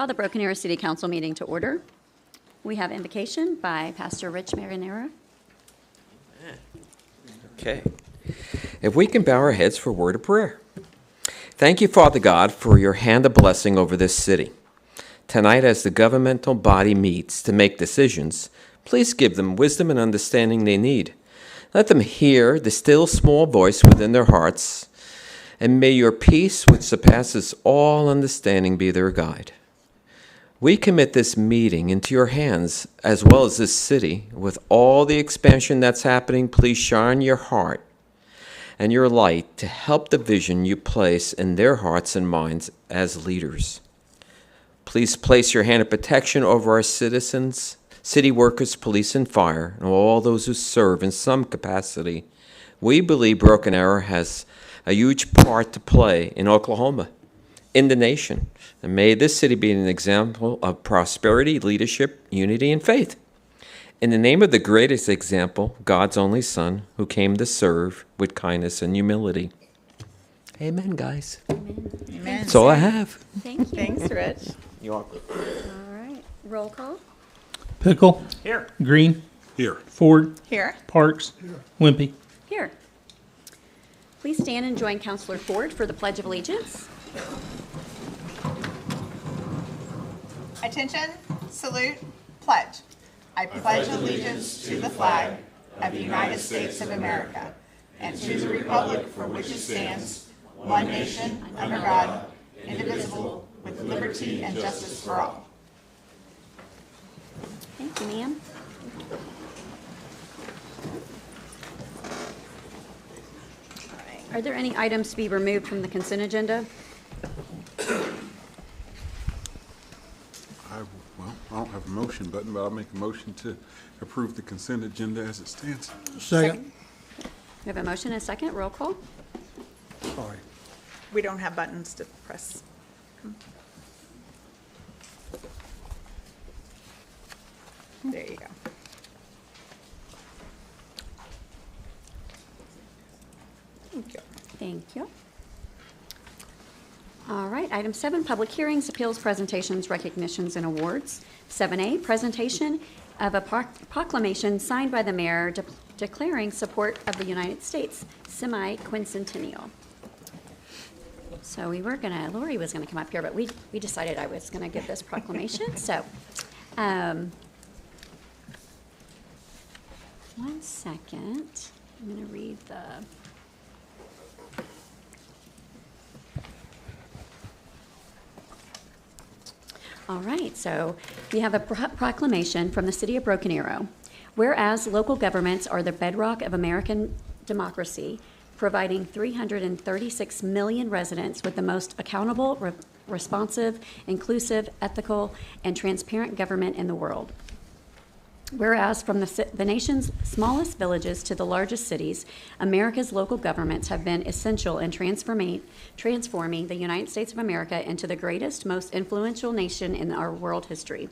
call the Broken Arrow City Council meeting to order. We have invocation by Pastor Rich Marinera. Okay. If we can bow our heads for a word of prayer. Thank you, Father God, for your hand of blessing over this city. Tonight, as the governmental body meets to make decisions, please give them wisdom and understanding they need. Let them hear the still small voice within their hearts, and may your peace, which surpasses all understanding, be their guide. We commit this meeting into your hands, as well as this city. With all the expansion that's happening, please shine your heart and your light to help the vision you place in their hearts and minds as leaders. Please place your hand of protection over our citizens, city workers, police, and fire, and all those who serve in some capacity. We believe Broken Arrow has a huge part to play in Oklahoma, in the nation. And may this city be an example of prosperity, leadership, unity, and faith. In the name of the greatest example, God's only Son, who came to serve with kindness and humility. Amen, guys. Amen. Amen. That's all I have. Thank you. Thanks, Rich. You're welcome. All right, roll call. Pickle. Here. Green. Here. Ford. Here. Parks. Wimpy. Here. Please stand and join Counselor Ford for the Pledge of Allegiance. Attention, salute, pledge. I pledge allegiance to the flag of the United States of America and to the republic for which it stands, one nation, under God, indivisible, with liberty and justice for all. Thank you, ma'am. Are there any items to be removed from the consent agenda? I don't have a motion button, but I'll make a motion to approve the consent agenda as it stands. Second. We have a motion and a second. Roll call. Sorry. We don't have buttons to press. There you go. Thank you. Thank you. All right, item 7, public hearings, appeals, presentations, recognitions, and awards. 7A, presentation of a proclamation signed by the mayor declaring support of the United States semi-quincentennial. So Lori was gonna come up here, but we decided I was gonna give this proclamation. So, 1 second, I'm gonna read the. All right, so we have a proclamation from the City of Broken Arrow. Whereas local governments are the bedrock of American democracy, providing 336 million residents with the most accountable, responsive, inclusive, ethical, and transparent government in the world. Whereas from the nation's smallest villages to the largest cities, America's local governments have been essential in transforming the United States of America into the greatest, most influential nation in our world history.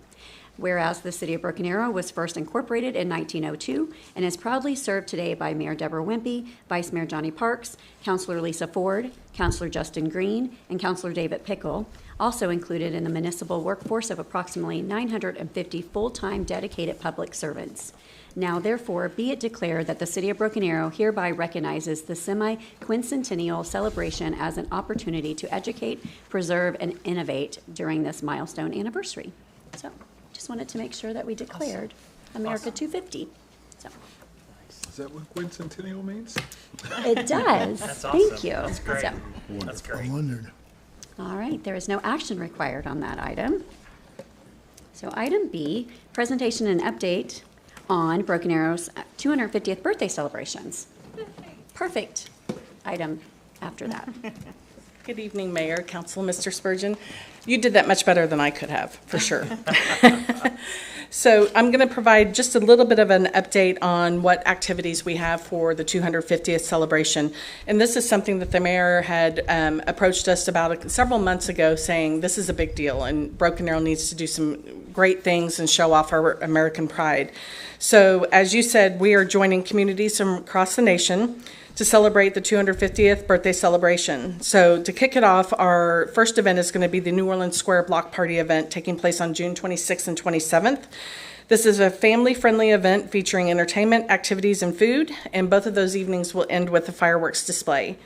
Whereas the City of Broken Arrow was first incorporated in 1902 and is proudly served today by Mayor Deborah Wimpy, Vice Mayor Johnny Parks, Councilor Lisa Ford, Councilor Justin Green, and Councilor David Pickle, also included in the municipal workforce of approximately 950 full-time dedicated public servants. Now, therefore, be it declared that the City of Broken Arrow hereby recognizes the semi-quincentennial celebration as an opportunity to educate, preserve, and innovate during this milestone anniversary. So, just wanted to make sure that we declared America 250. So. Is that what quincentennial means? It does. That's awesome. Thank you. That's great. So, That's great. I wondered. all right, there is no action required on that item. So item B, presentation and update on Broken Arrow's 250th birthday celebrations. Perfect item after that. Good evening, Mayor, Council, Mr. Spurgeon. You did that much better than I could have, for sure. So I'm going to provide just a little bit of an update on what activities we have for the 250th celebration. And this is something that the mayor had approached us about several months ago, saying this is a big deal and Broken Arrow needs to do some great things and show off our American pride. So as you said, we are joining communities from across the nation to celebrate the 250th birthday celebration. So to kick it off, our first event is going to be the New Orleans Square Block Party event taking place on June 26th and 27th. This is a family-friendly event featuring entertainment, activities, and food, and both of those evenings will end with a fireworks display.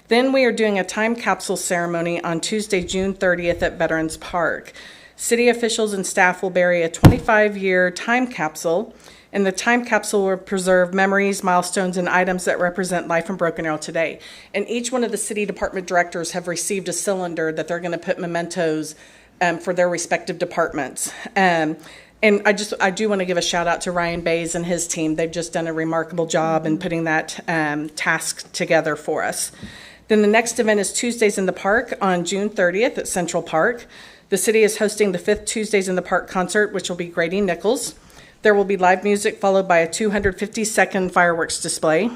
Then we are doing a time capsule ceremony on Tuesday, June 30th at Veterans Park. City officials and staff will bury a 25-year time capsule, and the time capsule will preserve memories, milestones, and items that represent life in Broken Arrow today. And each one of the city department directors have received a cylinder that they're going to put mementos for their respective departments. And I do want to give a shout out to Ryan Bays and his team. They've just done a remarkable job in putting that task together for us. Then the next event is Tuesdays in the Park on June 30th at Central Park. The city is hosting the 5th Tuesdays in the Park concert, which will be Grady Nichols. There will be live music followed by a 250-second fireworks display.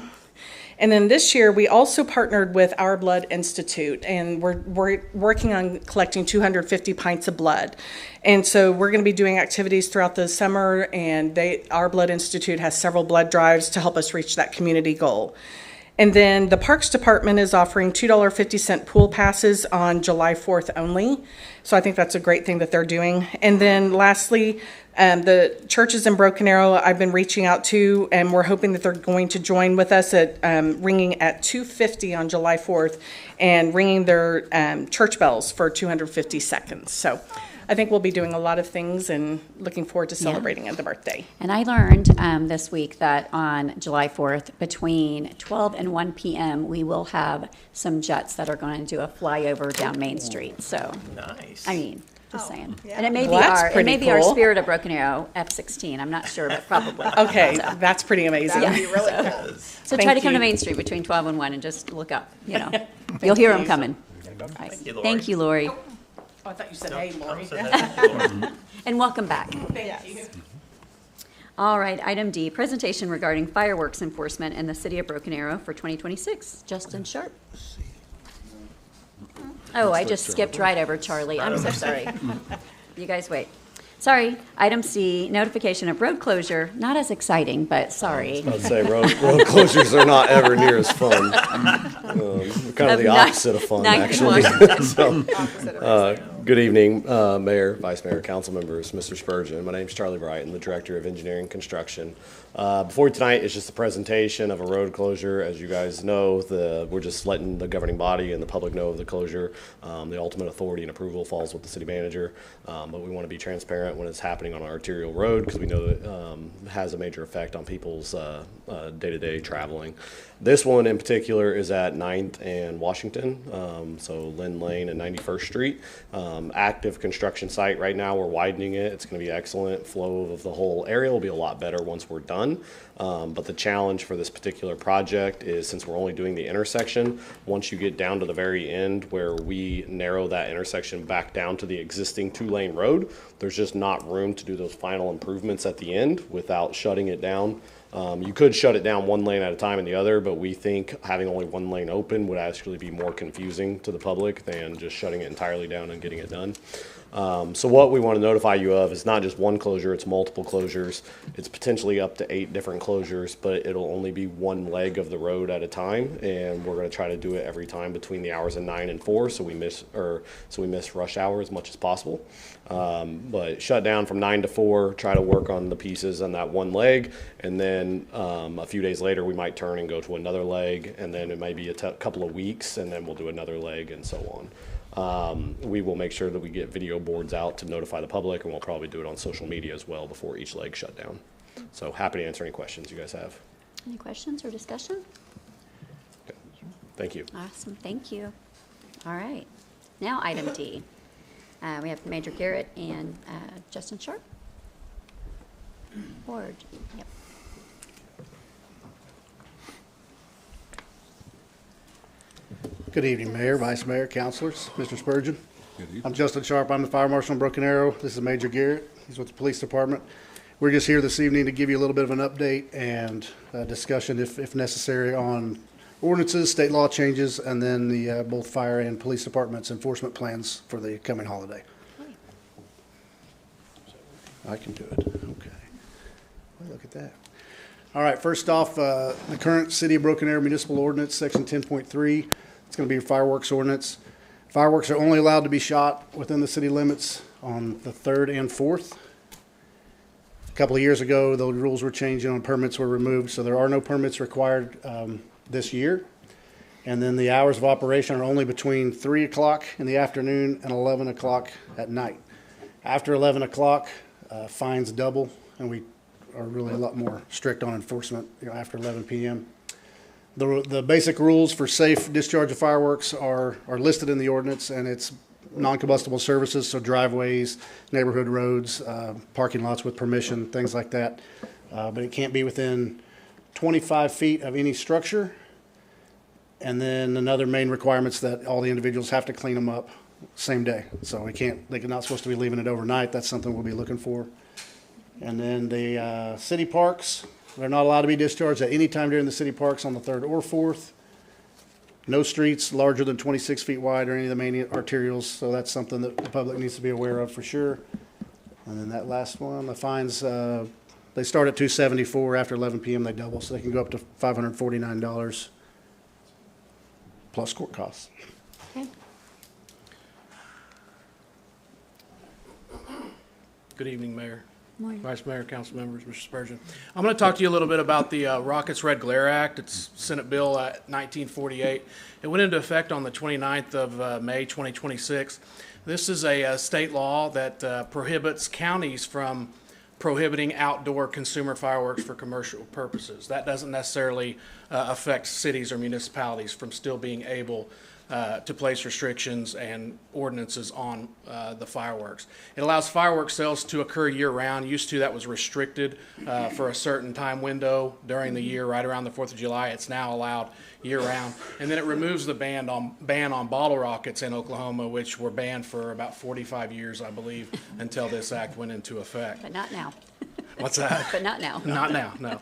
And then this year, we also partnered with Our Blood Institute, and we're working on collecting 250 pints of blood. And so we're going to be doing activities throughout the summer, and Our Blood Institute has several blood drives to help us reach that community goal. And then the Parks Department is offering $2.50 pool passes on July 4th only. So I think that's a great thing that they're doing. And then lastly, the churches in Broken Arrow I've been reaching out to, and we're hoping that they're going to join with us at ringing at 2:50 on July 4th and ringing their church bells for 250 seconds. So I think we'll be doing a lot of things and looking forward to celebrating the birthday. And I learned this week that on July 4th, between 12 and 1 p.m., we will have some jets that are going to do a flyover down Main Street. So, Nice. I mean, just saying. yeah. And it may Well, that's be our cool. Spirit of Broken Arrow F-16. I'm not sure, but probably. Okay, So, that's pretty amazing. That would be really cool. so try Thank to come to you. Main Street between 12 and 1 and just look up, you know. You'll hear them coming. Right. Thank you, Lori. Thank you, Lori. Oh, I thought you said, hey, Lori. And welcome back. Yes. All right, item D, presentation regarding fireworks enforcement in the city of Broken Arrow for 2026. Justin Sharp. Oh, I just skipped right over Charlie. I'm so sorry. You guys wait. Sorry. Item C, notification of road closure. Not as exciting, but sorry. I'd say road closures are not ever near as fun. Kind of the opposite of fun, actually. So, good evening, Mayor, Vice Mayor, Council members, Mr. Spurgeon. My name's Charlie Bright. I'm the Director of Engineering and Construction. Before tonight is just a presentation of a road closure. As you guys know, we're just letting the governing body and the public know of the closure. The ultimate authority and approval falls with the city manager, but we want to be transparent when it's happening on an arterial road because we know that it has a major effect on people's day-to-day traveling. This one in particular is at 9th and Washington, so Lynn Lane and 91st Street. Active construction site right now. We're widening it. It's going to be excellent. Flow of the whole area will be a lot better once we're done. But the challenge for this particular project is since we're only doing the intersection, once you get down to the very end where we narrow that intersection back down to the existing 2-lane road, there's just not room to do those final improvements at the end without shutting it down. You could shut it down one lane at a time and the other, but we think having only one lane open would actually be more confusing to the public than just shutting it entirely down and getting it done. So what we want to notify you of is not just one closure, it's multiple closures. It's potentially up to 8 different closures, but it'll only be one leg of the road at a time, and we're going to try to do it every time between the hours of 9 and 4, so we miss rush hour as much as possible. But shut down from 9 to 4, try to work on the pieces on that one leg, and then a few days later we might turn and go to another leg, and then it might be a couple of weeks, and then we'll do another leg and so on. We will make sure that we get video boards out to notify the public, and we'll probably do it on social media as well before each leg shut down. So happy to answer any questions you guys have. Any questions or discussion? Okay. Thank you. Awesome, thank you. All right, now item D. We have Major Garrett and Justin Sharp. Board, yep. Good evening, Mayor, Vice Mayor, Councilors, Mr. Spurgeon. Good evening. I'm Justin Sharp. I'm the Fire Marshal in Broken Arrow. This is Major Garrett. He's with the Police Department. We're just here this evening to give you a little bit of an update and discussion, if necessary, on ordinances, state law changes, and then the both fire and police departments' enforcement plans for the coming holiday. I can do it. Okay. Well, look at that. All right, first off, the current City of Broken Arrow Municipal Ordinance, Section 10.3. It's going to be a fireworks ordinance. Fireworks are only allowed to be shot within the city limits on the 3rd and 4th. A couple of years ago, the rules were changed and permits were removed, so there are no permits required this year. And then the hours of operation are only between 3 o'clock in the afternoon and 11 o'clock at night. After 11 o'clock, fines double, and we are really a lot more strict on enforcement, after 11 p.m. The basic rules for safe discharge of fireworks are listed in the ordinance, and it's non-combustible services, so driveways, neighborhood roads, parking lots with permission, things like that. But it can't be within 25 feet of any structure. And then another main requirement's that all the individuals have to clean them up same day. So they're not supposed to be leaving it overnight. That's something we'll be looking for. And then the city parks, they're not allowed to be discharged at any time during the city parks on the 3rd or 4th. No streets larger than 26 feet wide or any of the main arterials, so that's something that the public needs to be aware of for sure. And then that last one, the fines, they start at $274. After 11 p.m. they double, so they can go up to $549 plus court costs. Okay. Good evening, Mayor, Morning. Vice Mayor, council members, Mr. Spurgeon. I'm going to talk to you a little bit about the Rockets Red Glare Act. It's Senate Bill 1948. It went into effect on the 29th of May 2026. This is a state law that prohibits counties from prohibiting outdoor consumer fireworks for commercial purposes. That doesn't necessarily affect cities or municipalities from still being able to place restrictions and ordinances on the fireworks. It allows fireworks sales to occur year-round. Used to, that was restricted for a certain time window during the year, right around the 4th of July. It's now allowed year-round. And then it removes the ban on bottle rockets in Oklahoma, which were banned for about 45 years, I believe, until this act went into effect. But not now. What's that? But not now. Not now, no.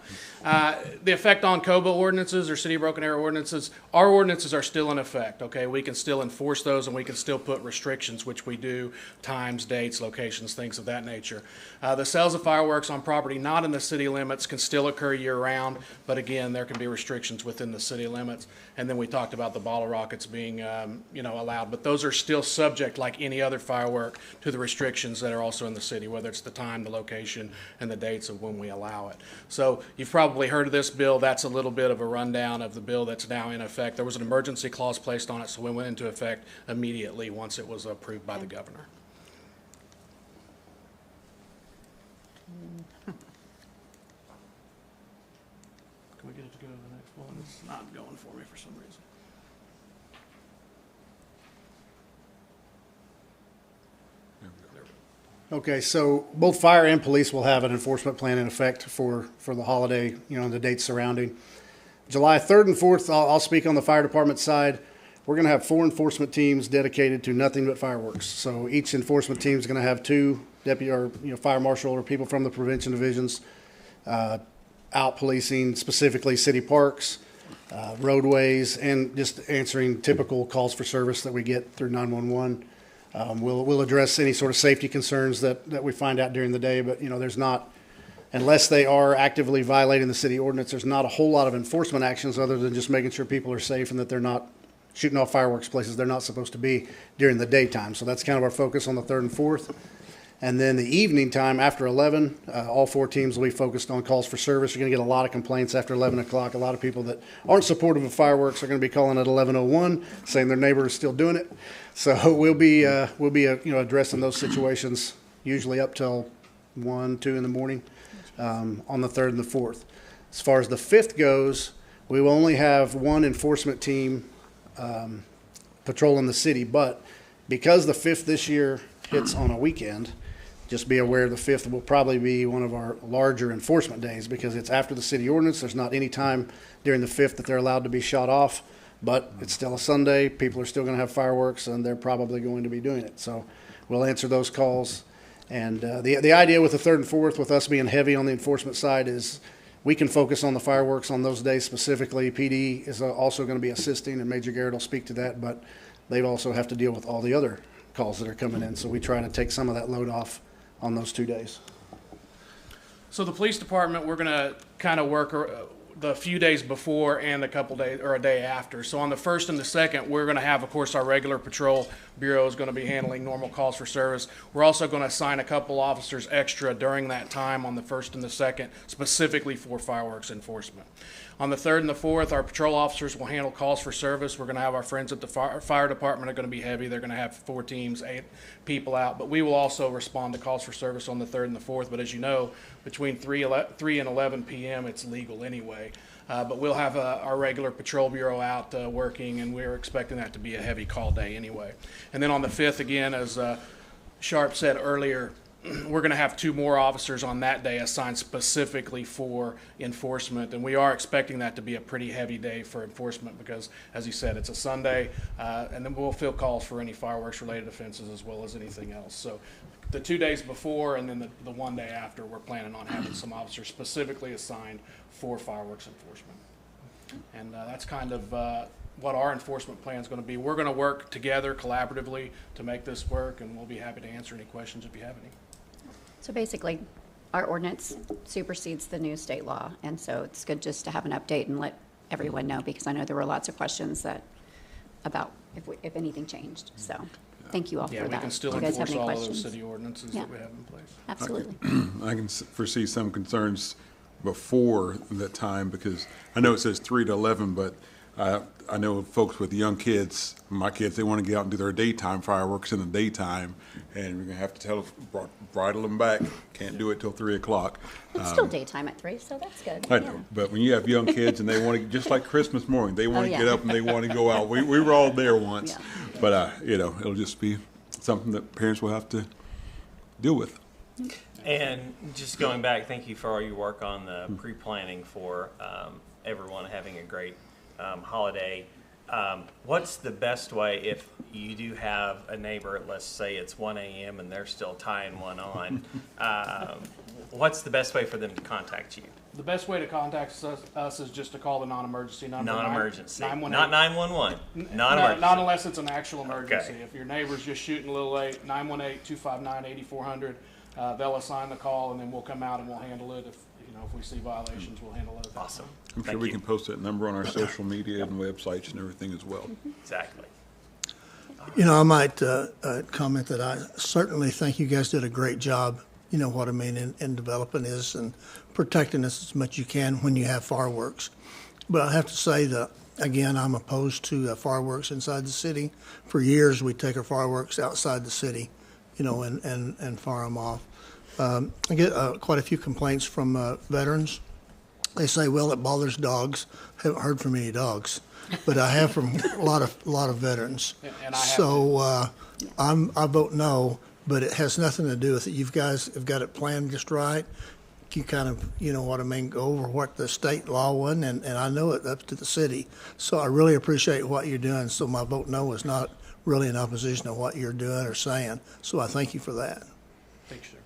The effect on COBA ordinances or City of Broken Arrow ordinances, our ordinances are still in effect, okay? We can still enforce those and we can still put restrictions, which we do, times, dates, locations, things of that nature. The sales of fireworks on property not in the city limits can still occur year-round, but again, there can be restrictions within the city limits. And then we talked about the bottle rockets being, allowed, but those are still subject, like any other firework, to the restrictions that are also in the city, whether it's the time, the location, and the dates of when we allow it. So you've probably heard of this bill. That's a little bit of a rundown of the bill that's now in effect. There was an emergency clause placed on it, so it went into effect immediately once it was approved by the governor. Can we get it to go to the next one? It's not going for me for some reason. Okay, so both fire and police will have an enforcement plan in effect for the holiday, the dates surrounding. July 3rd and 4th, I'll speak on the fire department side. We're going to have 4 enforcement teams dedicated to nothing but fireworks. So each enforcement team is going to have 2 deputy or fire marshal or people from the prevention divisions out policing specifically city parks, roadways, and just answering typical calls for service that we get through 911. We'll address any sort of safety concerns that we find out during the day, but there's not, unless they are actively violating the city ordinance, there's not a whole lot of enforcement actions other than just making sure people are safe and that they're not shooting off fireworks places they're not supposed to be during the daytime. So that's kind of our focus on the 3rd and 4th. And then the evening time after 11, all 4 teams will be focused on calls for service. You're going to get a lot of complaints after 11 o'clock. A lot of people that aren't supportive of fireworks are going to be calling at 11:01, saying their neighbor is still doing it. So we'll be addressing those situations usually up till 1, 2 in the morning on the 3rd and the 4th. As far as the 5th goes, we will only have 1 enforcement team patrolling the city, but because the 5th this year hits on a weekend, just be aware the 5th will probably be one of our larger enforcement days because it's after the city ordinance. There's not any time during the 5th that they're allowed to be shot off, but it's still a Sunday. People are still going to have fireworks, and they're probably going to be doing it. So we'll answer those calls. And the idea with the 3rd and 4th, with us being heavy on the enforcement side, is we can focus on the fireworks on those days specifically. PD is also going to be assisting, and Major Garrett will speak to that, but they also have to deal with all the other calls that are coming in. So we try to take some of that load off on those 2 days. So the police department, we're gonna kind of work the few days before and a couple days, or a day after. So on the 1st and the 2nd, we're gonna have, of course, our regular patrol bureau is gonna be handling normal calls for service. We're also gonna assign a couple officers extra during that time on the 1st and the 2nd, specifically for fireworks enforcement. On the 3rd and the 4th, our patrol officers will handle calls for service. We're going to have our friends at the fire department are going to be heavy. They're going to have 4 teams, 8 people out. But we will also respond to calls for service on the 3rd and the 4th. But as you know, between 3 and 11 p.m., it's legal anyway. But we'll have our regular patrol bureau out working, and we're expecting that to be a heavy call day anyway. And then on the 5th, again, as Sharp said earlier, we're going to have 2 more officers on that day assigned specifically for enforcement, and we are expecting that to be a pretty heavy day for enforcement because, as he said, it's a Sunday, and then we'll field calls for any fireworks-related offenses as well as anything else. So the 2 days before and then the one day after, we're planning on having some officers specifically assigned for fireworks enforcement. And that's kind of what our enforcement plan is going to be. We're going to work together collaboratively to make this work, and we'll be happy to answer any questions if you have any. So basically, our ordinance supersedes the new state law, and so it's good just to have an update and let everyone know, because I know there were lots of questions about if anything changed. So thank you all Yeah, for we that. can still Do you guys have enforce any all of those questions? city ordinances Yeah. that we have in place. Absolutely. I can foresee some concerns before that time, because I know it says 3 to 11, but I know folks with young kids, my kids, they want to get out and do their daytime fireworks in the daytime, and we're going to have to bridle them back. Can't do it till 3 o'clock. It's still daytime at 3, so that's good. I Yeah. know, but when you have young kids and they want to, just like Christmas morning, they want to yeah. get up and they want to go out. We were all there once, Yeah. but it'll just be something that parents will have to deal with. And just going back, thank you for all your work on the pre-planning for everyone having a great holiday. What's the best way if you do have a neighbor, let's say it's 1 a.m. and they're still tying one on, what's the best way for them to contact you? The best way to contact us is just to call the non-emergency number. Non-emergency, 918. not 911, No, non-emergency. not unless it's an actual emergency. Okay. If your neighbor's just shooting a little late, 918-259-8400. They'll assign the call, and then we'll come out and we'll handle it. If we see violations, we'll handle it. Awesome. I'm sure Thank we you. can post that number on our social media and websites and everything as well. Exactly. I might comment that I certainly think you guys did a great job, what I mean, in developing this and protecting us as much as you can when you have fireworks. But I have to say that, again, I'm opposed to fireworks inside the city. For years, we take our fireworks outside the city, and fire them off. I get quite a few complaints from veterans. They say, well, it bothers dogs. Haven't heard from any dogs, but I have from a lot of veterans. And I have So I vote no, but it has nothing to do with it. You guys have got it planned just right. You kind of, what I mean, go over what the state law was, and I know it up to the city. So I really appreciate what you're doing. So my vote no is not really in opposition to what you're doing or saying. So I thank you for that. Thanks, sir.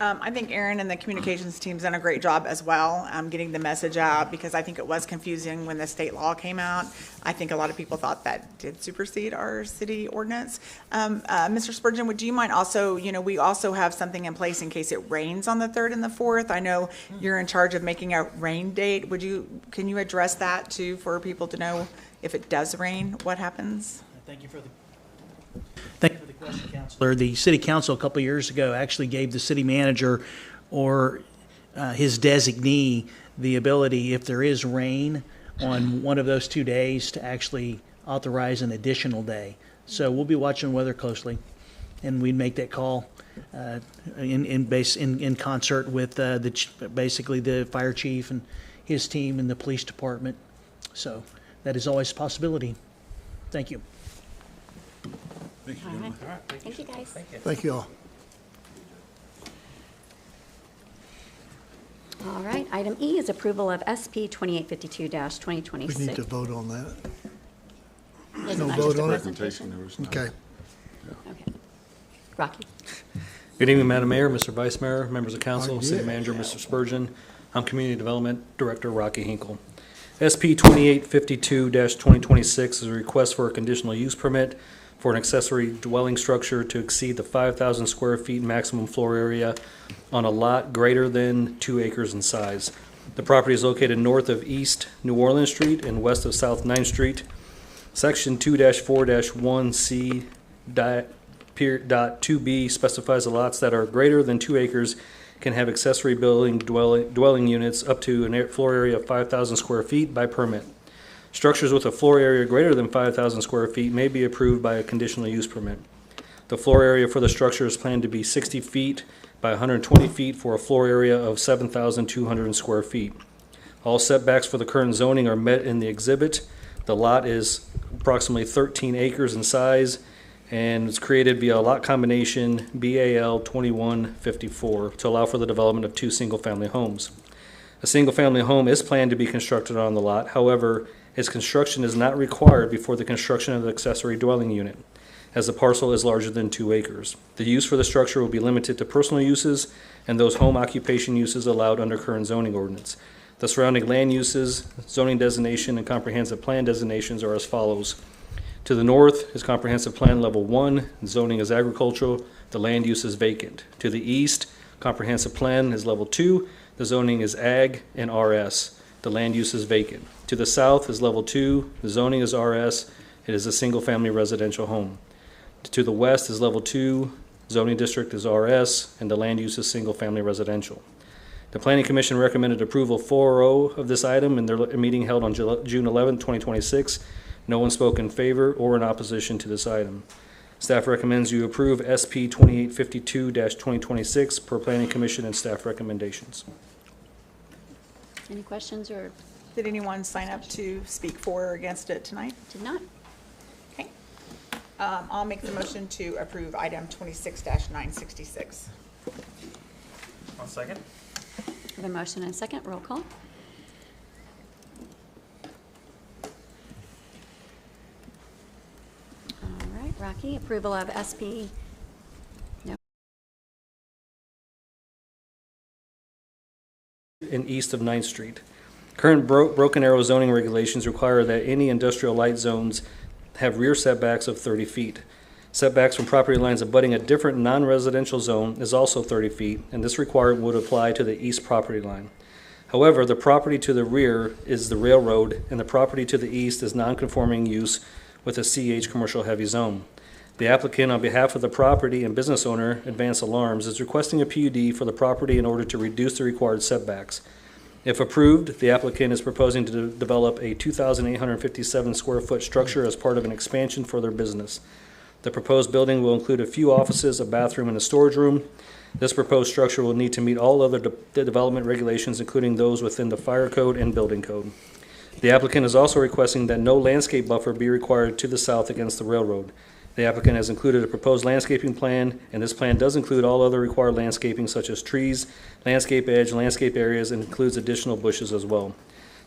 I think Aaron and the communications team's done a great job as well, getting the message out, because I think it was confusing when the state law came out. I think a lot of people thought that did supersede our city ordinance. Mr. Spurgeon, would you mind also, we also have something in place in case it rains on the 3rd and the 4th. I know you're in charge of making a rain date. Can you address that too, for people to know if it does rain, what happens? Thank you for the question, Counselor. The City Council a couple of years ago actually gave the city manager or his designee the ability, if there is rain on one of those 2 days, to actually authorize an additional day. So we'll be watching weather closely, and we'd make that call in concert with basically the fire chief and his team and the police department. So that is always a possibility. Thank you. Thank you, All gentlemen. right. Thank you, guys. Thank you all. All right. Item E is approval of SP 2852-2026. We need to vote on that. Is No not vote just a on it? presentation? There was none. Okay. Okay. Rocky. Good evening, Madam Mayor, Mr. Vice Mayor, members of council, Good. City Manager, Mr. Spurgeon. I'm Community Development Director Rocky Hinkle. SP 2852-2026 is a request for a conditional use permit for an accessory dwelling structure to exceed the 5,000 square feet maximum floor area on a lot greater than 2 acres in size. The property is located north of East New Orleans Street and west of South 9th Street. Section 2-4-1C .2b specifies the lots that are greater than 2 acres can have accessory dwelling units up to a floor area of 5,000 square feet by permit. Structures with a floor area greater than 5,000 square feet may be approved by a conditional use permit. The floor area for the structure is planned to be 60 feet by 120 feet for a floor area of 7,200 square feet. All setbacks for the current zoning are met in the exhibit. The lot is approximately 13 acres in size and it's created via a lot combination BAL 2154 to allow for the development of 2 single-family homes. A single-family home is planned to be constructed on the lot. However, its construction is not required before the construction of the accessory dwelling unit, as the parcel is larger than 2 acres. The use for the structure will be limited to personal uses and those home occupation uses allowed under current zoning ordinance. The surrounding land uses, zoning designation, and comprehensive plan designations are as follows. To the north is comprehensive plan level 1, zoning is agricultural, the land use is vacant. To the east, comprehensive plan is level 2, the zoning is ag and RS, the land use is vacant. To the south is level 2, the zoning is RS, it is a single-family residential home. To the west is level 2, zoning district is RS, and the land use is single-family residential. The Planning Commission recommended approval 4-0 of this item in their meeting held on June 11, 2026. No one spoke in favor or in opposition to this item. Staff recommends you approve SP 2852-2026 per Planning Commission and staff recommendations. Any questions or Did anyone sign up to speak for or against it tonight? did not? Okay. I'll make the motion to approve item 26-966. One second. We have a motion and a second. Roll call. All right, Rocky, approval of SP. No. In east of 9th Street. Current Broken Arrow zoning regulations require that any industrial light zones have rear setbacks of 30 feet. Setbacks from property lines abutting a different non-residential zone is also 30 feet, and this requirement would apply to the east property line. However, the property to the rear is the railroad, and the property to the east is non-conforming use with a CH commercial heavy zone. The applicant, on behalf of the property and business owner, Advance Alarms, is requesting a PUD for the property in order to reduce the required setbacks. If approved, the applicant is proposing to develop a 2,857 square foot structure as part of an expansion for their business. The proposed building will include a few offices, a bathroom, and a storage room. This proposed structure will need to meet all other development regulations, including those within the fire code and building code. The applicant is also requesting that no landscape buffer be required to the south against the railroad. The applicant has included a proposed landscaping plan, and this plan does include all other required landscaping such as trees, landscape edge, landscape areas, and includes additional bushes as well.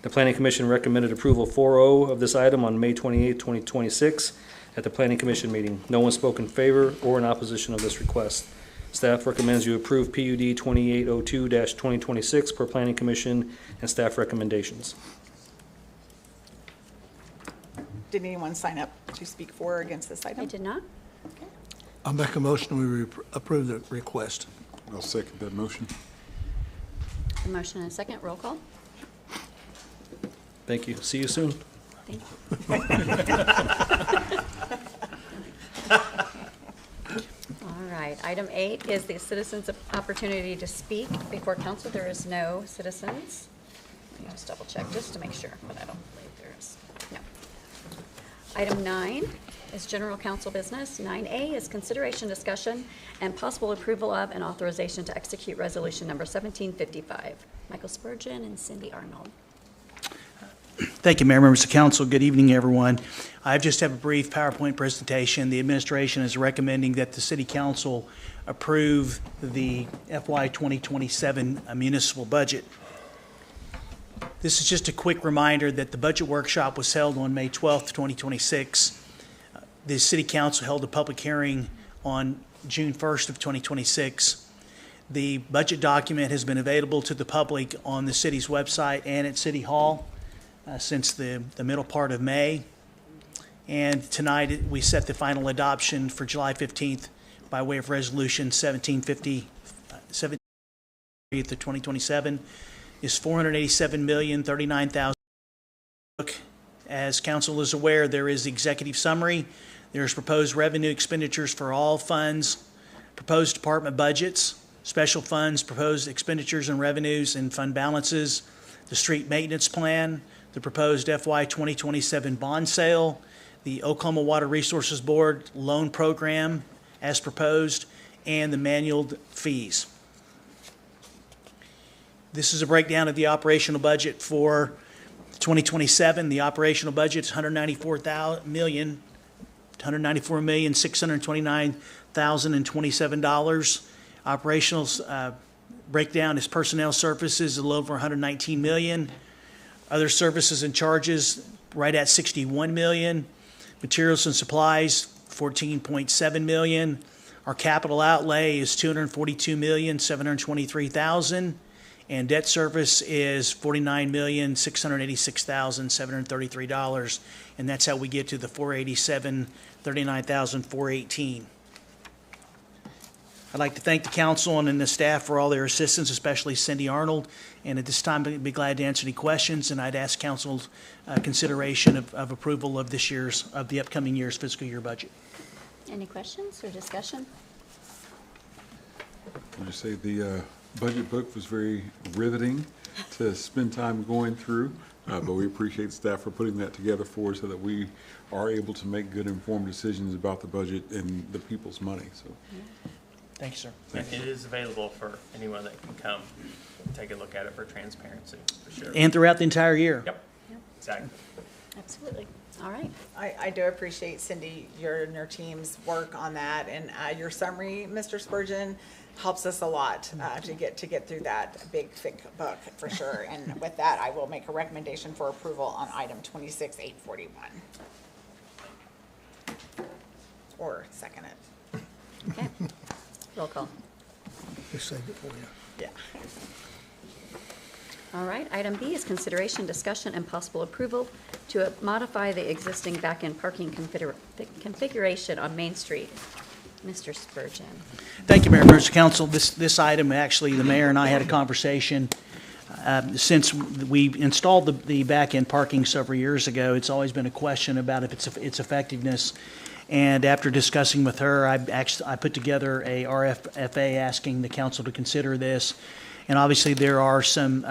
The Planning Commission recommended approval 4-0 of this item on May 28, 2026 at the Planning Commission meeting. No one spoke in favor or in opposition of this request. Staff recommends you approve PUD 2802-2026 per Planning Commission and staff recommendations. Did anyone sign up to speak for or against this item? I did not. I'll make a motion, we approve the request. I'll second that motion. A motion and a second. Roll call. Thank you. See you soon. Thank you. All right, item 8 is the citizens' opportunity to speak before council. There is no citizens. Let me just double check just to make sure, but I don't believe there is. No. Item 9 is general council business. 9A is consideration, discussion, and possible approval of and authorization to execute resolution number 1755. Michael Spurgeon and Cindy Arnold. Thank you, Mayor, members of council. Good evening, everyone. I just have a brief PowerPoint presentation. The administration is recommending that the City Council approve the FY 2027 municipal budget. This is just a quick reminder that the budget workshop was held on May 12th, 2026. The City Council held a public hearing on June 1st of 2026. The budget document has been available to the public on the city's website and at City Hall since the middle part of May. And tonight, we set the final adoption for July 15th by way of Resolution 1750, 2027 is $487,039,000. As council is aware, there is the executive summary. There's proposed revenue expenditures for all funds, proposed department budgets, special funds, proposed expenditures and revenues and fund balances, the street maintenance plan, the proposed FY 2027 bond sale, the Oklahoma Water Resources Board loan program as proposed, and the manual fees. This is a breakdown of the operational budget for 2027. The operational budget is $194,629,027. Operational breakdown is personnel services a little over $119 million. Other services and charges right at $61 million. Materials and supplies $14.7 million. Our capital outlay is $242,723,000. And debt service is $49,686,733, and that's how we get to the $487,039,418. I'd like to thank the council and the staff for all their assistance, especially Cindy Arnold. And at this time, I'd be glad to answer any questions, and I'd ask council's consideration of approval of the upcoming year's fiscal year budget. Any questions or discussion? I just say the budget book was very riveting to spend time going through, but we appreciate staff for putting that together for us so that we are able to make good informed decisions about the budget and the people's money. So, thank you, sir. And it is available for anyone that can come take a look at it for transparency, for sure. And throughout the entire year. Yep, exactly. Absolutely. All right. I do appreciate, Cindy, your and your team's work on that, and your summary, Mr. Spurgeon, helps us a lot to get through that big, thick book, for sure. And with that, I will make a recommendation for approval on item 26-841. Or second it. Okay. Roll call. Just saved it for you. Yeah. All right. Item B is consideration, discussion, and possible approval to modify the existing back-end parking configuration on Main Street. Mr. Spurgeon. Thank you, Mayor, members of council. This item, actually, the mayor and I had a conversation. Since we installed the back-end parking several years ago, it's always been a question about if its effectiveness. And after discussing with her, I put together a RFFA asking the council to consider this. And obviously, there's some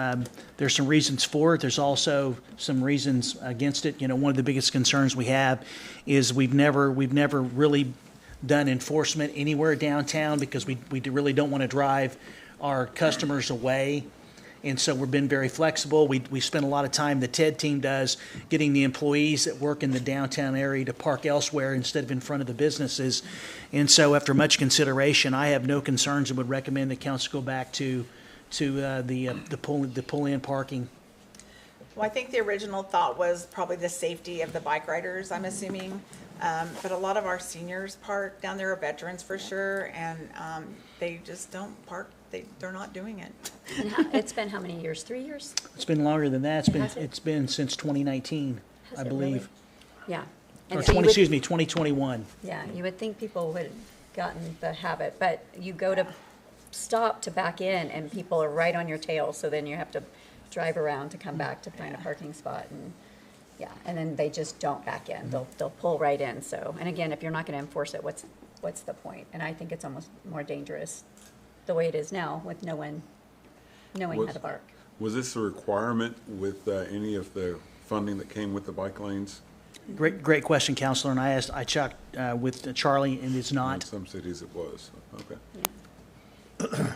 reasons for it. There's also some reasons against it. You know, one of the biggest concerns we have is we've never really done enforcement anywhere downtown because we really don't want to drive our customers away. And so we've been very flexible. We spend a lot of time, the TED team does, getting the employees that work in the downtown area to park elsewhere instead of in front of the businesses. And so after much consideration, I have no concerns and would recommend the council go back to the pull-in parking. Well, I think the original thought was probably the safety of the bike riders, I'm assuming. But a lot of our seniors park down there, are veterans for sure, and they just don't park. They're not doing it. And it's been how many years? 3 years? It's been longer than that. It's been since 2019, Has I it believe. really? Yeah. Or so 2021. Yeah, you would think people would have gotten the habit, but you go to stop to back in and people are right on your tail, so then you have to drive around to come back to find a parking spot, and yeah, and then they just don't back in. They'll pull right in. So, and again, if you're not going to enforce it, what's the point? And I think it's almost more dangerous the way it is now with no one knowing how to park. Was this a requirement with any of the funding that came with the bike lanes? Great question, Counselor. And I checked with Charlie, and it's In not. some cities it was. Okay. Yeah.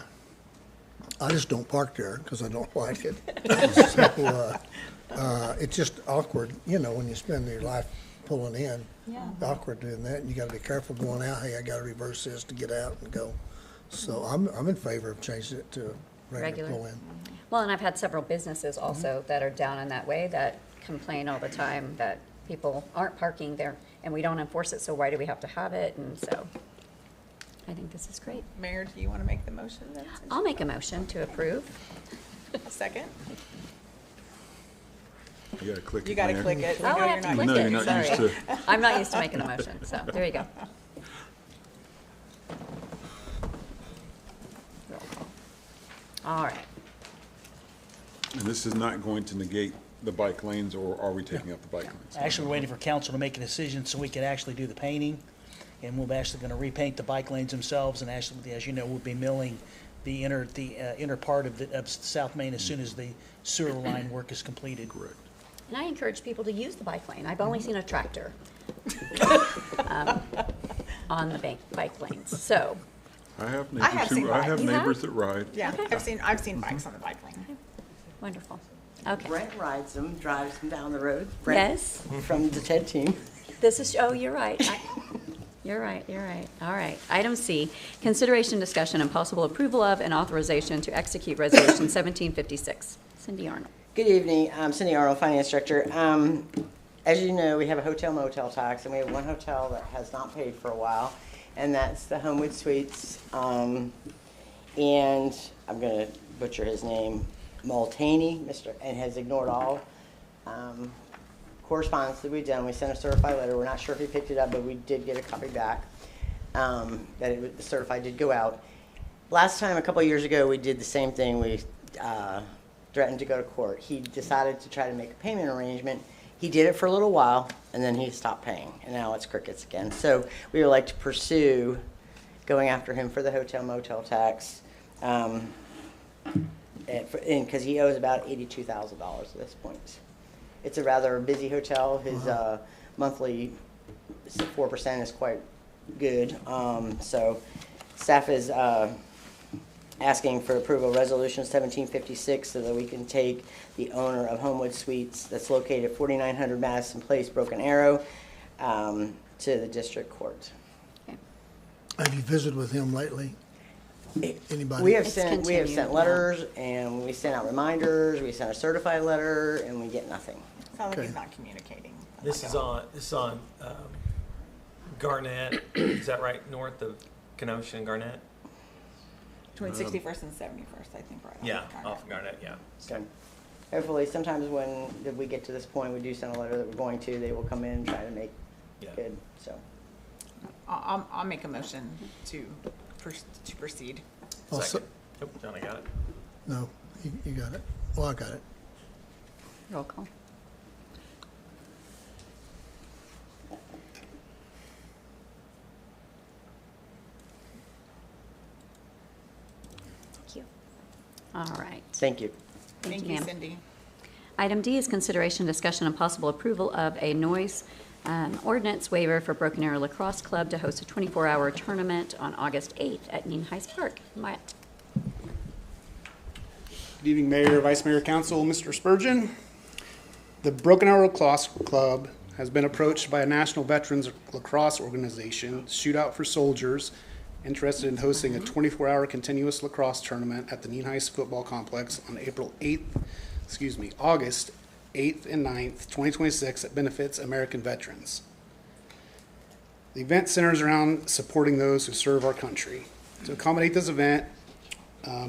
I just don't park there because I don't like it. So, it's just awkward, when you spend your life pulling in. Yeah. Awkward doing that, and you gotta be careful going out. Hey, I gotta reverse this to get out and go. So I'm in favor of changing it to regular pull-in. Well, and I've had several businesses also that are down in that way that complain all the time that people aren't parking there and we don't enforce it, so why do we have to have it? And so I think this is great. Mayor, do you want to make the motion then? I'll make a motion to approve. Second? You gotta click it. You gotta Mayor. click it. We Oh, know I you're have to not click No, it. you're not Sorry. used to. I'm not used to making a motion, so there you go. Roll call. All right. And this is not going to negate the bike lanes, or are we taking up the bike lanes? Actually, we're waiting for council to make a decision so we can actually do the painting. And we're actually going to repaint the bike lanes themselves, and actually, as you know, we'll be milling the inner part of South Main as soon as the sewer line work is completed. Correct. And I encourage people to use the bike lane. I've only seen a tractor on the bike lanes. So, I have I have neighbors seen who, I have bikes. You have? neighbors that ride. Yeah, I've seen bikes on the bike lane. wonderful. Okay. Brent rides them, drives them down the road. Brent Yes, From the TED team. this is, oh, you're right. You're right, you're right. All right. Item C, consideration, discussion, and possible approval of and authorization to execute Resolution 1756. Cindy Arnold. Good evening, I'm Cindy Arnold, Finance Director. As you know, we have a hotel motel tax, and we have one hotel that has not paid for a while, and that's the Homewood Suites. And I'm gonna butcher his name, Multaney, and has ignored all correspondence that we've done. We sent a certified letter. We're not sure if he picked it up, but we did get a copy back, the certified did go out. Last time, a couple of years ago, we did the same thing. We threatened to go to court. He decided to try to make a payment arrangement. He did it for a little while, and then he stopped paying, and now it's crickets again. So we would like to pursue going after him for the hotel motel tax, because he owes about $82,000 at this point. It's a rather busy hotel. His monthly 4% is quite good. So staff is asking for approval of Resolution 1756 so that we can take the owner of Homewood Suites that's located at 4900 Madison Place, Broken Arrow, to the district court. Have you visited with him lately? Anybody? We have It's sent continued, letters, and we sent out reminders, we sent a certified letter, and we get nothing. Sounds like Okay. he's not communicating. This is on Garnett, is that right, north of Kenosha and Garnett? Between 61st and 71st, I think, right? Yeah, off of Garnett, yeah. So hopefully, sometimes when we get to this point, we do send a letter that we're going to, they will come in and try to make Yeah. good, so. I'll make a motion to proceed. Also- Second. Oh, Johnny got it. No, you got it. Well, I got it. Roll call. Thank you. All right. Thank you. Thank you, ma'am. Cindy. Item D is consideration, discussion, and possible approval of a noise ordinance waiver for Broken Arrow Lacrosse Club to host a 24-hour tournament on August 8th at Heights Park. Matt. Good evening, Mayor, Vice Mayor, Council, Mr. Spurgeon. The Broken Arrow Lacrosse Club has been approached by a National Veterans Lacrosse Organization, Shootout for Soldiers, interested in hosting a 24-hour continuous lacrosse tournament at the Heights Football Complex on August 8th and 9th, 2026 that benefits American veterans. The event centers around supporting those who serve our country. To accommodate this event,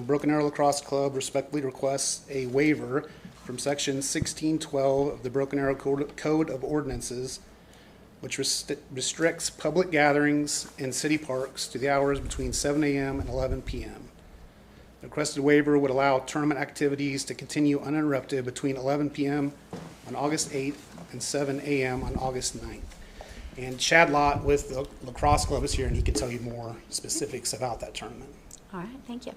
Broken Arrow Lacrosse Club respectfully requests a waiver from Section 1612 of the Broken Arrow Code of Ordinances, which restricts public gatherings in city parks to the hours between 7 a.m. and 11 p.m. The requested waiver would allow tournament activities to continue uninterrupted between 11 p.m. on August 8th and 7 a.m. on August 9th. And Chad Lott with the Lacrosse Club is here, and he can tell you more specifics about that tournament. All right, thank you.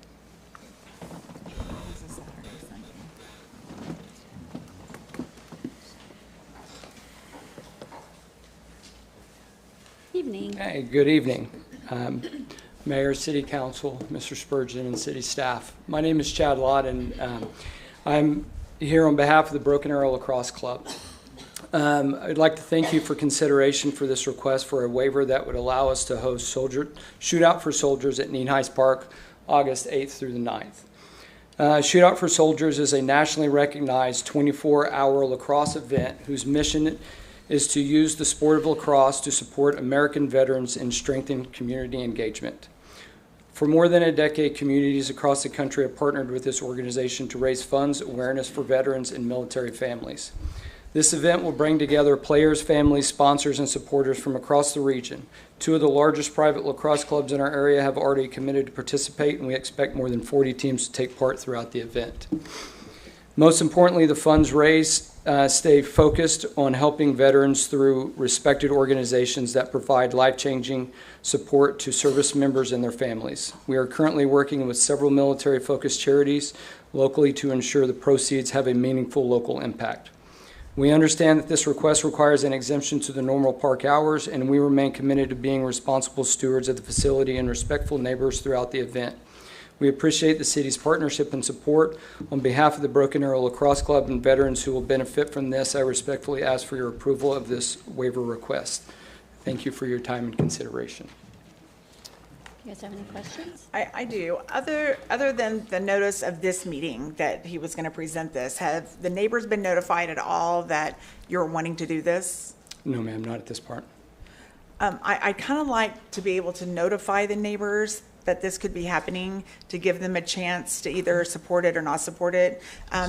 Evening. Hey, good evening. Mayor, City Council, Mr. Spurgeon, and City staff. My name is Chad Lott, and I'm here on behalf of the Broken Arrow Lacrosse Club. I'd like to thank you for consideration for this request for a waiver that would allow us to host Shootout for Soldiers at Heights Park, August 8th through the 9th. Shootout for Soldiers is a nationally recognized 24-hour lacrosse event whose mission is to use the sport of lacrosse to support American veterans and strengthen community engagement. For more than a decade, communities across the country have partnered with this organization to raise funds, awareness for veterans and military families. This event will bring together players, families, sponsors, and supporters from across the region. 2 of the largest private lacrosse clubs in our area have already committed to participate, and we expect more than 40 teams to take part throughout the event. Most importantly, the funds raised stay focused on helping veterans through respected organizations that provide life-changing support to service members and their families. We are currently working with several military-focused charities locally to ensure the proceeds have a meaningful local impact. We understand that this request requires an exemption to the normal park hours, and we remain committed to being responsible stewards of the facility and respectful neighbors throughout the event. We appreciate the city's partnership and support. On behalf of the Broken Arrow Lacrosse Club and veterans who will benefit from this, I respectfully ask for your approval of this waiver request. Thank you for your time and consideration. You guys have any questions? I do. Other than the notice of this meeting that he was going to present this, have the neighbors been notified at all that you're wanting to do this? No, ma'am, not at this part. I kind of like to be able to notify the neighbors that this could be happening, to give them a chance to either support it or not support it.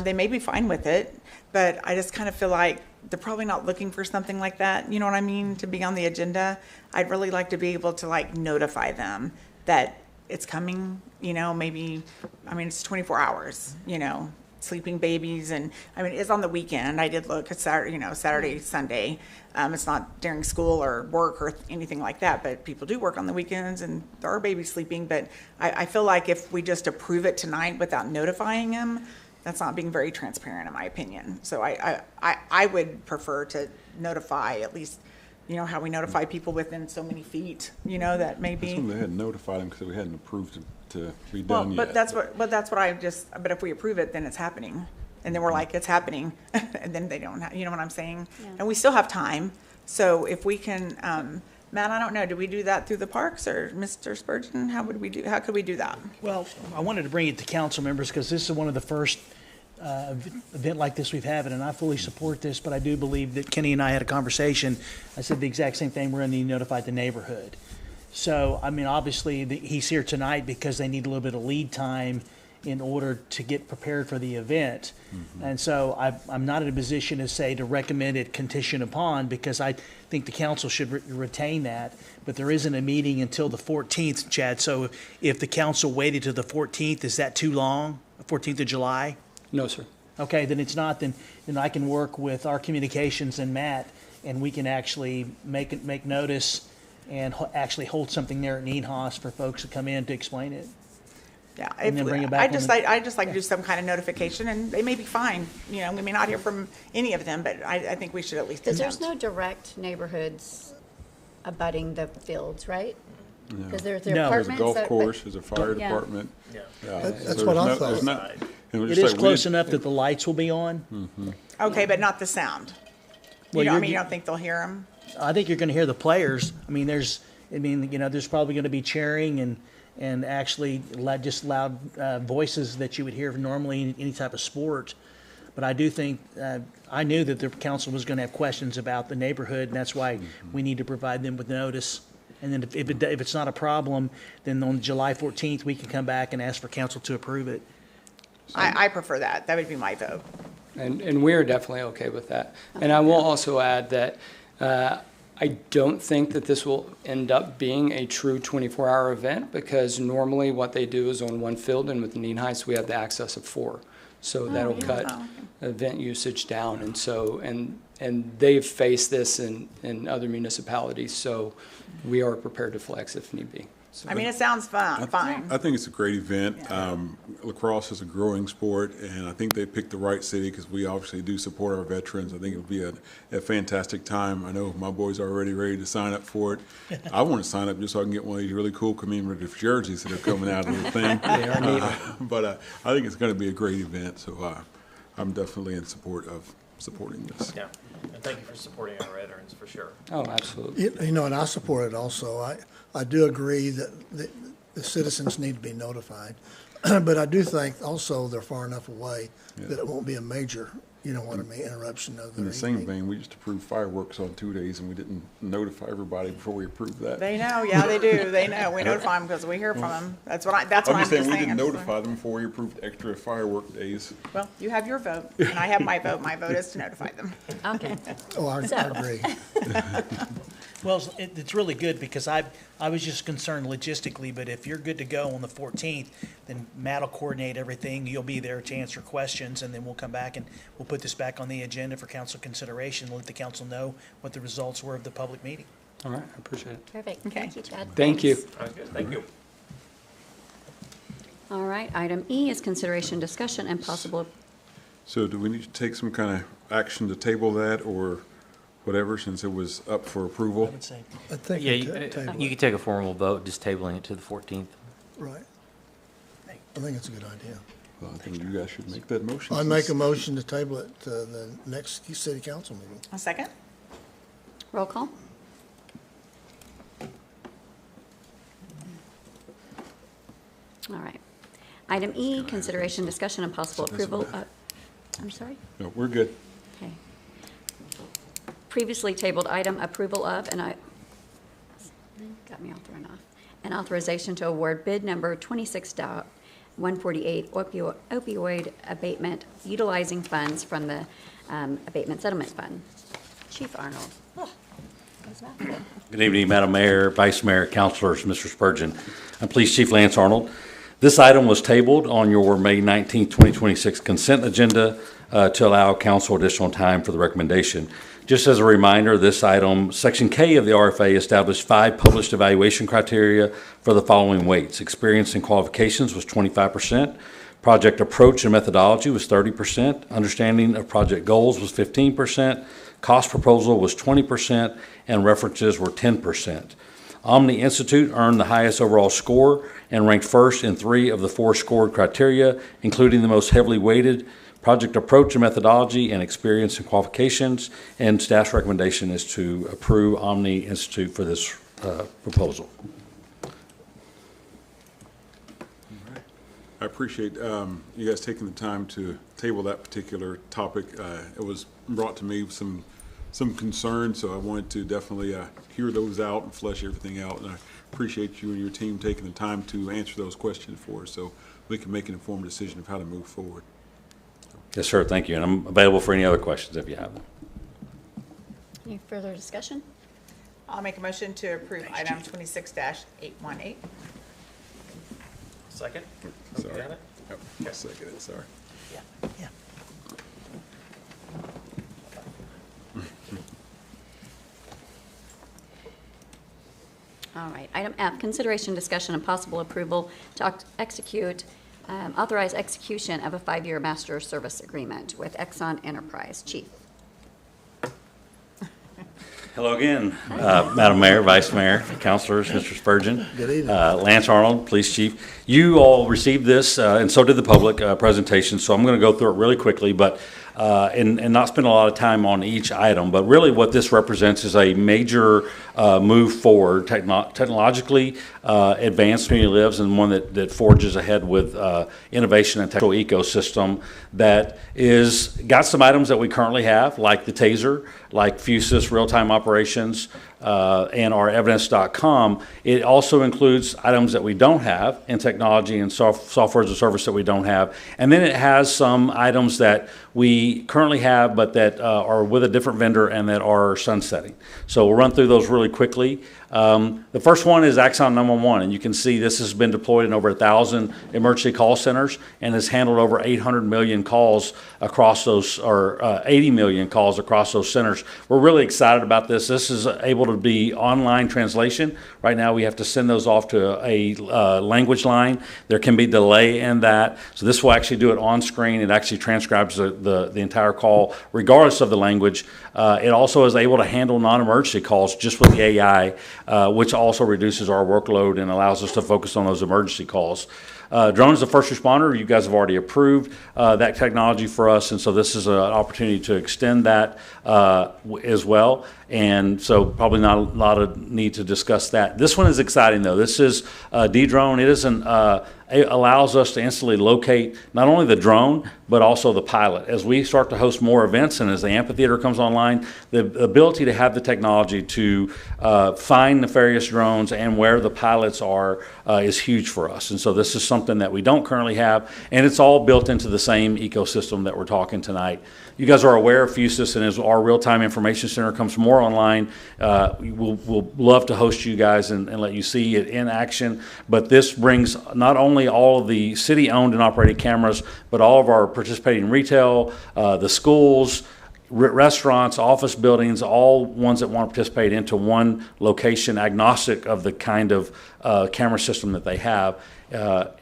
They may be fine with it, but I just kind of feel like they're probably not looking for something like that, you know what I mean, to be on the agenda. I'd really like to be able to like notify them that it's coming, you know, maybe, I mean, it's 24 hours, you know, sleeping babies, and I mean, it's on the weekend. I did look at Saturday, you know, Saturday, Sunday. It's not during school or work or anything like that, but people do work on the weekends and there are babies sleeping. But I feel like if we just approve it tonight without notifying them, that's not being very transparent in my opinion. So I would prefer to notify at least, you know, how we notify people within so many feet, you know, that maybe. That's when they hadn't notified them because we hadn't approved it to be Well, done yet. but that's what I just, but if we approve it, then it's happening. And then we're like, it's happening, and then they don't have, you know what I'm saying? Yeah. And we still have time. So if we can, Matt, I don't know, do we do that through the parks or Mr. Spurgeon? How could we do that? Well, I wanted to bring it to council members because this is one of the first event like this we've had, and I fully support this, but I do believe that Kenny and I had a conversation. I said the exact same thing. We're going to need to notify the neighborhood. So, I mean, obviously, he's here tonight because they need a little bit of lead time in order to get prepared for the event. Mm-hmm. And so I'm not in a position to say to recommend it condition upon, because I think the council should retain that. But there isn't a meeting until the 14th, Chad. So if the council waited to the 14th, is that too long? 14th of July? No, sir. Okay, then it's not. Then I can work with our communications and Matt, and we can actually make notice and actually hold something there at Nienhaus for folks to come in to explain it. Yeah, And then bring it back I just like to do some kind of notification, and they may be fine. You know, we may not hear from any of them, but I think we should at least Because attempt. there's no direct neighborhoods abutting the fields, right? No. Because there's No. There's apartments. a golf that- course, there's a fire Yeah. department. Yeah. That's So what I there's thought. there's not- and we're It just is like, close enough that the lights will be on. Okay, but not the sound. Well, You know, I you're mean, you get- don't think they'll hear them? I think you're going to hear the players. I mean, there's probably going to be cheering and actually just loud voices that you would hear normally in any type of sport. But I do think, I knew that the council was going to have questions about the neighborhood, and that's why we need to provide them with notice. And then if it's not a problem, then on July 14th, we can come back and ask for council to approve it. I prefer that. That would be my vote. And we're definitely okay with that. And I will also add that I don't think that this will end up being a true 24-hour event, because normally what they do is on one field, and with Nienhaus, we have the access of 4. So that'll cut event usage down. And so, and they've faced this in other municipalities, so we are prepared to flex if need be. So. I mean, it sounds fine. I think it's a great event. Lacrosse is a growing sport, and I think they picked the right city because we obviously do support our veterans. I think it'll be a fantastic time. I know my boys are already ready to sign up for it. I want to sign up just so I can get one of these really cool commemorative jerseys that are coming out of the thing. They are neat. But I think it's going to be a great event, so I'm definitely in support of supporting this. Yeah, and thank you for supporting our veterans, for sure. Oh, absolutely. You know, and I support it also. I do agree that the citizens need to be notified. But I do think also they're far enough away that it won't be a major you know what I mean, interruption of their In the same evening. vein, we just approved fireworks on 2 days, and we didn't notify everybody before we approved that. They know, yeah, they do, they know. We notify them because we hear from them. That's what I'm just I'm just saying, we saying. didn't notify them before we approved extra firework days. Well, you have your vote, and I have my vote. My vote is to notify them. Okay. Oh, I agree. Well, it's really good because I was just concerned logistically, but if you're good to go on the 14th, then Matt will coordinate everything. You'll be there to answer questions, and then we'll come back and we'll put this back on the agenda for council consideration, let the council know what the results were of the public meeting. All right, I appreciate it. Perfect. Okay. Thank you, Chad. Thank you. Thanks. Thank you. All right, item E is consideration, discussion, and possible, So do we need to take some kind of action to table that, or whatever, since it was up for I approval? would say. I think Yeah, we you table you it. could take a formal vote, just tabling it to the 14th. Right. I think it's a good idea. Well, I think you guys should make that motion. I make a since- motion to table it to the next city council meeting. A second? roll call? All right. Item E, consideration, discussion, and possible approval. I'm sorry? No, we're good. Okay. Previously tabled item, approval of, and got me all thrown off. An authorization to award bid number 26.148 opioid abatement utilizing funds from the Abatement Settlement Fund. Chief Arnold. Oh, that was a mouthful. Good evening, Madam Mayor, Vice Mayor, Councilors, Mr. Spurgeon. I'm Police Chief Lance Arnold. This item was tabled on your May 19, 2026 consent agenda to allow council additional time for the recommendation. Just as a reminder, this item, Section K of the RFA established 5 published evaluation criteria for the following weights. Experience and qualifications was 25%. Project approach and methodology was 30%. Understanding of project goals was 15%. Cost proposal was 20%, and references were 10%. Omni Institute earned the highest overall score and ranked first in 3 of the 4 scored criteria, including the most heavily weighted project approach and methodology and experience and qualifications. And staff's recommendation is to approve Omni Institute for this proposal. I appreciate you guys taking the time to table that particular topic. It was brought to me with some concerns, so I wanted to definitely hear those out and flesh everything out. And I appreciate you and your team taking the time to answer those questions for us, so we can make an informed decision of how to move forward. Yes, sir. Thank you. And I'm available for any other questions if you have them. Any further discussion? I'll make a motion to approve item 26-818. Second? Sorry. Got it? Yep, second it, sorry. Yeah. All right. Item F, consideration, discussion, and possible approval to authorize execution of a 5-year master service agreement with Exxon Enterprise. Chief. Hello again, Madam Mayor, Vice Mayor, Councilors, Mr. Spurgeon. Good evening. Lance Arnold, Police Chief. You all received this, and so did the public presentation, so I'm going to go through it really quickly, but and not spend a lot of time on each item. But really what this represents is a major move forward, technologically advanced community lives, and one that forges ahead with innovation and technical ecosystem that is got some items that we currently have, like the TASER, like Fusus real-time operations, and our evidence.com. It also includes items that we don't have in technology and software as a service that we don't have. And then it has some items that we currently have but that are with a different vendor and that are sunsetting. So we'll run through those really quickly. The first one is Axon 911, and you can see this has been deployed in over 1,000 emergency call centers and has handled over 800 million calls across those, or 80 million calls across those centers. We're really excited about this. This is able to be online translation. Right now we have to send those off to a language line. There can be delay in that. So this will actually do it on screen. It actually transcribes the entire call regardless of the language. It also is able to handle non-emergency calls just with the AI, which also reduces our workload and allows us to focus on those emergency calls. Drone is a first responder. You guys have already approved that technology for us, and so this is an opportunity to extend that as well. And so probably not a lot of need to discuss that. This one is exciting, though. This is D-Drone. It is it allows us to instantly locate not only the drone, but also the pilot. As we start to host more events and as the amphitheater comes online, the ability to have the technology to find nefarious drones and where the pilots are is huge for us. And so this is something that we don't currently have, and it's all built into the same ecosystem that we're talking tonight. You guys are aware of Fusus, and as our real-time information center comes more online, we'll love to host you guys and let you see it in action. But this brings not only all of the city-owned and operated cameras, but all of our participating retail, the schools, restaurants, office buildings, all ones that want to participate into one location, agnostic of the kind of camera system that they have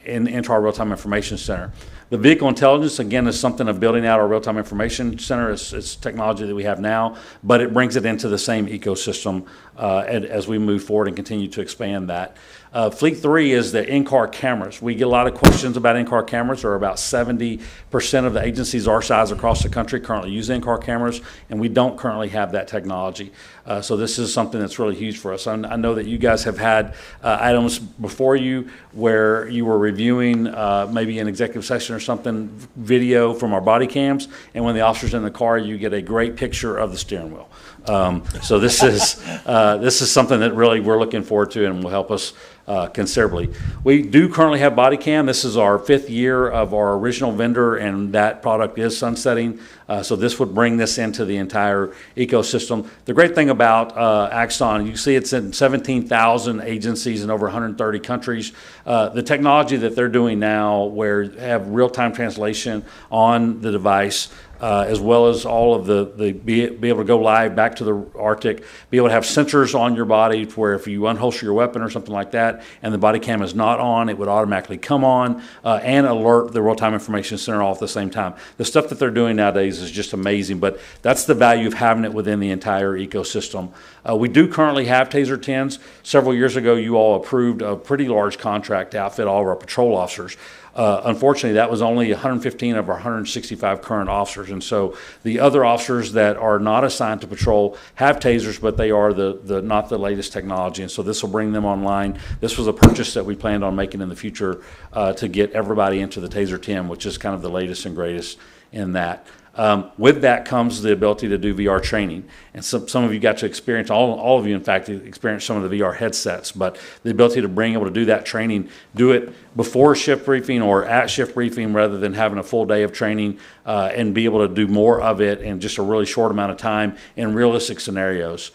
into our real-time information center. The vehicle intelligence, again, is something of building out our real-time information center. It's technology that we have now, but it brings it into the same ecosystem as we move forward and continue to expand that. Fleet 3 is the in-car cameras. We get a lot of questions about in-car cameras. There are about 70% of the agencies our size across the country currently use in-car cameras, and we don't currently have that technology. So this is something that's really huge for us. I know that you guys have had items before you where you were reviewing maybe an executive session or something, video from our body cams, and when the officer's in the car, you get a great picture of the steering wheel. So this is something that really we're looking forward to and will help us considerably. We do currently have body cam. This is our 5th year of our original vendor, and that product is sunsetting. So this would bring this into the entire ecosystem. The great thing about Axon, you see it's in 17,000 agencies in over 130 countries. The technology that they're doing now, where have real-time translation on the device, as well as all of the be able to go live back to the Arctic, be able to have sensors on your body where if you unholster your weapon or something like that and the body cam is not on, it would automatically come on and alert the real-time information center all at the same time. The stuff that they're doing nowadays is just amazing, but that's the value of having it within the entire ecosystem. We do currently have Taser 10s. Several years ago, you all approved a pretty large contract to outfit all of our patrol officers. Unfortunately, that was only 115 of our 165 current officers, and so the other officers that are not assigned to patrol have tasers, but they are not the latest technology, and so this will bring them online. This was a purchase that we planned on making in the future to get everybody into the Taser 10, which is kind of the latest and greatest in that. With that comes the ability to do VR training. And some of you got to experience, all of you in fact, experienced some of the VR headsets, but the ability to bring able to do that training, do it before shift briefing or at shift briefing rather than having a full day of training and be able to do more of it in just a really short amount of time in realistic scenarios.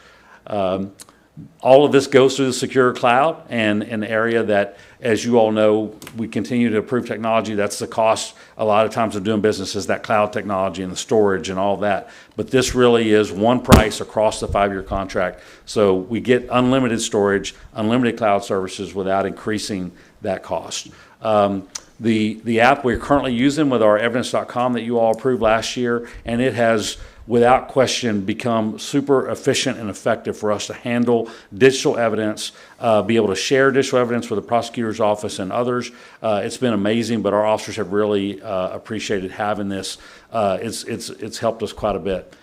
All of this goes through the secure cloud and an area that, as you all know, we continue to improve technology. That's the cost a lot of times of doing business is that cloud technology and the storage and all that. But this really is one price across the 5-year contract. So we get unlimited storage, unlimited cloud services without increasing that cost. The app we're currently using with our evidence.com that you all approved last year, and it has without question become super efficient and effective for us to handle digital evidence, be able to share digital evidence with the prosecutor's office and others. It's been amazing, but our officers have really appreciated having this. It's helped us quite a bit.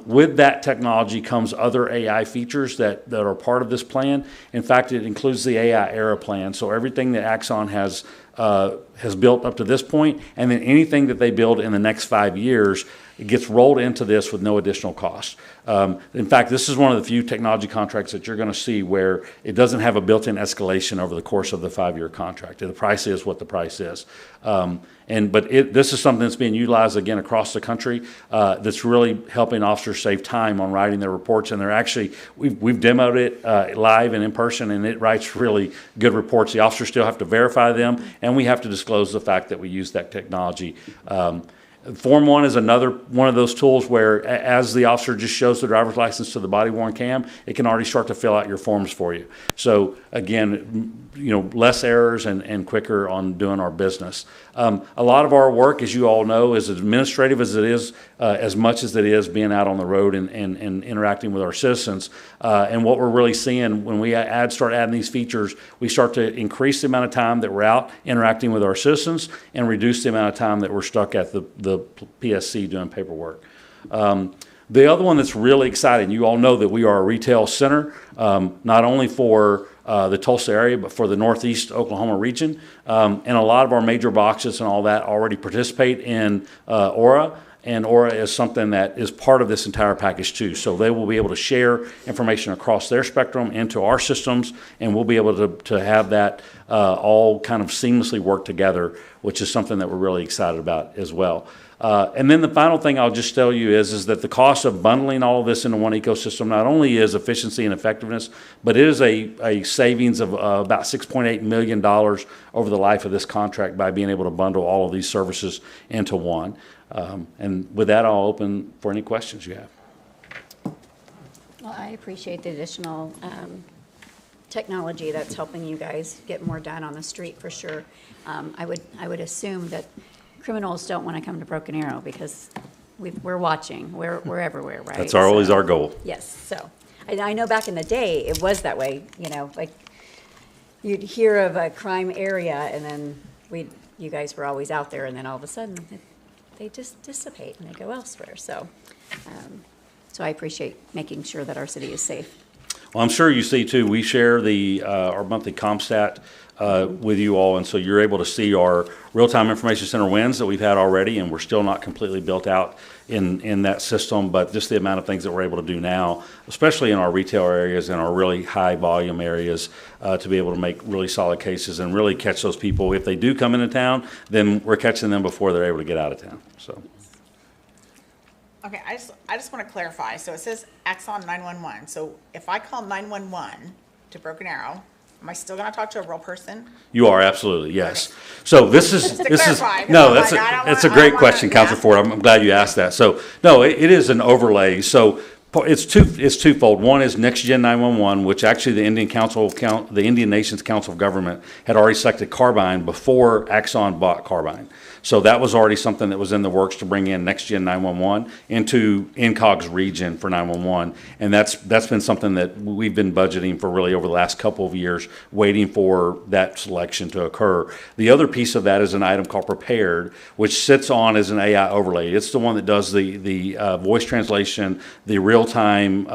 With that technology comes other AI features that are part of this plan. In fact, it includes the AI era plan. So everything that Axon has built up to this point, and then anything that they build in the next 5 years, it gets rolled into this with no additional cost. In fact, this is one of the few technology contracts that you're going to see where it doesn't have a built-in escalation over the course of the 5-year contract. The price is what the price is. But this is something that's being utilized again across the country that's really helping officers save time on writing their reports. And they're actually, we've demoed it live and in person, and it writes really good reports. The officers still have to verify them, and we have to disclose the fact that we use that technology. Form 1 is another one of those tools where as the officer just shows the driver's license to the body-worn cam, it can already start to fill out your forms for you. So again, less errors and quicker on doing our business. A lot of our work, as you all know, is as administrative as it is, as much as it is being out on the road and interacting with our citizens. And what we're really seeing when we start adding these features, we start to increase the amount of time that we're out interacting with our citizens and reduce the amount of time that we're stuck at the PSC doing paperwork. The other one that's really exciting, you all know that we are a retail center, not only for the Tulsa area, but for the Northeast Oklahoma region. And a lot of our major boxes and all that already participate in Aura. And Aura is something that is part of this entire package too. So they will be able to share information across their spectrum into our systems, and we'll be able to have that all kind of seamlessly work together, which is something that we're really excited about as well. And then the final thing I'll just tell you is that the cost of bundling all of this into one ecosystem not only is efficiency and effectiveness, but it is a savings of about $6.8 million over the life of this contract by being able to bundle all of these services into one. And with that, I'll open for any questions you have. Well, I appreciate the additional technology that's helping you guys get more done on the street for sure. I would assume that criminals don't want to come to Broken Arrow because we're watching. We're everywhere, right? That's always our goal. Yes. So I know back in the day it was that way. You know, like you'd hear of a crime area, and then you guys were always out there, and then all of a sudden they just dissipate and they go elsewhere. So, so I appreciate making sure that our city is safe. Well, I'm sure you see too, we share our monthly CompStat with you all, and so you're able to see our real-time information center wins that we've had already, and we're still not completely built out in that system, but just the amount of things that we're able to do now, especially in our retail areas and our really high volume areas, to be able to make really solid cases and really catch those people. If they do come into town, then we're catching them before they're able to get out of town. So. Okay, I just want to clarify. So it says Axon 911. So if I call 911 to Broken Arrow, am I still going to talk to a real person? You are, absolutely, yes. So this is clarify, no, that's a great question, Councilor Ford. I'm glad you asked that. So no, it is an overlay. So it's twofold. One is Next Gen 911, which actually the Indian Nations Council of Government had already selected Carbine before Axon bought Carbine. So that was already something that was in the works to bring in Next Gen 911 into NCOG's region for 911. And that's been something that we've been budgeting for really over the last couple of years, waiting for that selection to occur. The other piece of that is an item called Prepared, which sits on as an AI overlay. It's the one that does the voice translation, the real-time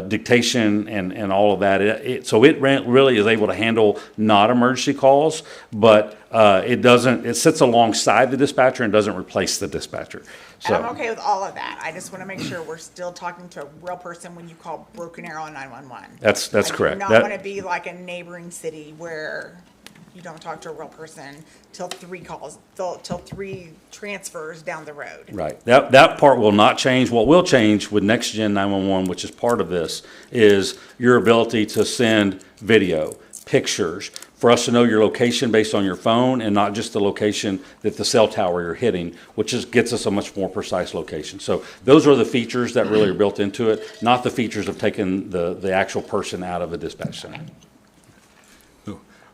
dictation and all of that. So it really is able to handle not emergency calls, but it sits alongside the dispatcher and doesn't replace the dispatcher. So And I'm okay with all of that. I just want to make sure we're still talking to a real person when you call Broken Arrow 911. That's correct. I do not want to be like a neighboring city where you don't talk to a real person till 3 transfers down the road. Right. That part will not change. What will change with Next Gen 911, which is part of this, is your ability to send video, pictures, for us to know your location based on your phone and not just the location that the cell tower you're hitting, which gets us a much more precise location. So those are the features that really are built into it, not the features of taking the actual person out of a dispatch center.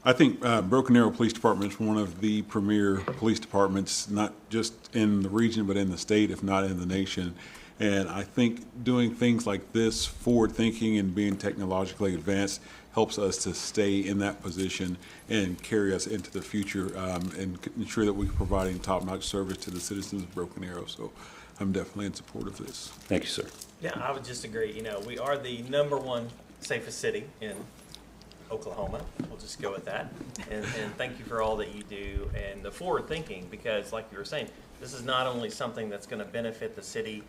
I think Broken Arrow Police Department is one of the premier police departments, not just in the region, but in the state, if not in the nation. And I think doing things like this, forward thinking and being technologically advanced, helps us to stay in that position and carry us into the future and ensure that we're providing top-notch service to the citizens of Broken Arrow. So I'm definitely in support of this. Thank you, sir. Yeah, I would just agree. You know, we are the #1 safest city in Oklahoma. We'll just go with that. And thank you for all that you do and the forward thinking, because like you were saying, this is not only something that's going to benefit the city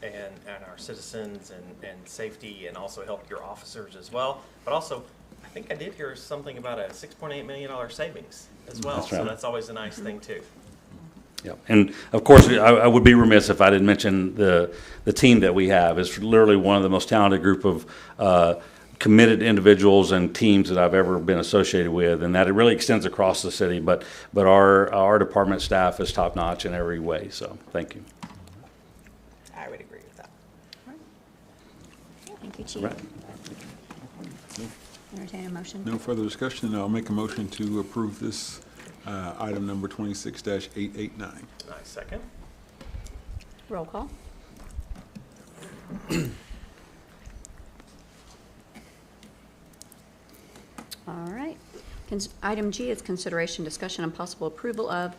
and our citizens and safety, and also help your officers as well, but also I think I did hear something about a $6.8 million savings as well. That's right. So that's always a nice thing too. Yeah, and of course, I would be remiss if I didn't mention the team that we have. It's literally one of the most talented group of committed individuals and teams that I've ever been associated with, and that it really extends across the city. But our department staff is top notch in every way. So thank you. I would agree with that. Thank you, Chief. Right. Entertain a motion. No further discussion. I'll make a motion to approve this item number 26-889. Nice. Second. Roll call. All right. Item G is consideration, discussion, and possible approval of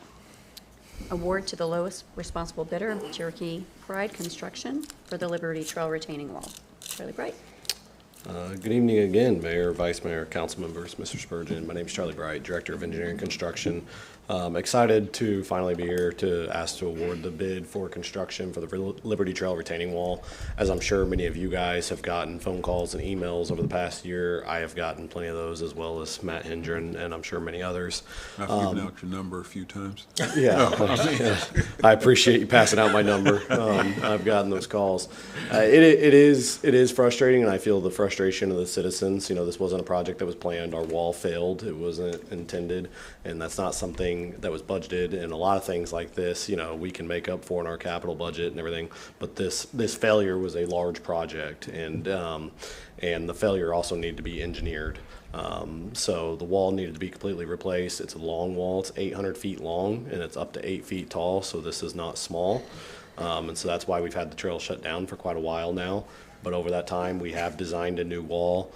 award to the lowest responsible bidder, Cherokee Pride Construction, for the Liberty Trail retaining wall. Charlie Bright. Good evening again, Mayor, Vice Mayor, council members, Mr. Spurgeon. My name is Charlie Bright, Director of Engineering Construction. Excited to finally be here to ask to award the bid for construction for the Liberty Trail retaining wall. As I'm sure many of you guys have gotten phone calls and emails over the past year, I have gotten plenty of those, as well as Matt Hendren, and I'm sure many others. I've given out your number a few times. Yeah, I appreciate you passing out my number. I've gotten those calls. It is frustrating, and I feel the frustration of the citizens. You know, this wasn't a project that was planned. Our wall failed. It wasn't intended, and that's not something that was budgeted. And a lot of things like this, you know, we can make up for in our capital budget and everything. But this failure was a large project, and the failure also needed to be engineered. So the wall needed to be completely replaced. It's a long wall. It's 800 feet long, and it's up to 8 feet tall, so this is not small. And so that's why we've had the trail shut down for quite a while now. But over that time, we have designed a new wall.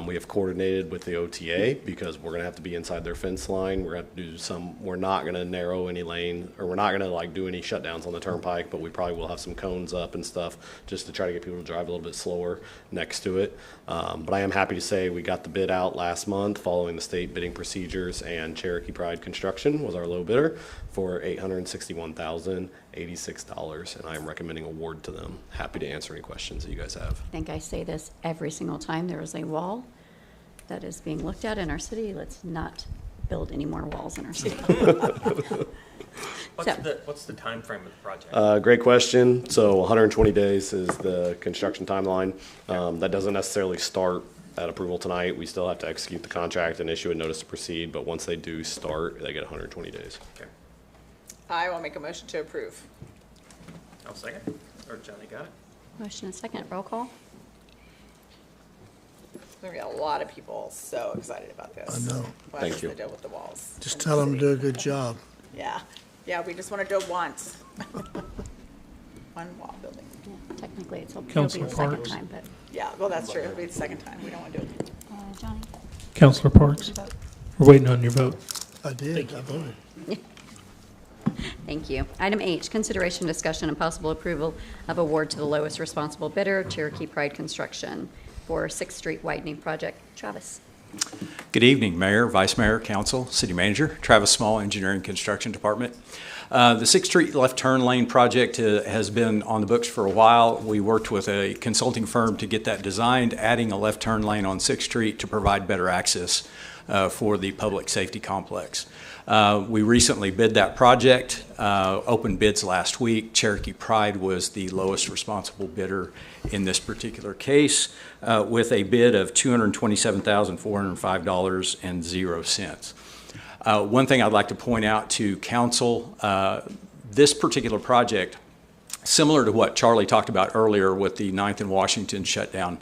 We have coordinated with the OTA because we're gonna have to be inside their fence line. We're gonna have to do we're not gonna narrow any lane, or we're not gonna like do any shutdowns on the turnpike, but we probably will have some cones up and stuff just to try to get people to drive a little bit slower next to it. But I am happy to say we got the bid out last month following the state bidding procedures, and Cherokee Pride Construction was our low bidder for $861,086, and I am recommending award to them. Happy to answer any questions that you guys have. I think I say this every single time there is a wall that is being looked at in our city. Let's not build any more walls in our city. What's the time frame of the project? Great question. So 120 days is the construction timeline. That doesn't necessarily start at approval tonight. We still have to execute the contract and issue a notice to proceed, but once they do start, they get 120 days. Okay. I will make a motion to approve. I'll second. Or Johnny got it? Motion and second, roll call. There's gonna be a lot of people so excited about this. I know. What Thank has you. to do with the walls. Just in the tell them to city. do a good job. Yeah, we just wanna do it once. One wall building. Yeah, technically, it'll be the Councilor second Parks. time, but, Yeah, well, that's true. It'll be the second time. We don't wanna do it. Johnny? Councilor Parks, we're waiting on your vote. I did, I voted. Thank you. Item H, consideration, discussion, and possible approval of award to the lowest responsible bidder, Cherokee Pride Construction, for 6th Street widening project. Travis? Good evening, Mayor, Vice Mayor, Council, City Manager. Travis Small, Engineering Construction Department. The 6th Street left turn lane project has been on the books for a while. We worked with a consulting firm to get that designed, adding a left turn lane on 6th Street to provide better access for the public safety complex. We recently bid that project, opened bids last week. Cherokee Pride was the lowest responsible bidder in this particular case, with a bid of $227,405.00. One thing I'd like to point out to council, this particular project, similar to what Charlie talked about earlier with the 9th and Washington shutdown,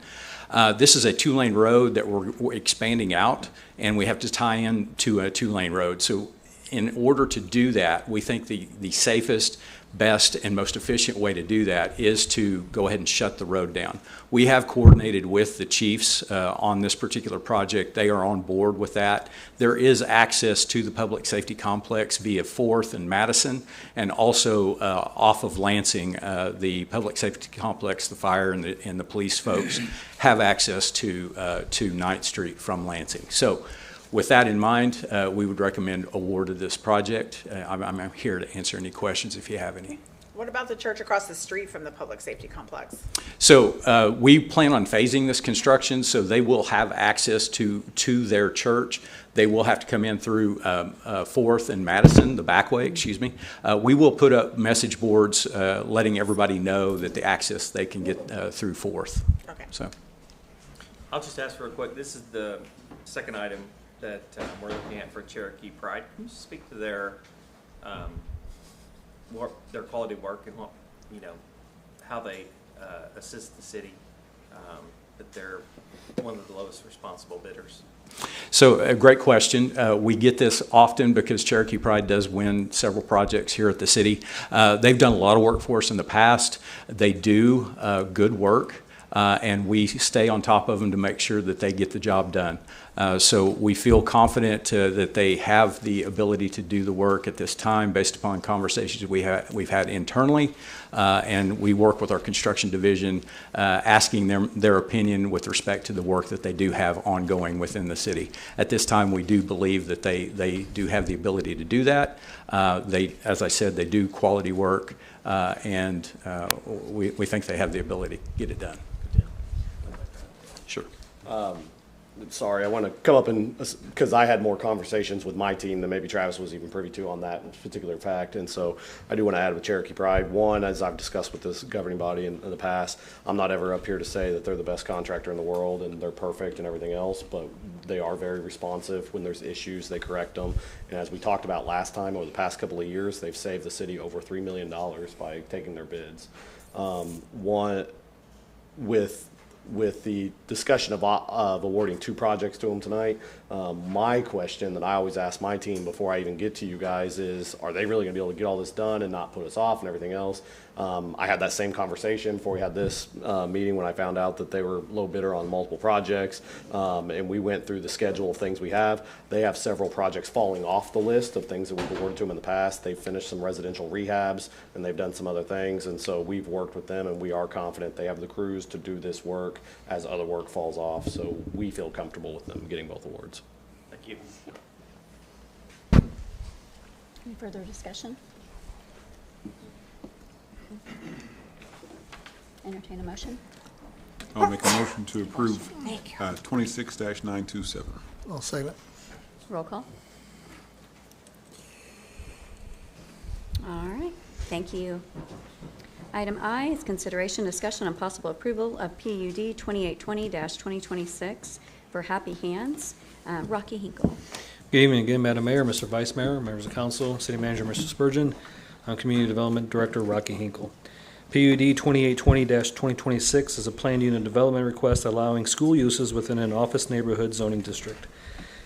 this is a 2-lane road that we're expanding out, and we have to tie in to a 2-lane road. So in order to do that, we think the safest, best, and most efficient way to do that is to go ahead and shut the road down. We have coordinated with the chiefs on this particular project. They are on board with that. There is access to the public safety complex via 4th and Madison, and also off of Lansing, the public safety complex, the fire and the police folks have access to 9th Street from Lansing. So with that in mind, we would recommend award of this project. I'm here to answer any questions if you have any. What about the church across the street from the public safety complex? So we plan on phasing this construction, so they will have access to their church. They will have to come in through 4th and Madison, the back way, excuse me. We will put up message boards letting everybody know that the access they can get through 4th. Okay. So I'll just ask real quick. This is the second item that we're looking at for Cherokee Pride. Can you speak to their quality of work and what, how they assist the city, that they're one of the lowest responsible bidders? So a great question. We get this often because Cherokee Pride does win several projects here at the city. They've done a lot of work for us in the past. They do good work. And we stay on top of them to make sure that they get the job done. So we feel confident that they have the ability to do the work at this time based upon conversations we've had internally. And we work with our construction division, asking them their opinion with respect to the work that they do have ongoing within the city. At this time, we do believe that they do have the ability to do that. As I said, they do quality work, and we think they have the ability to get it done. Sure. Sorry, I want to come up and, because I had more conversations with my team than maybe Travis was even privy to on that particular fact. And so I do want to add with Cherokee Pride, one, as I've discussed with this governing body in the past, I'm not ever up here to say that they're the best contractor in the world and they're perfect and everything else, but they are very responsive. When there's issues, they correct them. And as we talked about last time, over the past couple of years, they've saved the city over $3 million by taking their bids. One, with the discussion of awarding 2 projects to them tonight, my question that I always ask my team before I even get to you guys is, are they really going to be able to get all this done and not put us off and everything else? I had that same conversation before we had this meeting when I found out that they were low bidder on multiple projects, and we went through the schedule of things we have. They have several projects falling off the list of things that we've awarded to them in the past. They've finished some residential rehabs, and they've done some other things, and so we've worked with them, and we are confident they have the crews to do this work as other work falls off, so we feel comfortable with them getting both awards. Thank you. Any further discussion? Entertain a motion. I'll make a motion to approve 26-927. I'll second it. Roll call. All right, thank you. Item I is consideration, discussion, and possible approval of PUD 2820-2026 for Happy Hands. Rocky Hinkle. Good evening again, Madam Mayor, Mr. Vice Mayor, members of council, City Manager, Mr. Spurgeon. I'm Community Development Director Rocky Hinkle. PUD 2820-2026 is a planned unit development request allowing school uses within an office neighborhood zoning district.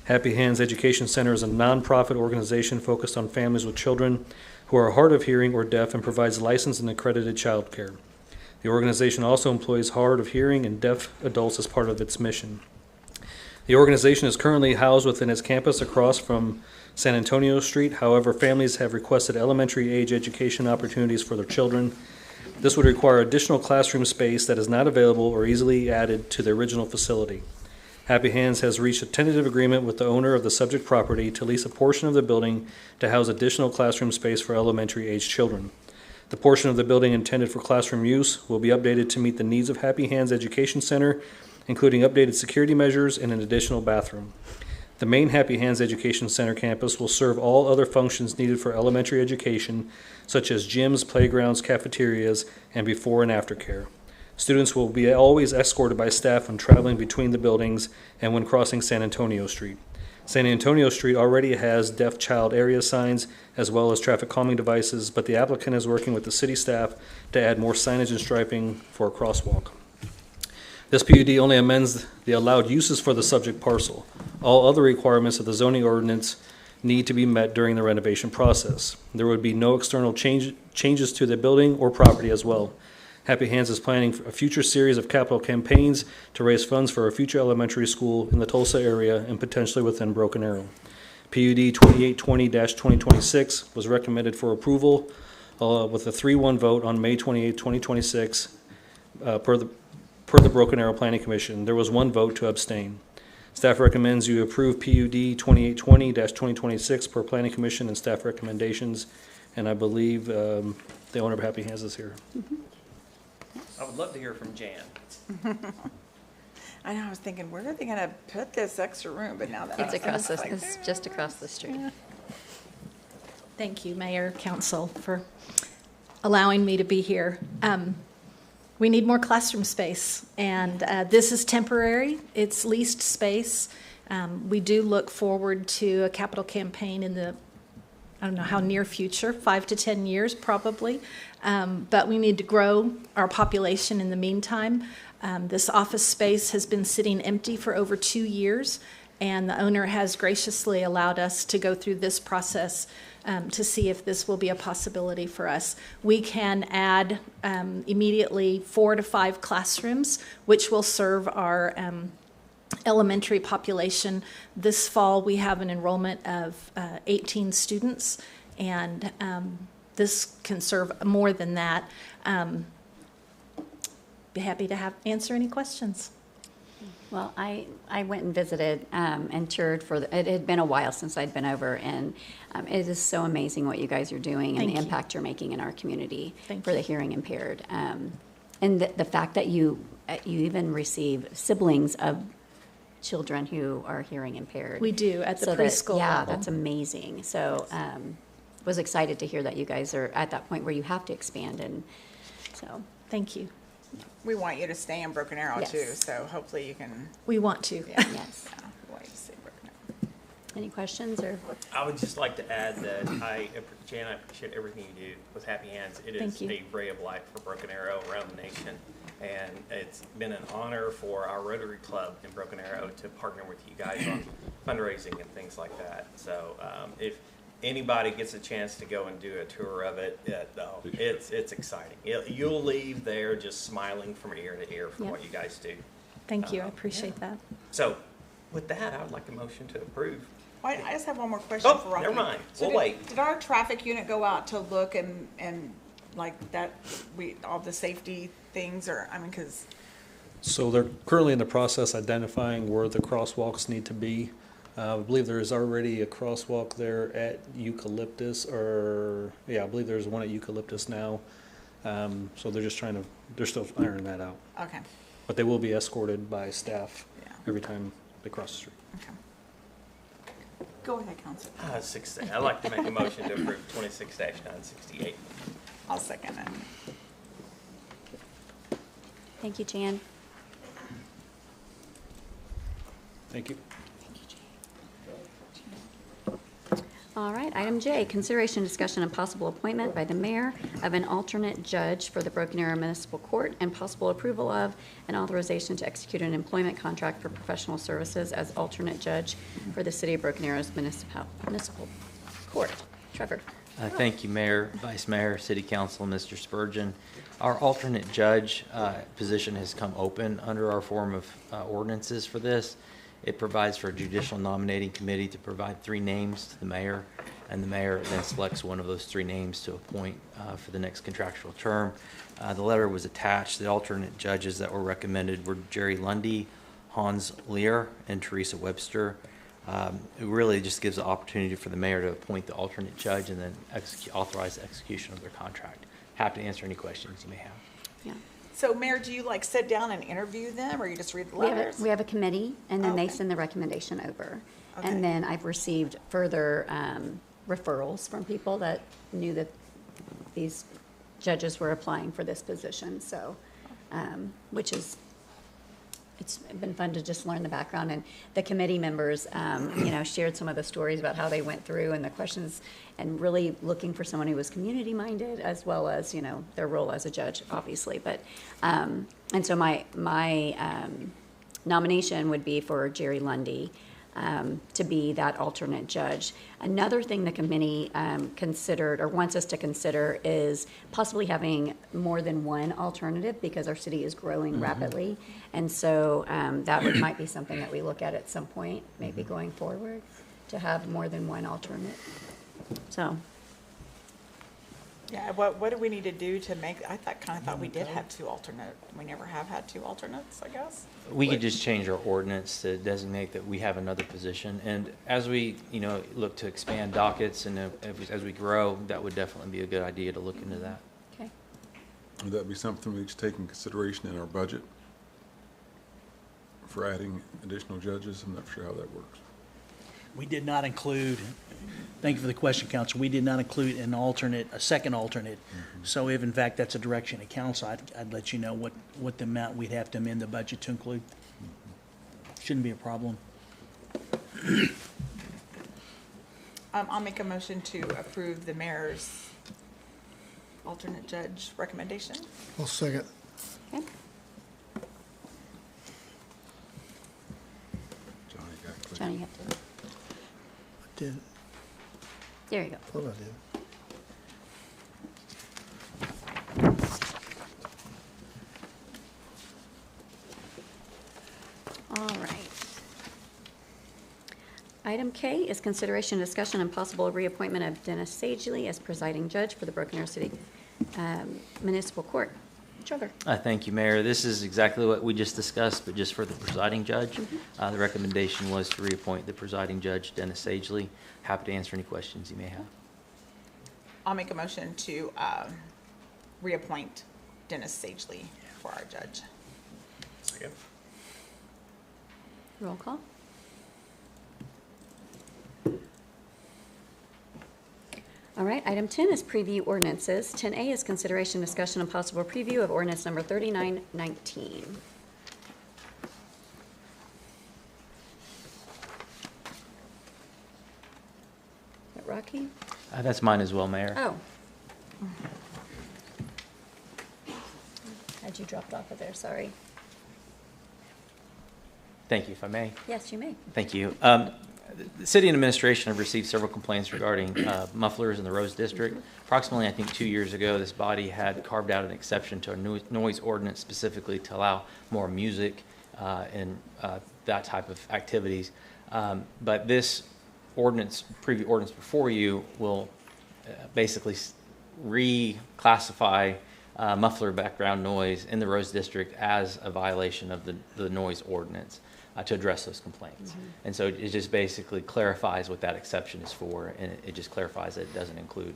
Happy Hands Education Center is a nonprofit organization focused on families with children who are hard of hearing or deaf and provides licensed and accredited child care. The organization also employs hard of hearing and deaf adults as part of its mission. The organization is currently housed within its campus across from San Antonio Street. However, families have requested elementary age education opportunities for their children. This would require additional classroom space that is not available or easily added to the original facility. Happy Hands has reached a tentative agreement with the owner of the subject property to lease a portion of the building to house additional classroom space for elementary age children. The portion of the building intended for classroom use will be updated to meet the needs of Happy Hands Education Center, including updated security measures and an additional bathroom. The main Happy Hands Education Center campus will serve all other functions needed for elementary education, such as gyms, playgrounds, cafeterias, and before and after care. Students will be always escorted by staff when traveling between the buildings and when crossing San Antonio Street. San Antonio Street already has deaf child area signs as well as traffic calming devices, but the applicant is working with the city staff to add more signage and striping for a crosswalk. This PUD only amends the allowed uses for the subject parcel. All other requirements of the zoning ordinance need to be met during the renovation process. There would be no external changes to the building or property as well. Happy Hands is planning a future series of capital campaigns to raise funds for a future elementary school in the Tulsa area and potentially within Broken Arrow. PUD 2820-2026 was recommended for approval with a 3-1 vote on May 28, 2026 per the Broken Arrow Planning Commission. There was 1 vote to abstain. Staff recommends you approve PUD 2820-2026 per Planning Commission and staff recommendations, and I believe the owner of Happy Hands is here. Mm-hmm. I would love to hear from Jan. I know, I was thinking, where are they going to put this extra room? But now that It's across this, it's just across the street. Thank you, Mayor, Council, for allowing me to be here. We need more classroom space, and this is temporary. It's leased space. We do look forward to a capital campaign in the, I don't know how near future, 5 to 10 years probably, but we need to grow our population in the meantime. This office space has been sitting empty for over 2 years, and the owner has graciously allowed us to go through this process to see if this will be a possibility for us. We can add immediately 4 to 5 classrooms, which will serve our elementary population. This fall, we have an enrollment of 18 students, and this can serve more than that. Be happy to answer any questions. Well, I went and visited and toured it had been a while since I'd been over, and it is so amazing what you guys are doing and the impact you're making in our community for the hearing impaired. And the fact that you even receive siblings of children who are hearing impaired. We do at the preschool Yeah, level. that's amazing. So was excited to hear that you guys are at that point where you have to expand, and so. Thank you. We want you to stay in Broken Arrow Yes. too, so hopefully you can. We want to. Yeah. Yes. Yeah, we want you to stay in Broken Arrow. Any questions or? I would just like to add that Jan, I appreciate everything you do with Happy Hands. It Thank is you. a ray of light for Broken Arrow around the nation. And it's been an honor for our Rotary Club in Broken Arrow to partner with you guys on fundraising and things like that. So if anybody gets a chance to go and do a tour of it, it's exciting. You'll leave there just smiling from ear to ear from Yep. what you guys do. Thank you. I appreciate that. So with that, I would like a motion to approve. I just have one more question Oh, for Rocky. never mind. So We'll wait. Did our traffic unit go out to look and like that, all the safety things, or, I mean, because. So they're currently in the process identifying where the crosswalks need to be. I believe there is already a crosswalk there at Eucalyptus, I believe there's one at Eucalyptus now. So they're still ironing that out. Okay. But they will be escorted by staff Yeah. every time they cross the street. Okay. Go ahead, Counselor. I'd like to make a motion to approve 26-968. I'll second it. Thank you, Jan. Thank you. All right, item J, consideration, discussion, and possible appointment by the mayor of an alternate judge for the Broken Arrow Municipal Court, and possible approval of an authorization to execute an employment contract for professional services as alternate judge for the City of Broken Arrow's municipal court. Trevor. Thank you, Mayor, Vice Mayor, City Council, Mr. Spurgeon. Our alternate judge position has come open under our form of ordinances for this. It provides for a judicial nominating committee to provide 3 names to the mayor, and the mayor then selects one of those 3 names to appoint for the next contractual term. The letter was attached. The alternate judges that were recommended were Jerry Lundy, Hans Lear, and Teresa Webster. It really just gives the opportunity for the mayor to appoint the alternate judge and then authorize the execution of their contract. Happy to answer any questions you may have. Yeah. So, Mayor, do you like sit down and interview them, or you just read the letters? We have a committee, and then they Okay. send the recommendation over. Okay. And then I've received further referrals from people that knew that these judges were applying for this position, so, which is, it's been fun to just learn the background, and the committee members, shared some of the stories about how they went through and the questions, and really looking for someone who was community-minded, as well as, their role as a judge, obviously, but, and so my nomination would be for Jerry Lundy, to be that alternate judge. Another thing the committee considered, or wants us to consider, is possibly having more than one alternative, because our city is growing rapidly. And so that might be something that we look at some point, maybe going forward, to have more than one alternate. So. Yeah, what do we need to do to make, I thought we did have 2 alternate, we never have had 2 alternates, I guess? We could just change our ordinance to designate that we have another position. And as we, look to expand dockets and as we grow, that would definitely be a good idea to look into that. Okay. Would that be something we should take in consideration in our budget for adding additional judges? I'm not sure how that works. We did not include, thank you for the question, Council, we did not include a second alternate. So if in fact that's a direction of council, I'd let you know what the amount we'd have to amend the budget to include. Shouldn't be a problem. I'll make a motion to approve the mayor's alternate judge recommendation. I'll second. Okay. Johnny, you have to. Did, There you go. what I did. All right. Item K is consideration, discussion, and possible reappointment of Dennis Sagely as presiding judge for the Broken Arrow City Municipal Court. Trevor. Thank you, Mayor. This is exactly what we just discussed, but just for the presiding judge. Mm-hmm. The recommendation was to reappoint the presiding judge, Dennis Sagely. Happy to answer any questions you may have. I'll make a motion to reappoint Dennis Sagely for our judge. Second. Roll call. All right, item 10 is preview ordinances. 10A is consideration, discussion, and possible preview of ordinance number 3919. Is that Rocky? That's mine as well, Mayor. Oh. Had you dropped off of there, sorry. Thank you, if I may. Yes, you may. Thank you. The city and administration have received several complaints regarding mufflers in the Rose District. Approximately, I think, 2 years ago, this body had carved out an exception to a noise ordinance specifically to allow more music and that type of activities. But this ordinance, preview ordinance before you, will basically reclassify muffler background noise in the Rose District as a violation of the noise ordinance. To address those complaints. Mm-hmm. And so it just basically clarifies what that exception is for, and it just clarifies that it doesn't include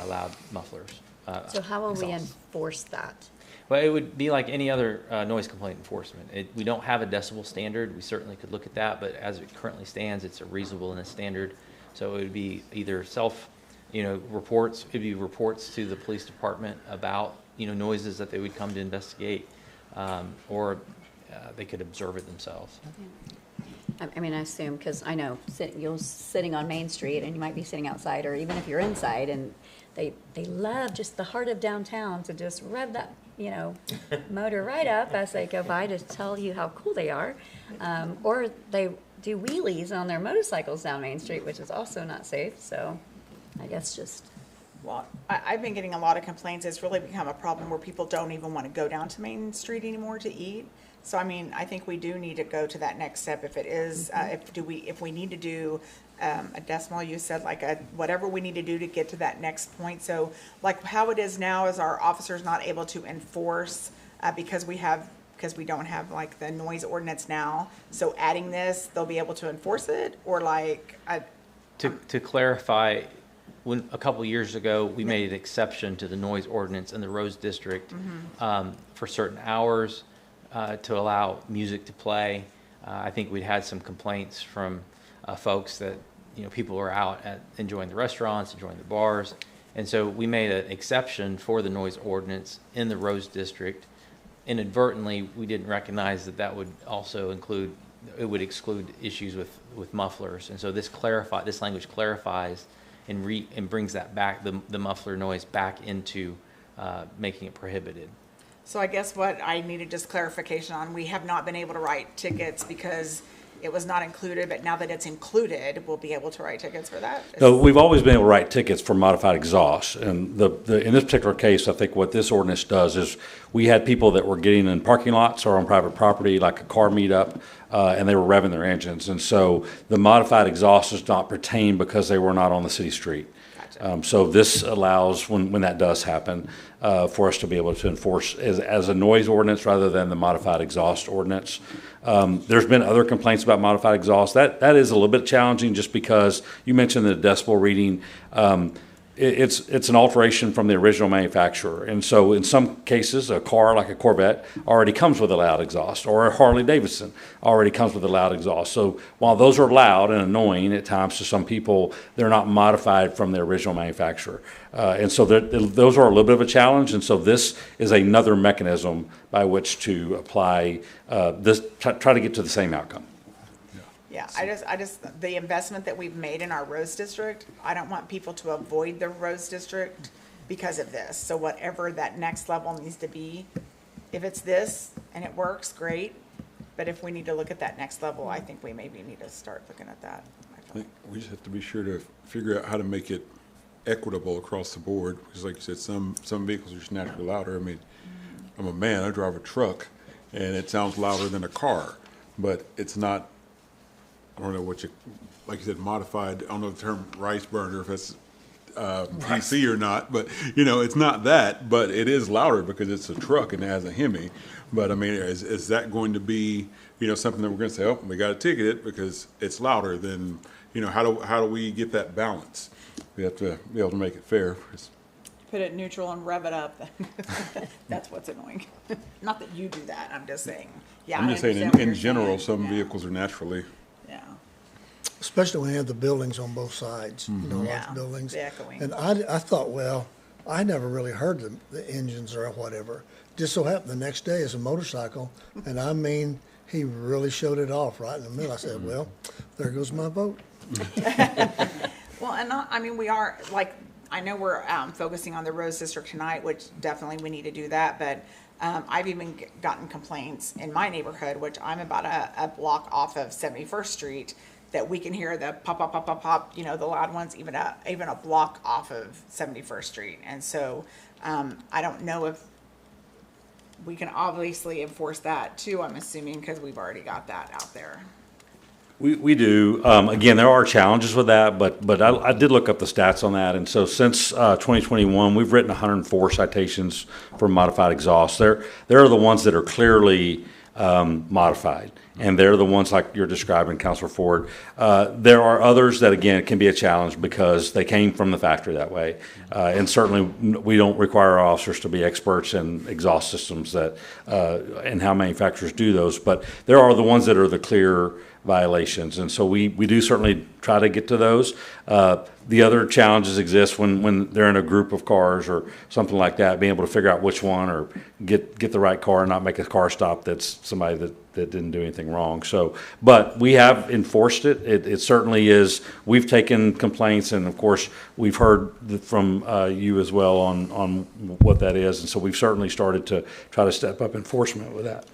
loud mufflers. So how will we exhaust. enforce that? Well, it would be like any other noise complaint enforcement. We don't have a decibel standard. We certainly could look at that, but as it currently stands, it's a reasonableness standard. So it would be either reports, it'd be reports to the police department about, noises that they would come to investigate, or they could observe it themselves. I mean, I assume, because I know you're sitting on Main Street and you might be sitting outside, or even if you're inside, and they love just the heart of downtown to just rev that, motor right up as they go by to tell you how cool they are. Or they do wheelies on their motorcycles down Main Street, which is also not safe. So I guess just... Well, I've been getting a lot of complaints. It's really become a problem where people don't even want to go down to Main Street anymore to eat. So, I mean, I think we do need to go to that next step. If it is, if we need to do a decimal, you said like whatever we need to do to get to that next point. So, like how it is now is our officers not able to enforce because we don't have like the noise ordinance now. So adding this, they'll be able to enforce it, or like. To clarify, when a couple years ago we made an exception to the noise ordinance in the Rose District for certain hours. To allow music to play. I think we'd had some complaints from folks that people were out enjoying the restaurants, enjoying the bars, and so we made an exception for the noise ordinance in the Rose District. Inadvertently, we didn't recognize that would also exclude issues with mufflers, and so this language clarifies and brings that back, the muffler noise back into making it prohibited. So I guess what I needed just clarification on, we have not been able to write tickets because it was not included, but now that it's included, we'll be able to write tickets for that? No, we've always been able to write tickets for modified exhaust. And in this particular case, I think what this ordinance does is we had people that were getting in parking lots or on private property, like a car meetup, and they were revving their engines. And so the modified exhaust does not pertain because they were not on the city street. So this allows, when that does happen, for us to be able to enforce as a noise ordinance rather than the modified exhaust ordinance. There's been other complaints about modified exhaust. That is a little bit challenging just because you mentioned the decibel reading. It's an alteration from the original manufacturer. And so in some cases, a car like a Corvette already comes with a loud exhaust, or a Harley Davidson already comes with a loud exhaust. So while those are loud and annoying at times to some people, they're not modified from the original manufacturer. And so those are a little bit of a challenge. And so this is another mechanism by which to apply try to get to the same outcome. Yeah, I just, the investment that we've made in our Rose District, I don't want people to avoid the Rose District because of this. So whatever that next level needs to be, if it's this and it works, great. But if we need to look at that next level, I think we maybe need to start looking at that. I think we just have to be sure to figure out how to make it equitable across the board. Because like you said, some vehicles are just naturally louder. I mean, I'm a man, I drive a truck, and it sounds louder than a car, but it's not I don't know what you, like you said, modified, I don't know the term rice burner, if that's PC or not, but, you know, it's not that, but it is louder because it's a truck and it has a Hemi. But I mean, is that going to be, you know, something that we're going to say, oh, we got to ticket it because it's louder? Then, you know, how do we get that balance? We have to be able to make it fair. Put it neutral and rev it up. That's what's annoying. Not that you do that, I'm just saying. Yeah, I'm I just saying, understand what in you're general, saying. some Yeah. vehicles are naturally. Yeah. Especially when you have the buildings on both sides, you know, Yeah, large buildings. the echoing. And I thought, well, I never really heard the engines or whatever. Just so happened the next day is a motorcycle, and I mean, he really showed it off right in the middle. I said, well, there goes my vote. Well, and I mean, we are, like, I know we're focusing on the Rose District tonight, which definitely we need to do that, but I've even gotten complaints in my neighborhood, which I'm about a block off of 71st Street, that we can hear the pop, pop, pop, pop, pop, you know, the loud ones, even a block off of 71st Street. And so I don't know if we can obviously enforce that too, I'm assuming, because we've already got that out there. We do. Again, there are challenges with that, but I did look up the stats on that. And so since 2021, we've written 104 citations for modified exhaust. They're the ones that are clearly modified. And they're the ones like you're describing, Councilor Ford. There are others that, again, can be a challenge because they came from the factory that way. And certainly, we don't require our officers to be experts in exhaust systems that and how manufacturers do those. But there are the ones that are the clear violations. And so we do certainly try to get to those. The other challenges exist when they're in a group of cars or something like that, being able to figure out which one or get the right car and not make a car stop that's somebody that didn't do anything wrong. So, but we have enforced it. It certainly is. We've taken complaints, and of course, we've heard from you as well on what that is. And so we've certainly started to try to step up enforcement with that.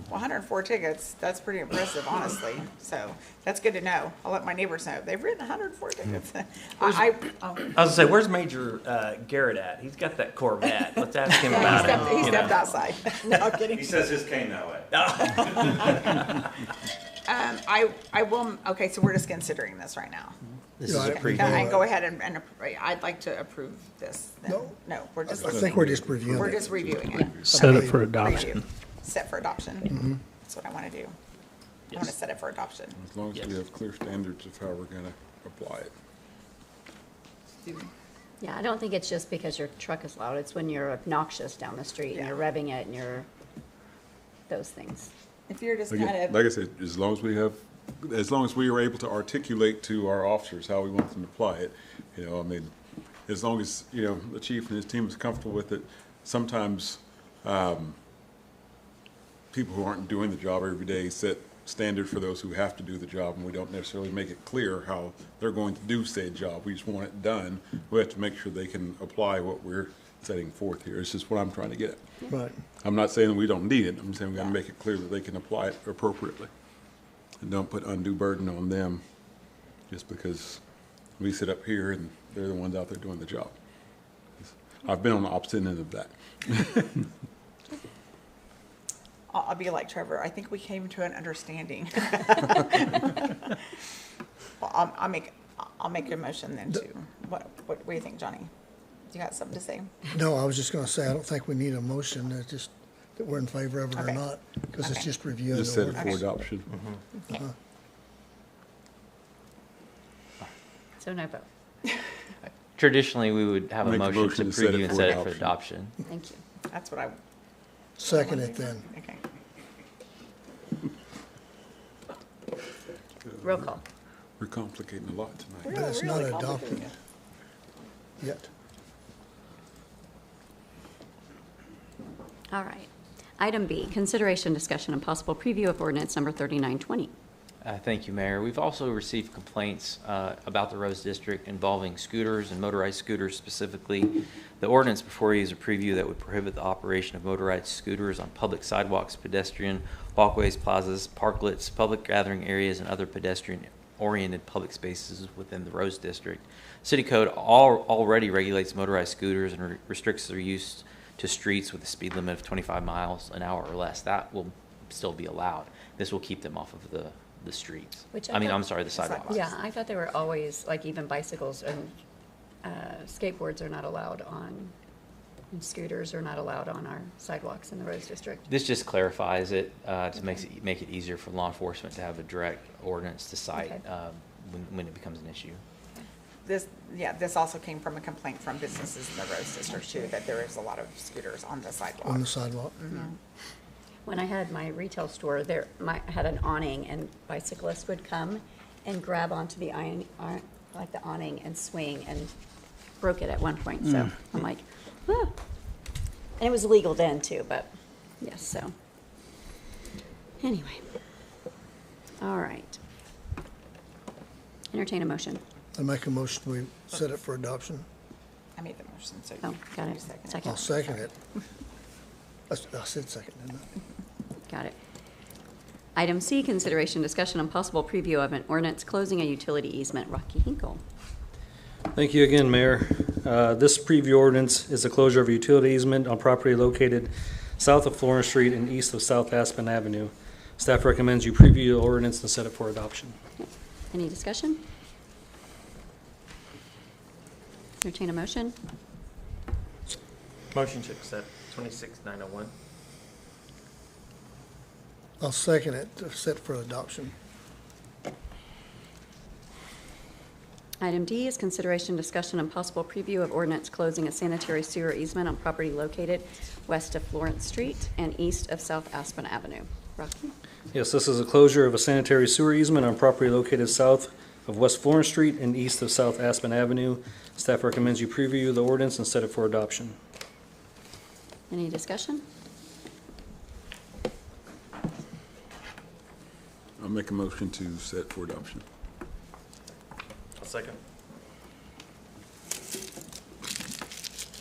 104 tickets, that's pretty impressive, honestly. So that's good to know. I'll let my neighbors know. They've written 104 tickets. I was gonna say, where's Major Garrett at? He's got that Corvette. Let's ask him about it. He stepped outside. No, I'm kidding. He says his came that way. I will, okay, so we're just considering this right now. This is a Okay, preview. can I go ahead and I'd like to approve this. Then. No, we're just. I think we're just reviewing We're it. just reviewing it. Set it Okay. for adoption. Preview. Set for adoption. That's what I want to do. I want to set it for adoption. As long as we have clear standards of how we're going to apply it. Yeah, I don't think it's just because your truck is loud. It's when you're obnoxious down the street and you're revving it and you're, those things. If you're just Again, kind of. like I said, as long as we are able to articulate to our officers how we want them to apply it, you know, I mean, as long as, you know, the chief and his team is comfortable with it, sometimes people who aren't doing the job every day set standard for those who have to do the job, and we don't necessarily make it clear how they're going to do said job. We just want it done. We have to make sure they can apply what we're setting forth here. It's just what I'm trying to get at. Right. I'm not saying that we don't need it. I'm saying we got to make it clear that they can apply it appropriately. And don't put undue burden on them just because we sit up here and they're the ones out there doing the job. I've been on the opposite end of that. I'll be like Trevor. I think we came to an understanding. Well, I'll make a motion then too. What do you think, Johnny? You got something to say? No, I was just gonna say, I don't think we need a motion, it's just that we're in favor of it or Okay. not, because it's Okay. just reviewing. Just the set it for ordinance. adoption. Okay. So no vote. Traditionally, we would have a Make a motion motion to to set preview it and for set it for adoption. adoption. Thank you. That's what I. Second it then. Okay. Roll call. We're complicating a lot tonight. But it's not Really adopted complicated. yet. All right. Item B, consideration, discussion, and possible preview of ordinance number 3920. Thank you, Mayor. We've also received complaints about the Rose District involving scooters and motorized scooters specifically. The ordinance before you is a preview that would prohibit the operation of motorized scooters on public sidewalks, pedestrian walkways, plazas, parklets, public gathering areas, and other pedestrian-oriented public spaces within the Rose District. City Code already regulates motorized scooters and restricts their use to streets with a speed limit of 25 miles an hour or less. That will still be allowed. This will keep them off of the the streets. Which I mean, thought- I'm sorry, the sidewalks. Yeah, I thought they were always, like even bicycles and skateboards are not allowed on, and scooters are not allowed on our sidewalks in the Rose District. This just clarifies it to make it easier for law enforcement to have a direct ordinance to cite Okay. when it becomes an issue. This also came from a complaint from businesses in the Rose District too, that there is a lot of scooters on the sidewalk. On the sidewalk. When I had my retail store, had an awning, and bicyclists would come and grab onto the like the awning and swing, and broke it at one point. So I'm like, ah. And it was illegal then too, but yes. So anyway, all right. Entertain a motion. I make a motion, we set it for adoption. I made the motion, so. Oh, got it. you second Second. I'll second it. I said second, didn't I? Got it. Item C, consideration, discussion, and possible preview of an ordinance closing a utility easement. Rocky Hinkle. Thank you again, Mayor. This preview ordinance is the closure of a utility easement on property located south of Florence Street and east of South Aspen Avenue. Staff recommends you preview the ordinance and set it for adoption. Any discussion? Entertain a motion. Motion to accept 26901. I'll second it to set for adoption. Item D is consideration, discussion, and possible preview of ordinance closing a sanitary sewer easement on property located west of Florence Street and east of South Aspen Avenue. Rocky? Yes, this is a closure of a sanitary sewer easement on property located south of West Florence Street and east of South Aspen Avenue. Staff recommends you preview the ordinance and set it for adoption. Any discussion? I'll make a motion to set for adoption. I'll second.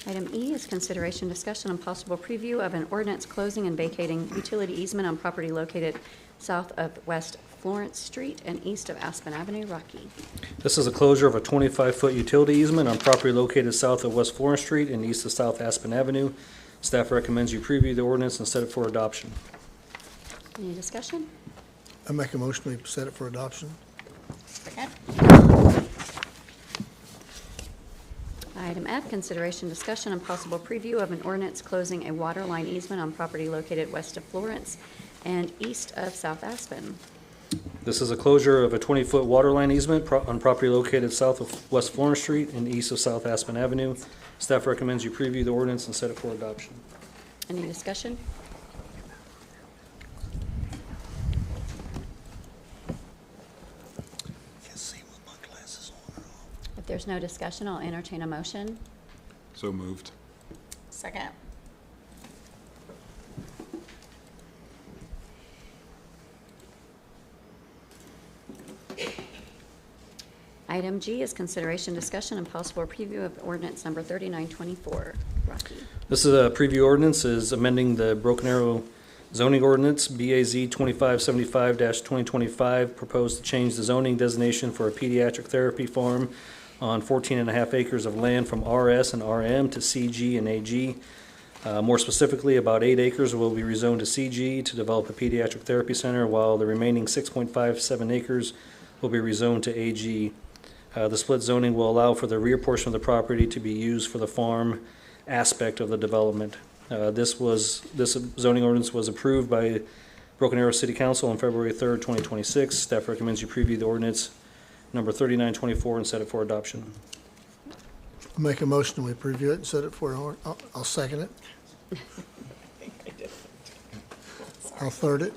Item E is consideration, discussion, and possible preview of an ordinance closing and vacating utility easement on property located south of West Florence Street and east of Aspen Avenue. Rocky? This is a closure of a 25-foot utility easement on property located south of West Florence Street and east of South Aspen Avenue. Staff recommends you preview the ordinance and set it for adoption. Any discussion? I make a motion, we set it for adoption. Second. Item F, consideration, discussion, and possible preview of an ordinance closing a water line easement on property located west of Florence and east of South Aspen. This is a closure of a 20-foot water line easement on property located south of West Florence Street and east of South Aspen Avenue. Staff recommends you preview the ordinance and set it for adoption. Any discussion? If there's no discussion, I'll entertain a motion. So moved. Second. Item G is consideration, discussion, and possible preview of ordinance number 3924. Rocky? This is a preview ordinance is amending the Broken Arrow zoning ordinance, BAZ 2575-2025, proposed to change the zoning designation for a pediatric therapy farm on 14.5 acres of land from RS and RM to CG and AG. More specifically, about 8 acres will be rezoned to CG to develop a pediatric therapy center, while the remaining 6.57 acres will be rezoned to AG. The split zoning will allow for the rear portion of the property to be used for the farm aspect of the development. This zoning ordinance was approved by Broken Arrow City Council on February 3rd, 2026. Staff recommends you preview the ordinance number 3924 and set it for adoption. Make a motion, we preview it and set it for, I'll second it. I'll third it.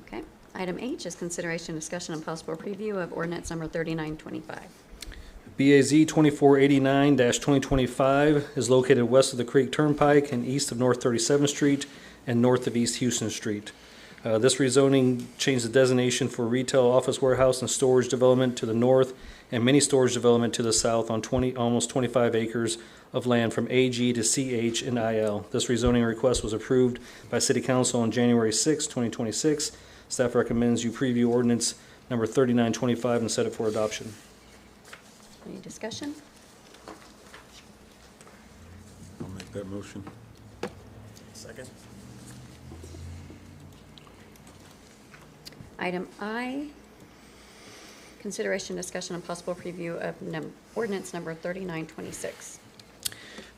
Okay. Item H is consideration, discussion, and possible preview of ordinance number 3925. BAZ 2489-2025 is located west of the Creek Turnpike and east of North 37th Street and north of East Houston Street. This rezoning changed the designation for retail, office, warehouse, and storage development to the north and mini storage development to the south on almost 25 acres of land from AG to CH and IL. This rezoning request was approved by City Council on January 6, 2026. Staff recommends you preview ordinance number 3925 and set it for adoption. Any discussion? I'll make that motion. Second. Item I, consideration, discussion, and possible preview of ordinance number 3926.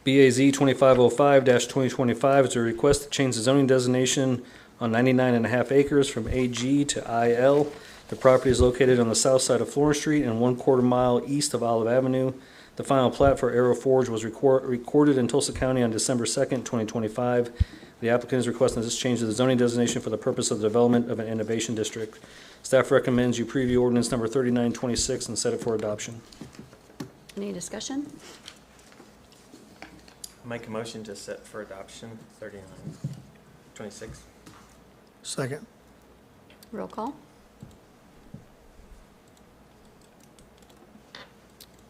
BAZ 2505-2025 is a request to change the zoning designation on 99.5 acres from AG to IL. The property is located on the south side of Florence Street and 1/4 mile east of Olive Avenue. The final plat for Arrow Forge was recorded in Tulsa County on December 2nd, 2025. The applicant is requesting this change to the zoning designation for the purpose of the development of an innovation district. Staff recommends you preview ordinance number 3926 and set it for adoption. Any discussion? Make a motion to set for adoption 3926. Second. Roll call.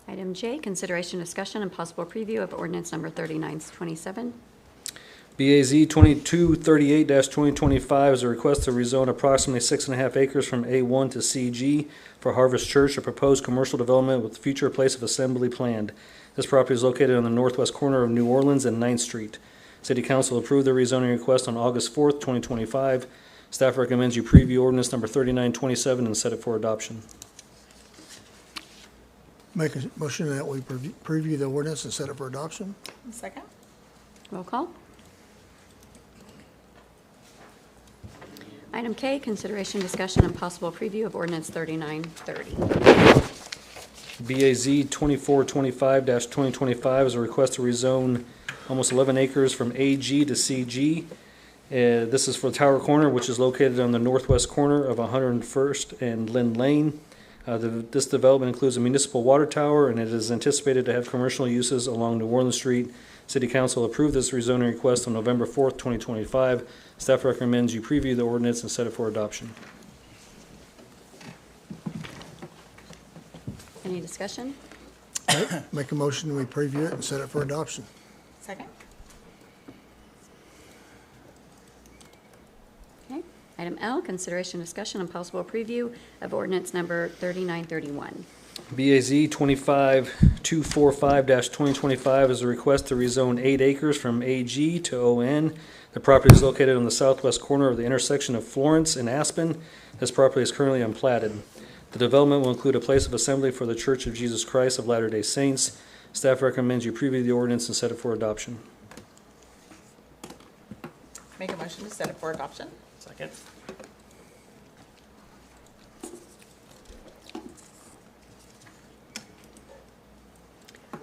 Item J, consideration, discussion, and possible preview of ordinance number 3927. BAZ 2238-2025 is a request to rezone approximately 6.5 acres from A1 to CG for Harvest Church, a proposed commercial development with future place of assembly planned. This property is located on the northwest corner of New Orleans and 9th Street. City Council approved the rezoning request on August 4th, 2025. Staff recommends you preview ordinance number 3927 and set it for adoption. Make a motion that we preview the ordinance and set it for adoption. Second. Roll call. Item K, consideration, discussion, and possible preview of ordinance 3930. BAZ 2425-2025 is a request to rezone almost 11 acres from AG to CG. This is for Tower Corner, which is located on the northwest corner of 101st and Lynn Lane. This development includes a municipal water tower, and it is anticipated to have commercial uses along New Orleans Street. City Council approved this rezoning request on November 4th, 2025. Staff recommends you preview the ordinance and set it for adoption. Any discussion? Make a motion that we preview it and set it for adoption. Second. Okay. Item L, consideration, discussion, and possible preview of ordinance number 3931. BAZ 25245-2025 is a request to rezone 8 acres from AG to ON. The property is located on the southwest corner of the intersection of Florence and Aspen. This property is currently unplatted. The development will include a place of assembly for the Church of Jesus Christ of Latter-day Saints. Staff recommends you preview the ordinance and set it for adoption. Make a motion to set it for adoption. Second.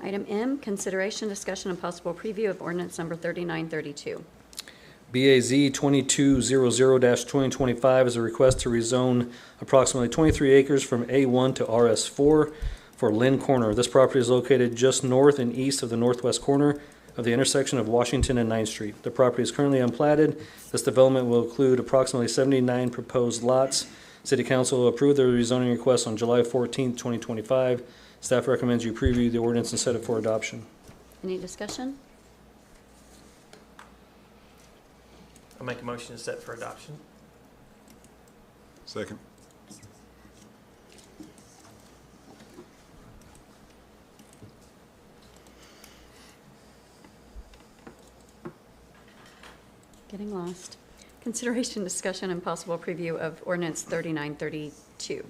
Item M, consideration, discussion, and possible preview of ordinance number 3932. BAZ 2200-2025 is a request to rezone approximately 23 acres from A1 to RS4 for Lynn Corner. This property is located just north and east of the northwest corner of the intersection of Washington and 9th Street. The property is currently unplatted. This development will include approximately 79 proposed lots. City Council approved the rezoning request on July 14th, 2025. Staff recommends you preview the ordinance and set it for adoption. Any discussion? I'll make a motion to set for adoption. Second. Getting lost. Consideration, discussion, and possible preview of ordinance 3932.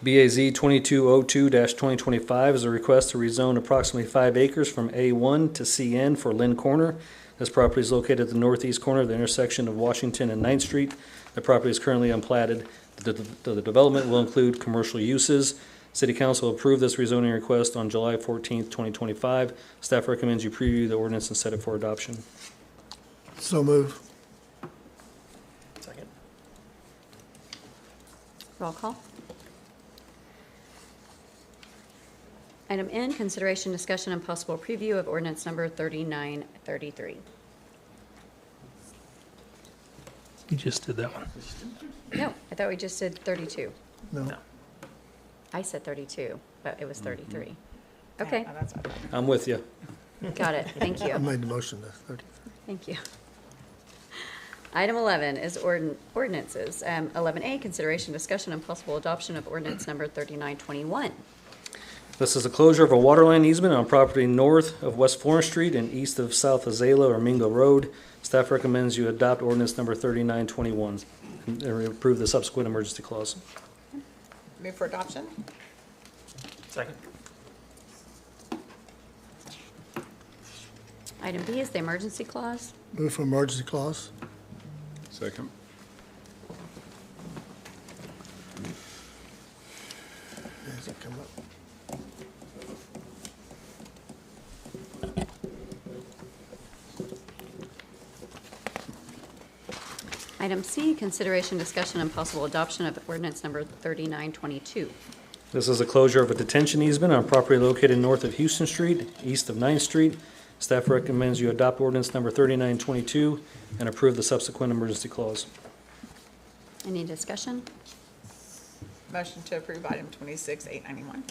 BAZ 2202-2025 is a request to rezone approximately 5 acres from A1 to CN for Lynn Corner. This property is located at the northeast corner of the intersection of Washington and 9th Street. The property is currently unplatted. The development will include commercial uses. City Council approved this rezoning request on July 14th, 2025. Staff recommends you preview the ordinance and set it for adoption. So move. Second. Roll call. Item N, consideration, discussion, and possible preview of ordinance number 3933. You just did that one. No, I thought we just did 32. No. I said 32, but it was 33. Okay, I'm with you. got it. Thank I you. made the motion to 30. Thank you. Item 11 is ordinances. 11A, consideration, discussion, and possible adoption of ordinance number 3921. This is the closure of a waterline easement on property north of West Florence Street and east of South Azalea or Mingo Road. Staff recommends you adopt ordinance number 3921. and approve the subsequent emergency clause. Move for adoption. Second. Item B is the emergency clause. Move for emergency clause. Second. Does it come up? Item C, consideration, discussion, and possible adoption of ordinance number 3922. This is a closure of a detention easement on property located north of Houston Street, east of 9th Street. Staff recommends you adopt ordinance number 3922 and approve the subsequent emergency clause. Any discussion? Motion to approve item 26-891.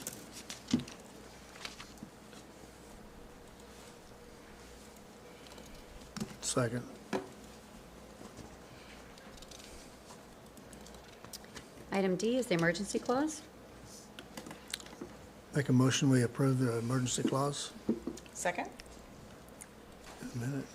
Second. Item D is the emergency clause. Make a motion, we approve the emergency clause. Second. A minute.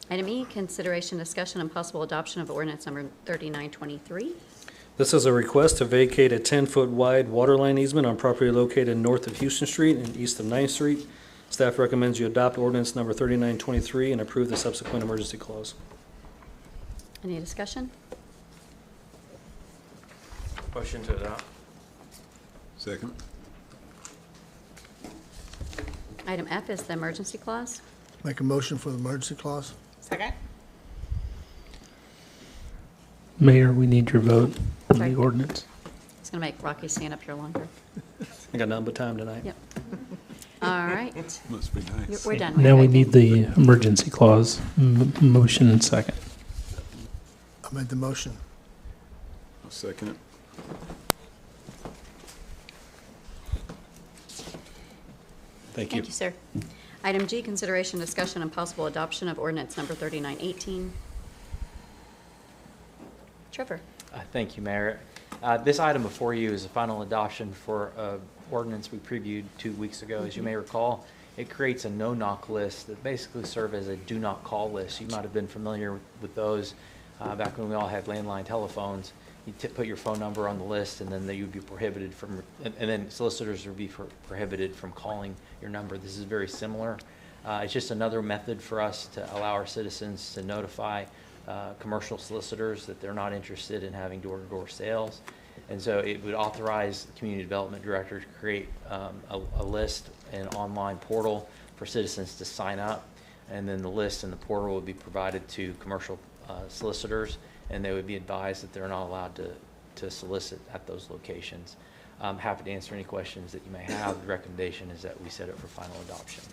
Item E, consideration, discussion, and possible adoption of ordinance number 3923. This is a request to vacate a 10-foot wide waterline easement on property located north of Houston Street and east of 9th Street. Staff recommends you adopt ordinance number 3923 and approve the subsequent emergency clause. Any discussion? Motion to adopt. Second. Item F is the emergency clause. Make a motion for the emergency clause. Second. Mayor, we need your vote on Sorry. the ordinance. It's going to make Rocky stand up here longer. I got nothing but time tonight. Yep. All right. Must be nice. We're done. Now we Right? need the emergency clause. Motion and second. I made the motion. I'll second it. Thank you. Thank you, sir. Item G, consideration, discussion, and possible adoption of ordinance number 3918. Trevor. Thank you, Mayor. This item before you is a final adoption for an ordinance we previewed 2 weeks ago. As you may recall, it creates a no-knock list that basically serve as a do-not-call list. You might have been familiar with those back when we all had landline telephones. You put your phone number on the list, and then you would be prohibited from, and then solicitors would be prohibited from calling your number. This is very similar. It's just another method for us to allow our citizens to notify commercial solicitors that they're not interested in having door-to-door sales. And so it would authorize the Community Development Director to create a list and online portal for citizens to sign up. And then the list and the portal would be provided to commercial solicitors, and they would be advised that they're not allowed to solicit at those locations. I'm happy to answer any questions that you may have. The recommendation is that we set it for final adoption.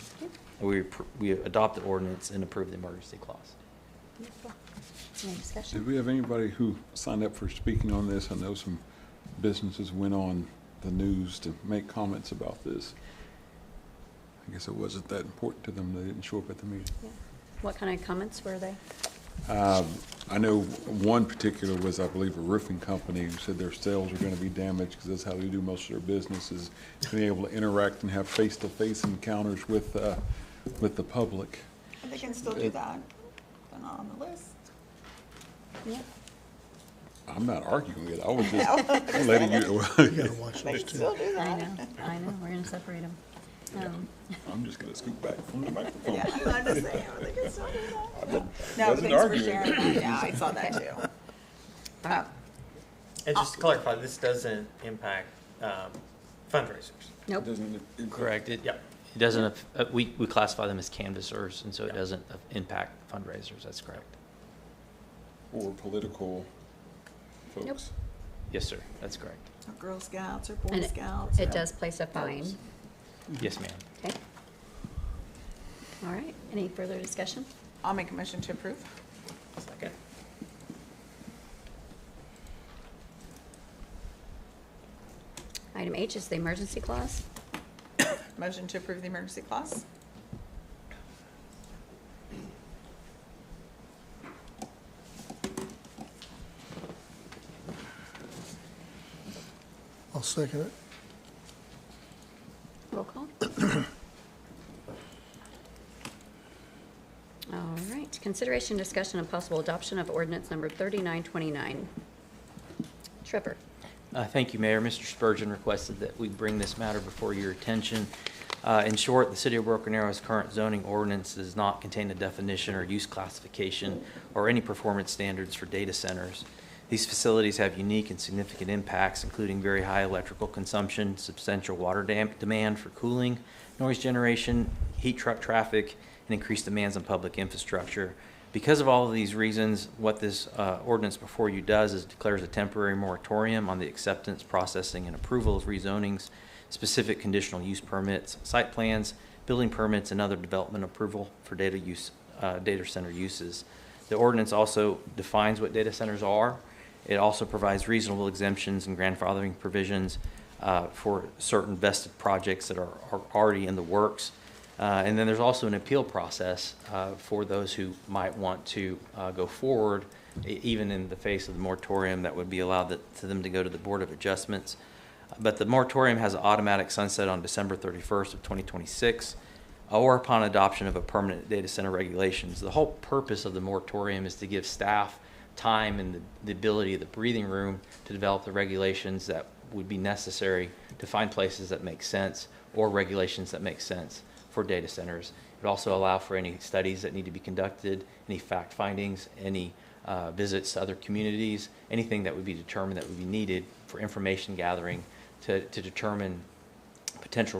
We adopt the ordinance and approve the emergency clause. Any discussion? Did we have anybody who signed up for speaking on this? I know some businesses went on the news to make comments about this. I guess it wasn't that important to them. They didn't show up at the meeting. Yeah. What kind of comments were they? I know one particular was, I believe, a roofing company who said their sales are going to be damaged because that's how they do most of their business, is being able to interact and have face-to-face encounters with the public. And they can still do that. They're not on the list. Yeah. I'm not arguing it. I was just No. letting you. You gotta watch They those can too. still do I that. know. I know. We're going to separate them. I'm just going to scoot back from the microphone. Yeah, I'm just saying, they can still do that. No, wasn't thanks for arguing. sharing that. Yeah, I saw that too. And just to clarify, this doesn't impact fundraisers. Nope. Correct. It Yep. doesn't, we classify them as canvassers, and so it doesn't impact fundraisers. That's correct. Or political folks. Nope. Yes, sir. That's correct. Or Girl Scouts or Boy And Scouts. it or- does place a fine. Yes, ma'am. Okay. All right. Any further discussion? I'll make a motion to approve. Second. Item H is the emergency clause. Motion to approve the emergency clause. second it. Roll call. All right, consideration, discussion, and possible adoption of ordinance number 3929. Trevor. Thank you, Mayor. Mr. Spurgeon requested that we bring this matter before your attention. In short, the City of Broken Arrow's current zoning ordinance does not contain a definition or use classification or any performance standards for data centers. These facilities have unique and significant impacts, including very high electrical consumption, substantial water demand for cooling, noise generation, heat truck traffic, and increased demands on public infrastructure. Because of all of these reasons, what this ordinance before you does is declares a temporary moratorium on the acceptance, processing, and approval of rezonings, specific conditional use permits, site plans, building permits, and other development approval for data center uses. The ordinance also defines what data centers are. It also provides reasonable exemptions and grandfathering provisions for certain vested projects that are already in the works. And then there's also an appeal process for those who might want to go forward, even in the face of the moratorium that would be allowed to them to go to the Board of Adjustments. But the moratorium has an automatic sunset on December 31st of 2026, or upon adoption of a permanent data center regulations. The whole purpose of the moratorium is to give staff time and the ability, the breathing room to develop the regulations that would be necessary to find places that make sense or regulations that make sense for data centers. It would also allow for any studies that need to be conducted, any fact findings, any visits to other communities, anything that would be determined that would be needed for information gathering to determine potential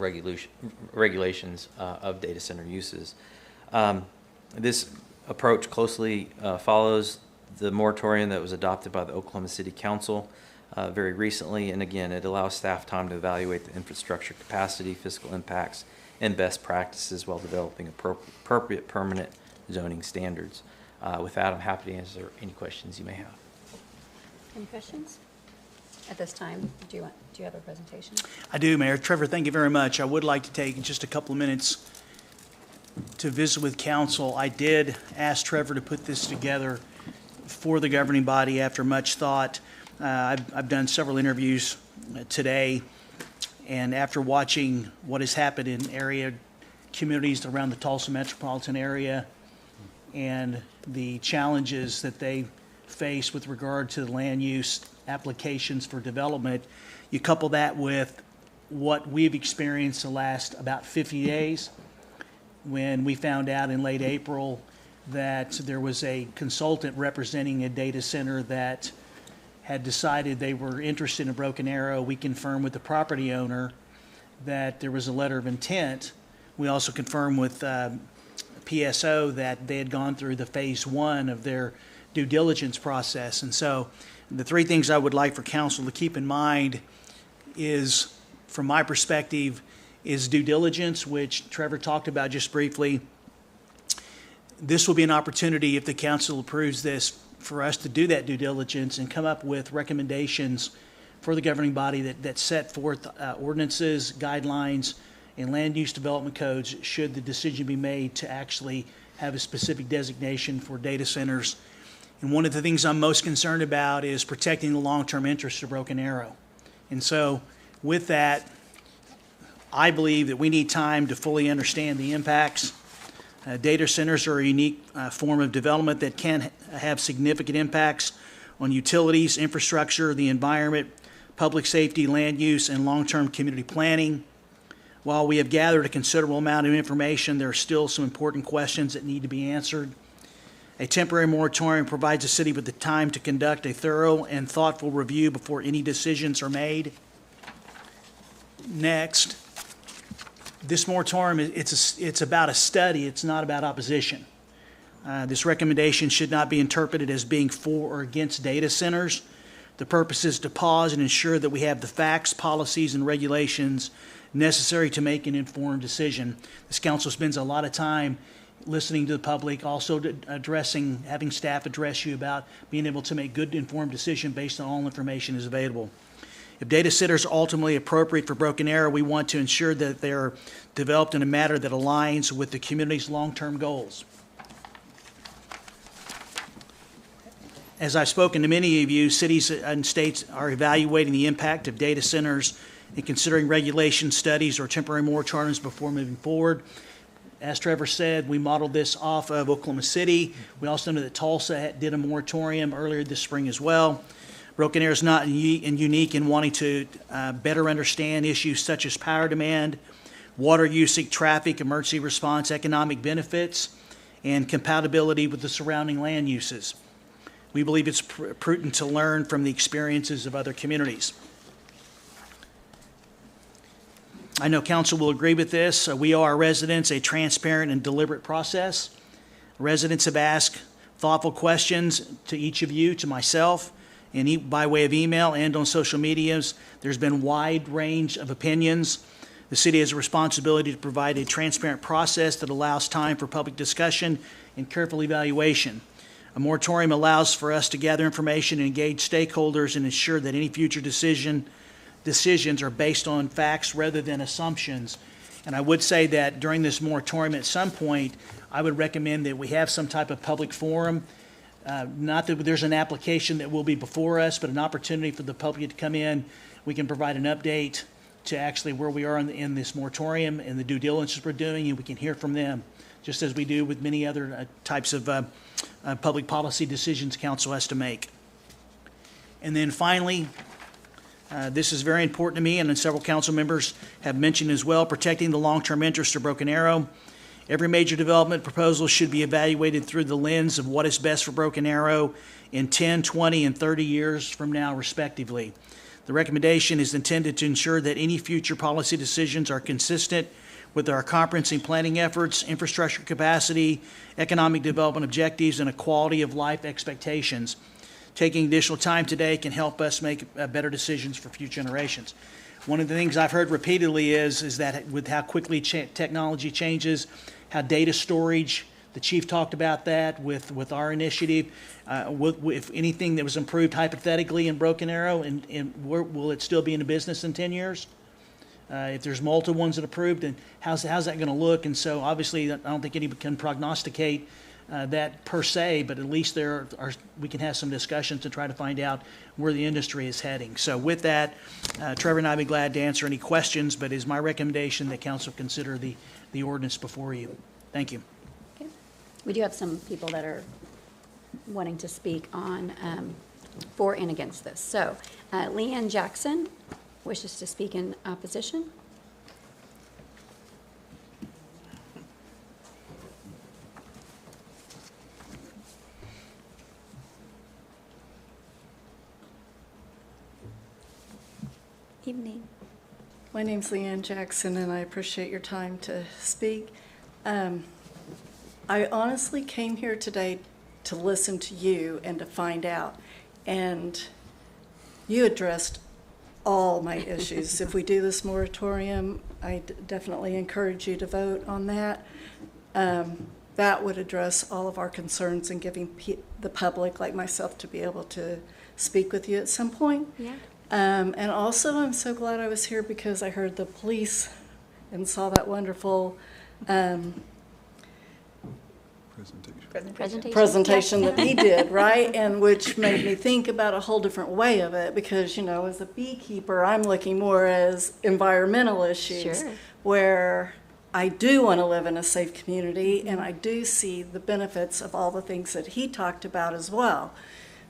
regulations of data center uses. This approach closely follows the moratorium that was adopted by the Oklahoma City Council very recently, and again, it allows staff time to evaluate the infrastructure capacity, fiscal impacts, and best practices while developing appropriate permanent zoning standards. With that, I'm happy to answer any questions you may have. Any questions? At this time, do you have a presentation? I do, Mayor. Trevor, thank you very much. I would like to take just a couple of minutes to visit with council. I did ask Trevor to put this together for the governing body after much thought. I've done several interviews today, and after watching what has happened in area communities around the Tulsa metropolitan area and the challenges that they face with regard to the land use applications for development, you couple that with what we've experienced the last about 50 days when we found out in late April that there was a consultant representing a data center that had decided they were interested in Broken Arrow. We confirmed with the property owner that there was a letter of intent. We also confirmed with PSO that they had gone through the phase 1 of their due diligence process. And so the three things I would like for council to keep in mind is, from my perspective, is due diligence, which Trevor talked about just briefly. This will be an opportunity, if the council approves this, for us to do that due diligence and come up with recommendations for the governing body that set forth ordinances, guidelines, and land use development codes should the decision be made to actually have a specific designation for data centers. And one of the things I'm most concerned about is protecting the long-term interests of Broken Arrow. And so with that, I believe that we need time to fully understand the impacts. Data centers are a unique form of development that can have significant impacts on utilities, infrastructure, the environment, public safety, land use, and long-term community planning. While we have gathered a considerable amount of information, there are still some important questions that need to be answered. A temporary moratorium provides the city with the time to conduct a thorough and thoughtful review before any decisions are made. Next, this moratorium, it's about a study. It's not about opposition. This recommendation should not be interpreted as being for or against data centers. The purpose is to pause and ensure that we have the facts, policies, and regulations necessary to make an informed decision. This council spends a lot of time listening to the public, also having staff address you about being able to make good informed decision based on all information is available. If data centers are ultimately appropriate for Broken Arrow, we want to ensure that they are developed in a manner that aligns with the community's long-term goals. As I've spoken to many of you, cities and states are evaluating the impact of data centers and considering regulation studies or temporary moratoriums before moving forward. As Trevor said, we modeled this off of Oklahoma City. We also know that Tulsa did a moratorium earlier this spring as well. Broken Arrow is not unique in wanting to better understand issues such as power demand, water usage, traffic, emergency response, economic benefits, and compatibility with the surrounding land uses. We believe it's prudent to learn from the experiences of other communities. I know council will agree with this. We owe our residents a transparent and deliberate process. Residents have asked thoughtful questions to each of you, to myself, and by way of email and on social medias. There's been a wide range of opinions. The city has a responsibility to provide a transparent process that allows time for public discussion and careful evaluation. A moratorium allows for us to gather information and engage stakeholders and ensure that any future decisions are based on facts rather than assumptions. And I would say that during this moratorium at some point, I would recommend that we have some type of public forum. Not that there's an application that will be before us, but an opportunity for the public to come in. We can provide an update to actually where we are in this moratorium and the due diligence we're doing, and we can hear from them, just as we do with many other types of public policy decisions council has to make. And then finally, this is very important to me, and several council members have mentioned as well, protecting the long-term interests of Broken Arrow. Every major development proposal should be evaluated through the lens of what is best for Broken Arrow in 10, 20, and 30 years from now, respectively. The recommendation is intended to ensure that any future policy decisions are consistent with our comprehensive planning efforts, infrastructure capacity, economic development objectives, and a quality of life expectations. Taking additional time today can help us make better decisions for future generations. One of the things I've heard repeatedly is that with how quickly technology changes, how data storage, the chief talked about that with our initiative, if anything that was improved hypothetically in Broken Arrow, and will it still be in business in 10 years? If there's multiple ones that approved, and how's that going to look? And so obviously I don't think anybody can prognosticate that per se, but at least we can have some discussions to try to find out where the industry is heading. So with that, Trevor and I would be glad to answer any questions, but it is my recommendation that council consider the ordinance before you. Thank you. Okay. We do have some people that are wanting to speak on for and against this. So Leanne Jackson wishes to speak in opposition. Evening. My name's Leanne Jackson, and I appreciate your time to speak. I honestly came here today to listen to you and to find out, and you addressed all my issues. If we do this moratorium, I definitely encourage you to vote on that. That would address all of our concerns and giving the public, like myself, to be able to speak with you at some point. Yeah. And also, I'm so glad I was here because I heard the police and saw that wonderful presentation that he did, right? And which made me think about a whole different way of it because, you know, as a beekeeper, I'm looking more as environmental issues where I do want to live in a safe community, and I do see the benefits of all the things that he talked about as well.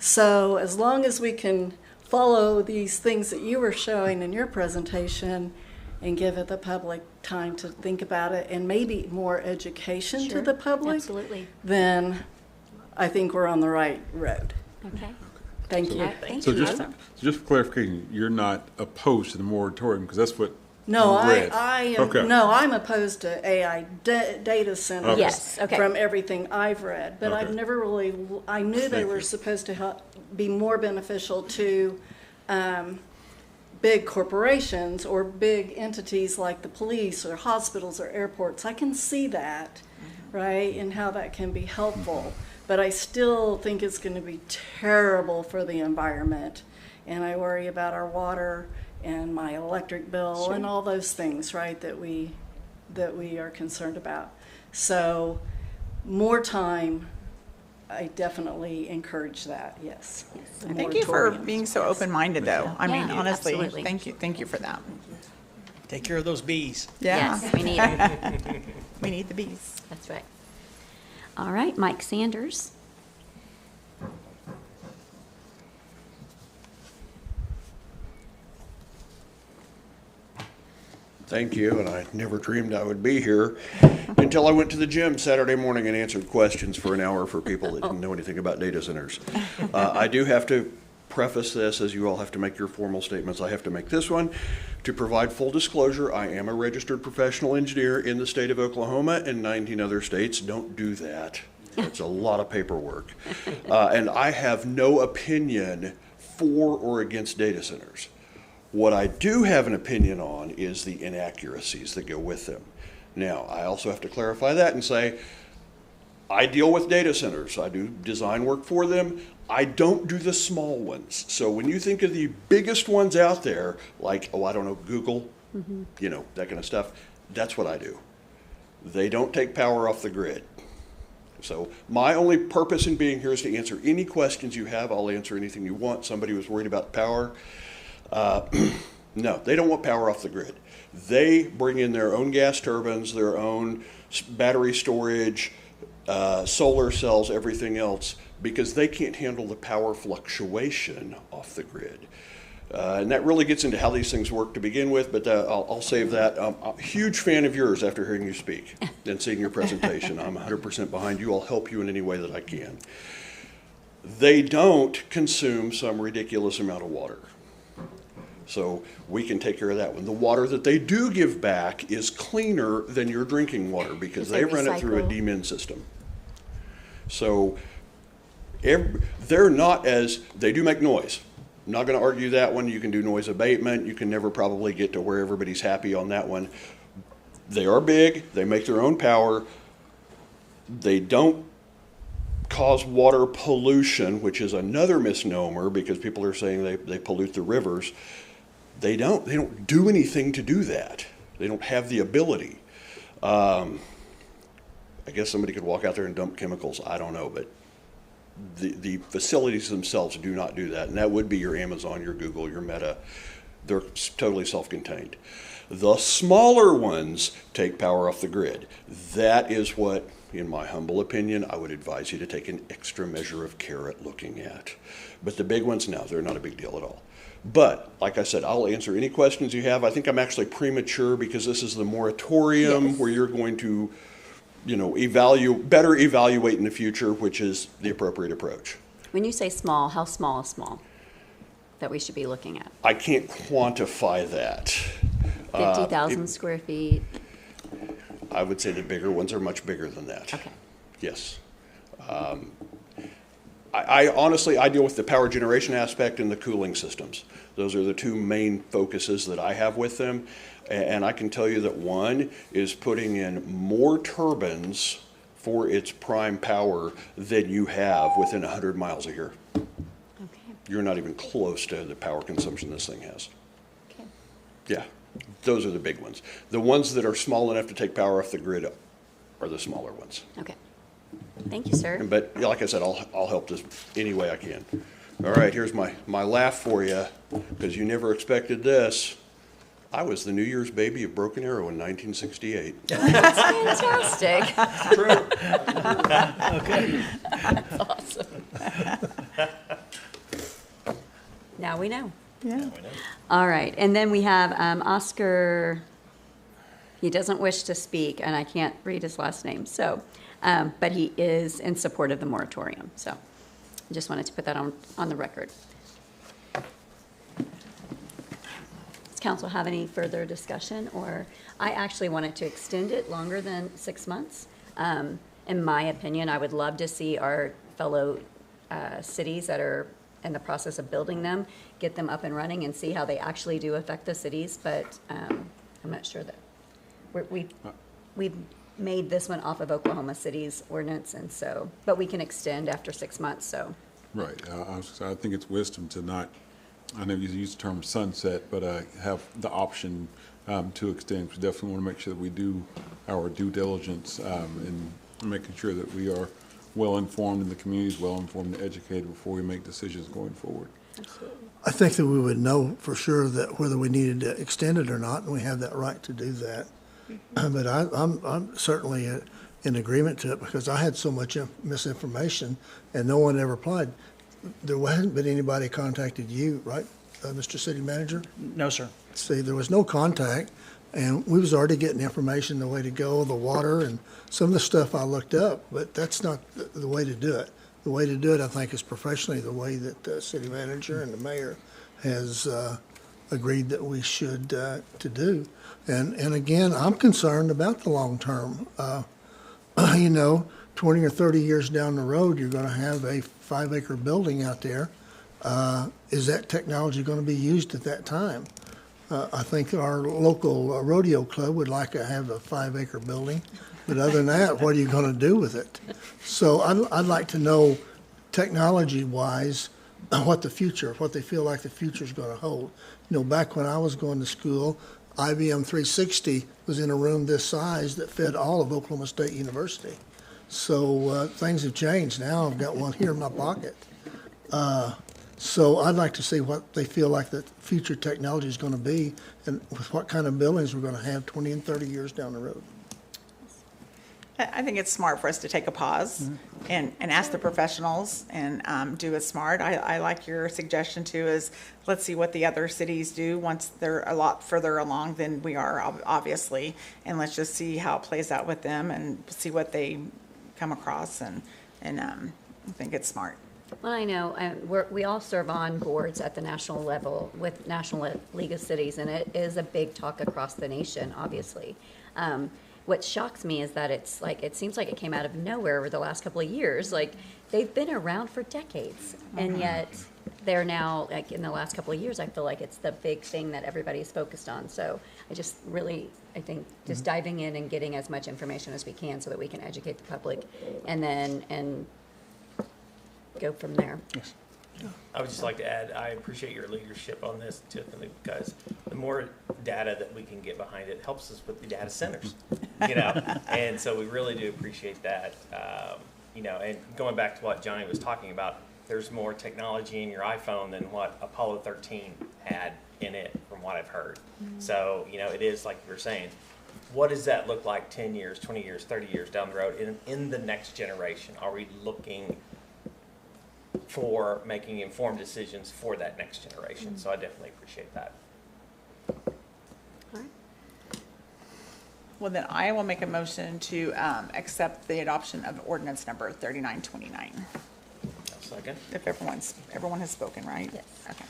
So as long as we can follow these things that you were showing in your presentation and give the public time to think about it and maybe more education to the public, absolutely, then I think we're on the right road. Okay. Thank you. So just for clarification, you're not opposed to the moratorium because that's what No, you read. I am. Okay. No, I'm opposed to AI data centers. Okay. Yes, okay. From everything I've read, but Okay. I've never really. I knew they were supposed to help, be more beneficial to big corporations or big entities like the police or hospitals or airports. I can see that, right, and how that can be helpful. But I still think it's going to be terrible for the environment, and I worry about our water and my electric bill and all those things, right, that we are concerned about. So more time I definitely encourage that, yes. The Thank you for moratoriums. being so open-minded, though. I mean, Yeah, honestly, absolutely. thank you for that. Take care of those bees. Yeah. Yes, we need it. We need the bees. That's right. All right, Mike Sanders. Thank you, and I never dreamed I would be here until I went to the gym Saturday morning and answered questions for an hour for people that didn't know anything about data centers. I do have to preface this, as you all have to make your formal statements. I have to make this one. To provide full disclosure, I am a registered professional engineer in the state of Oklahoma, and 19 other states don't do that. It's a lot of paperwork. And I have no opinion for or against data centers. What I do have an opinion on is the inaccuracies that go with them. Now, I also have to clarify that and say, I deal with data centers. I do design work for them. I don't do the small ones. So when you think of the biggest ones out there, like, oh, I don't know, Google, you know, that kind of stuff, that's what I do. They don't take power off the grid. So my only purpose in being here is to answer any questions you have. I'll answer anything you want. Somebody was worried about power. No, they don't want power off the grid. They bring in their own gas turbines, their own battery storage, solar cells, everything else, because they can't handle the power fluctuation off the grid. And that really gets into how these things work to begin with, but I'll save that. I'm a huge fan of yours after hearing you speak and seeing your presentation. I'm 100% behind you. I'll help you in any way that I can. They don't consume some ridiculous amount of water. So we can take care of that one. The water that they do give back is cleaner than your drinking water because they run it through a DMIN system. So they're not as, they do make noise. I'm not going to argue that one. You can do noise abatement. You can never probably get to where everybody's happy on that one. They are big. They make their own power. They don't cause water pollution, which is another misnomer because people are saying they pollute the rivers. They don't do anything to do that. They don't have the ability. I guess somebody could walk out there and dump chemicals. I don't know, but the facilities themselves do not do that. And that would be your Amazon, your Google, your Meta. They're totally self-contained. The smaller ones take power off the grid. That is what, in my humble opinion, I would advise you to take an extra measure of care at looking at. But the big ones, no, they're not a big deal at all. But, like I said, I'll answer any questions you have. I think I'm actually premature because this is the moratorium where you're going to, you know, better evaluate in the future, which is the appropriate approach. When you say small, how small is small that we should be looking at? I can't quantify that. 50,000 square feet? I would say the bigger ones are much bigger than that. Okay. Yes. I honestly deal with the power generation aspect and the cooling systems. Those are the two main focuses that I have with them. And I can tell you that one is putting in more turbines for its prime power than you have within 100 miles a year. Okay. You're not even close to the power consumption this thing has. Okay. Yeah, those are the big ones. The ones that are small enough to take power off the grid are the smaller ones. Okay. Thank you, sir. But like I said, I'll help this any way I can. All right, here's my laugh for you, because you never expected this. I was the New Year's baby of Broken Arrow in 1968. That's fantastic. True. Okay. That's awesome. Now we know. Yeah. All right, and then we have Oscar. He doesn't wish to speak, and I can't read his last name, so, but he is in support of the moratorium. So I just wanted to put that on the record. Does council have any further discussion? Or I actually wanted to extend it longer than 6 months. In my opinion, I would love to see our fellow cities that are in the process of building them, get them up and running and see how they actually do affect the cities. But I'm not sure that we've made this one off of Oklahoma City's ordinance, and so, but we can extend after 6 months, so. Right. I think it's wisdom to not, I know you use the term sunset, but have the option to extend. We definitely want to make sure that we do our due diligence in making sure that we are well-informed and the community's well-informed and educated before we make decisions going forward. I think that we would know for sure that whether we needed to extend it or not, and we have that right to do that. But I'm certainly in agreement to it because I had so much misinformation and no one ever applied. There hasn't been anybody contacted you, right, Mr. City Manager? No, sir. See, there was no contact, and we was already getting information the way to go, the water, and some of the stuff I looked up, but that's not the way to do it. The way to do it, I think, is professionally, the way that the city manager and the mayor has agreed that we should to do. And again, I'm concerned about the long term. 20 or 30 years down the road, you're going to have a 5-acre building out there. Is that technology going to be used at that time? I think our local rodeo club would like to have a 5-acre building, but other than that, what are you going to do with it? So I'd like to know, technology-wise, what they feel like the future is going to hold. Back when I was going to school, IBM 360 was in a room this size that fed all of Oklahoma State University. So things have changed. Now I've got one here in my pocket. So I'd like to see what they feel like the future technology is going to be and with what kind of buildings we're going to have 20 and 30 years down the road. I think it's smart for us to take a pause and ask the professionals and do it smart. I like your suggestion too, is let's see what the other cities do once they're a lot further along than we are, obviously. And let's just see how it plays out with them and see what they come across. And I think it's smart. Well, I know, we all serve on boards at the national level with National League of Cities, and it is a big talk across the nation, obviously. What shocks me is that it seems like it came out of nowhere over the last couple of years. Like, they've been around for decades, and yet they're now, like, in the last couple of years, I feel like it's the big thing that everybody's focused on. So I just really, I think, just diving in and getting as much information as we can so that we can educate the public and go from there. Yes. I would just like to add, I appreciate your leadership on this, Tiffany, because the more data that we can get behind it helps us with the data centers, and so we really do appreciate that, and going back to what Johnny was talking about, there's more technology in your iPhone than what Apollo 13 had in it, from what I've heard. So, it is like you were saying, what does that look like 10 years, 20 years, 30 years down the road in the next generation? Are we looking for making informed decisions for that next generation? So I definitely appreciate that. All right. Well, then I will make a motion to accept the adoption of ordinance number 3929. I'll second. If everyone has spoken, right? Yes. Okay.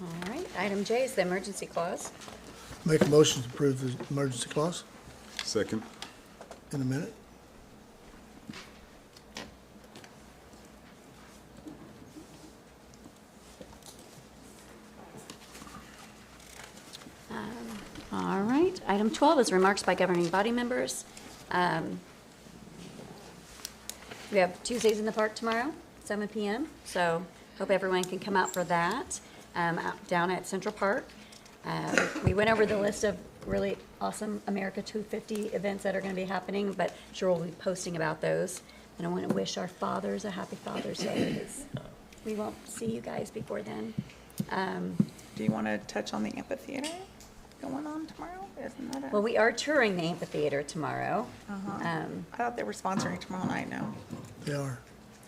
All right, item J is the emergency clause. Make a motion to approve the emergency clause Second. in a minute. All right, item 12 is remarks by governing body members. We have Tuesdays in the Park tomorrow, 7 p.m., so hope everyone can come out for that, down at Central Park. We went over the list of really awesome America 250 events that are going to be happening, but sure we'll be posting about those. And I want to wish our fathers a happy Father's Day, because we won't see you guys before then. Do you want to touch on the amphitheater going on tomorrow? Isn't that Well, we are touring the amphitheater tomorrow. I thought they were sponsoring tomorrow night, no? They are.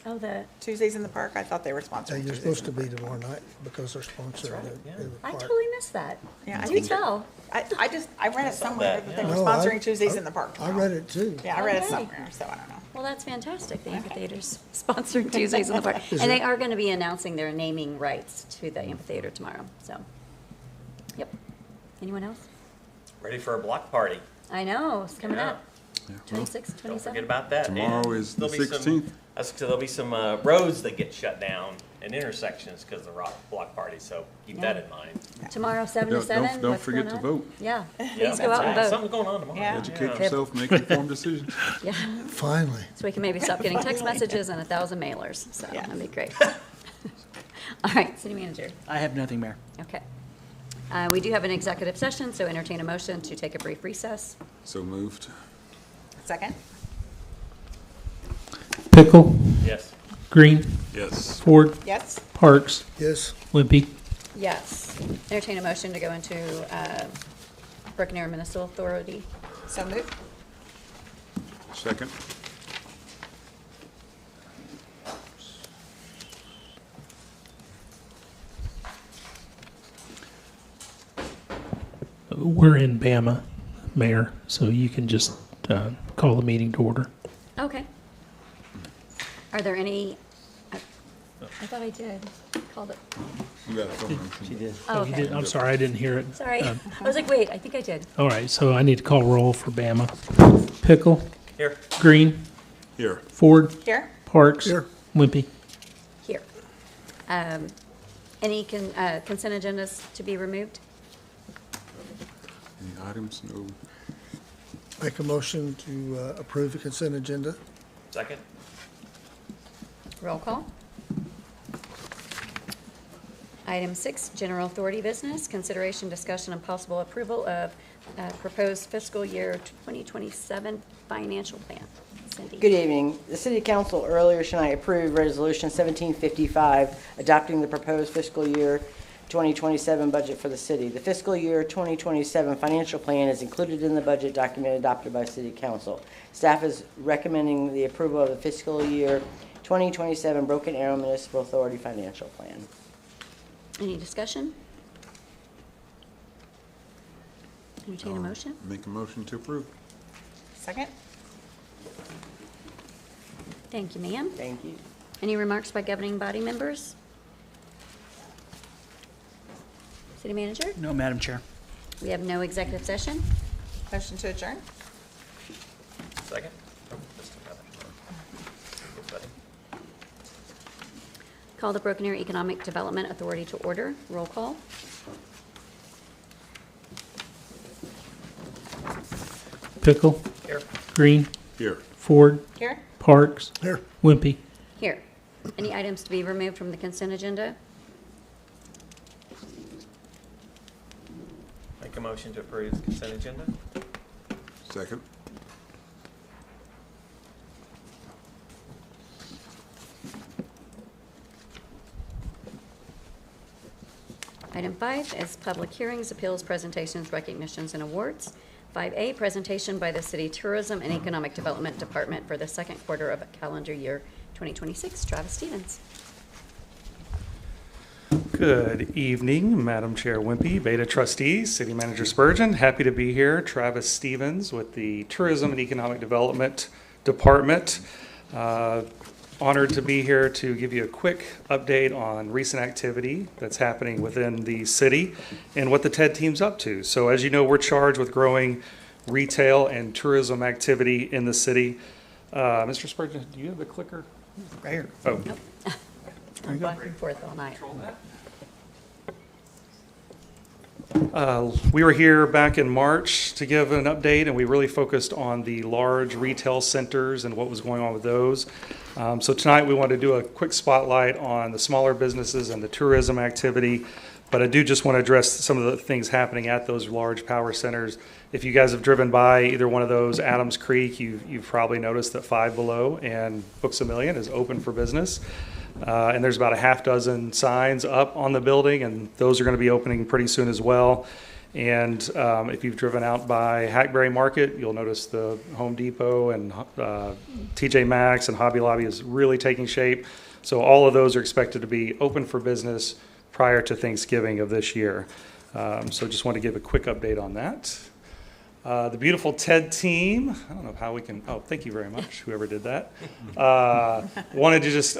Oh, the Tuesdays in the Park, I thought they were Yeah, sponsoring you're Tuesdays supposed in to the be tomorrow night because they're sponsoring the I park. totally missed that. Yeah, I Do think tell. I read it somewhere that they were No, sponsoring Tuesdays in the Park I tomorrow. read it too. Yeah, I read it Okay. somewhere, so I don't know. Well, that's fantastic. The amphitheater's sponsoring Tuesdays in the Park. Is And they it- are going to be announcing their naming rights to the amphitheater tomorrow, so. Yep. Anyone else? Ready for a block party? I know, it's coming Yeah. up. Yeah, well, 26, Don't 27. forget about that. Tomorrow And is the there'll be some- 16th. There'll be some roads that get shut down and intersections because of the block party, so keep that in mind. Tomorrow, 7 to Don't- 7. don't what's forget going to on? vote. Yeah, Yeah, please go that's out and right. vote. Something's going on tomorrow. Yeah. Educate yourself, make informed decisions. Yeah, Finally. so we can maybe stop getting text messages and 1,000 mailers, so Yeah. that'd be great. All right, city manager. I have nothing, Mayor. Okay. We do have an executive session, so entertain a motion to take a brief recess. So moved. Second? Pickle? Yes. Green? Yes. Ford? Yes? Parks? Yes. Wimpy? Yes. Entertain a motion to go into Broken Arrow Municipal Authority. So moved. Second. We're in Bama, Mayor, so you can just call the meeting to order. Okay. Are there any, I thought I did. Called it. You got a phone number. She did. Oh, You okay. did- I'm sorry, I didn't hear it. Sorry. I was like, wait, I think I did. All right, so I need to call roll for Bama. Pickle? Here. Green? Here. Ford? Here? Parks? Here. Wimpy? Here. Any consent agendas to be removed? Any items? No. Make a motion to approve the consent agenda. Second? Roll call. Item 6, general authority business, consideration, discussion, and possible approval of proposed fiscal year 2027 financial plan. Cindy. Good evening. The City Council earlier tonight approved Resolution 1755, adopting the proposed fiscal year 2027 budget for the city. The fiscal year 2027 financial plan is included in the budget document adopted by City Council. Staff is recommending the approval of the fiscal year 2027 Broken Arrow Municipal Authority financial plan. Any discussion? Entertain a motion? Make a motion to approve. Second? Thank you, ma'am. Thank you. Any remarks by governing body members? City manager? No, Madam Chair. We have no executive session. Motion to adjourn? Second? Call the Broken Arrow Economic Development Authority to order. Roll call. Pickle? Here. Green? Here. Ford? Here? Parks? Here. Wimpy? Here. Any items to be removed from the consent agenda? Make a motion to approve the consent agenda? Second. Item 5 is public hearings, appeals, presentations, recognitions, and awards. 5A, presentation by the City Tourism and Economic Development Department for the second quarter of calendar year 2026. Travis Stevens. Good evening, Madam Chair Wimpy, Beta Trustees, City Manager Spurgeon. Happy to be here. Travis Stevens with the Tourism and Economic Development Department. Honored to be here to give you a quick update on recent activity that's happening within the city and what the TED team's up to. So as you know, we're charged with growing retail and tourism activity in the city. Mr. Spurgeon, do you have the clicker? Right here. Oh. Back and forth all night. We were here back in March to give an update, and we really focused on the large retail centers and what was going on with those. So tonight we want to do a quick spotlight on the smaller businesses and the tourism activity, but I do just want to address some of the things happening at those large power centers. If you guys have driven by either one of those, Adams Creek, you've probably noticed that Five Below and Books A Million is open for business. And there's about a half dozen signs up on the building, and those are going to be opening pretty soon as well. And if you've driven out by Hackberry Market, you'll notice the Home Depot and TJ Maxx and Hobby Lobby is really taking shape. So all of those are expected to be open for business prior to Thanksgiving of this year. So just want to give a quick update on that. The beautiful TED team, I don't know how we can, oh, thank you very much, whoever did that. Wanted to just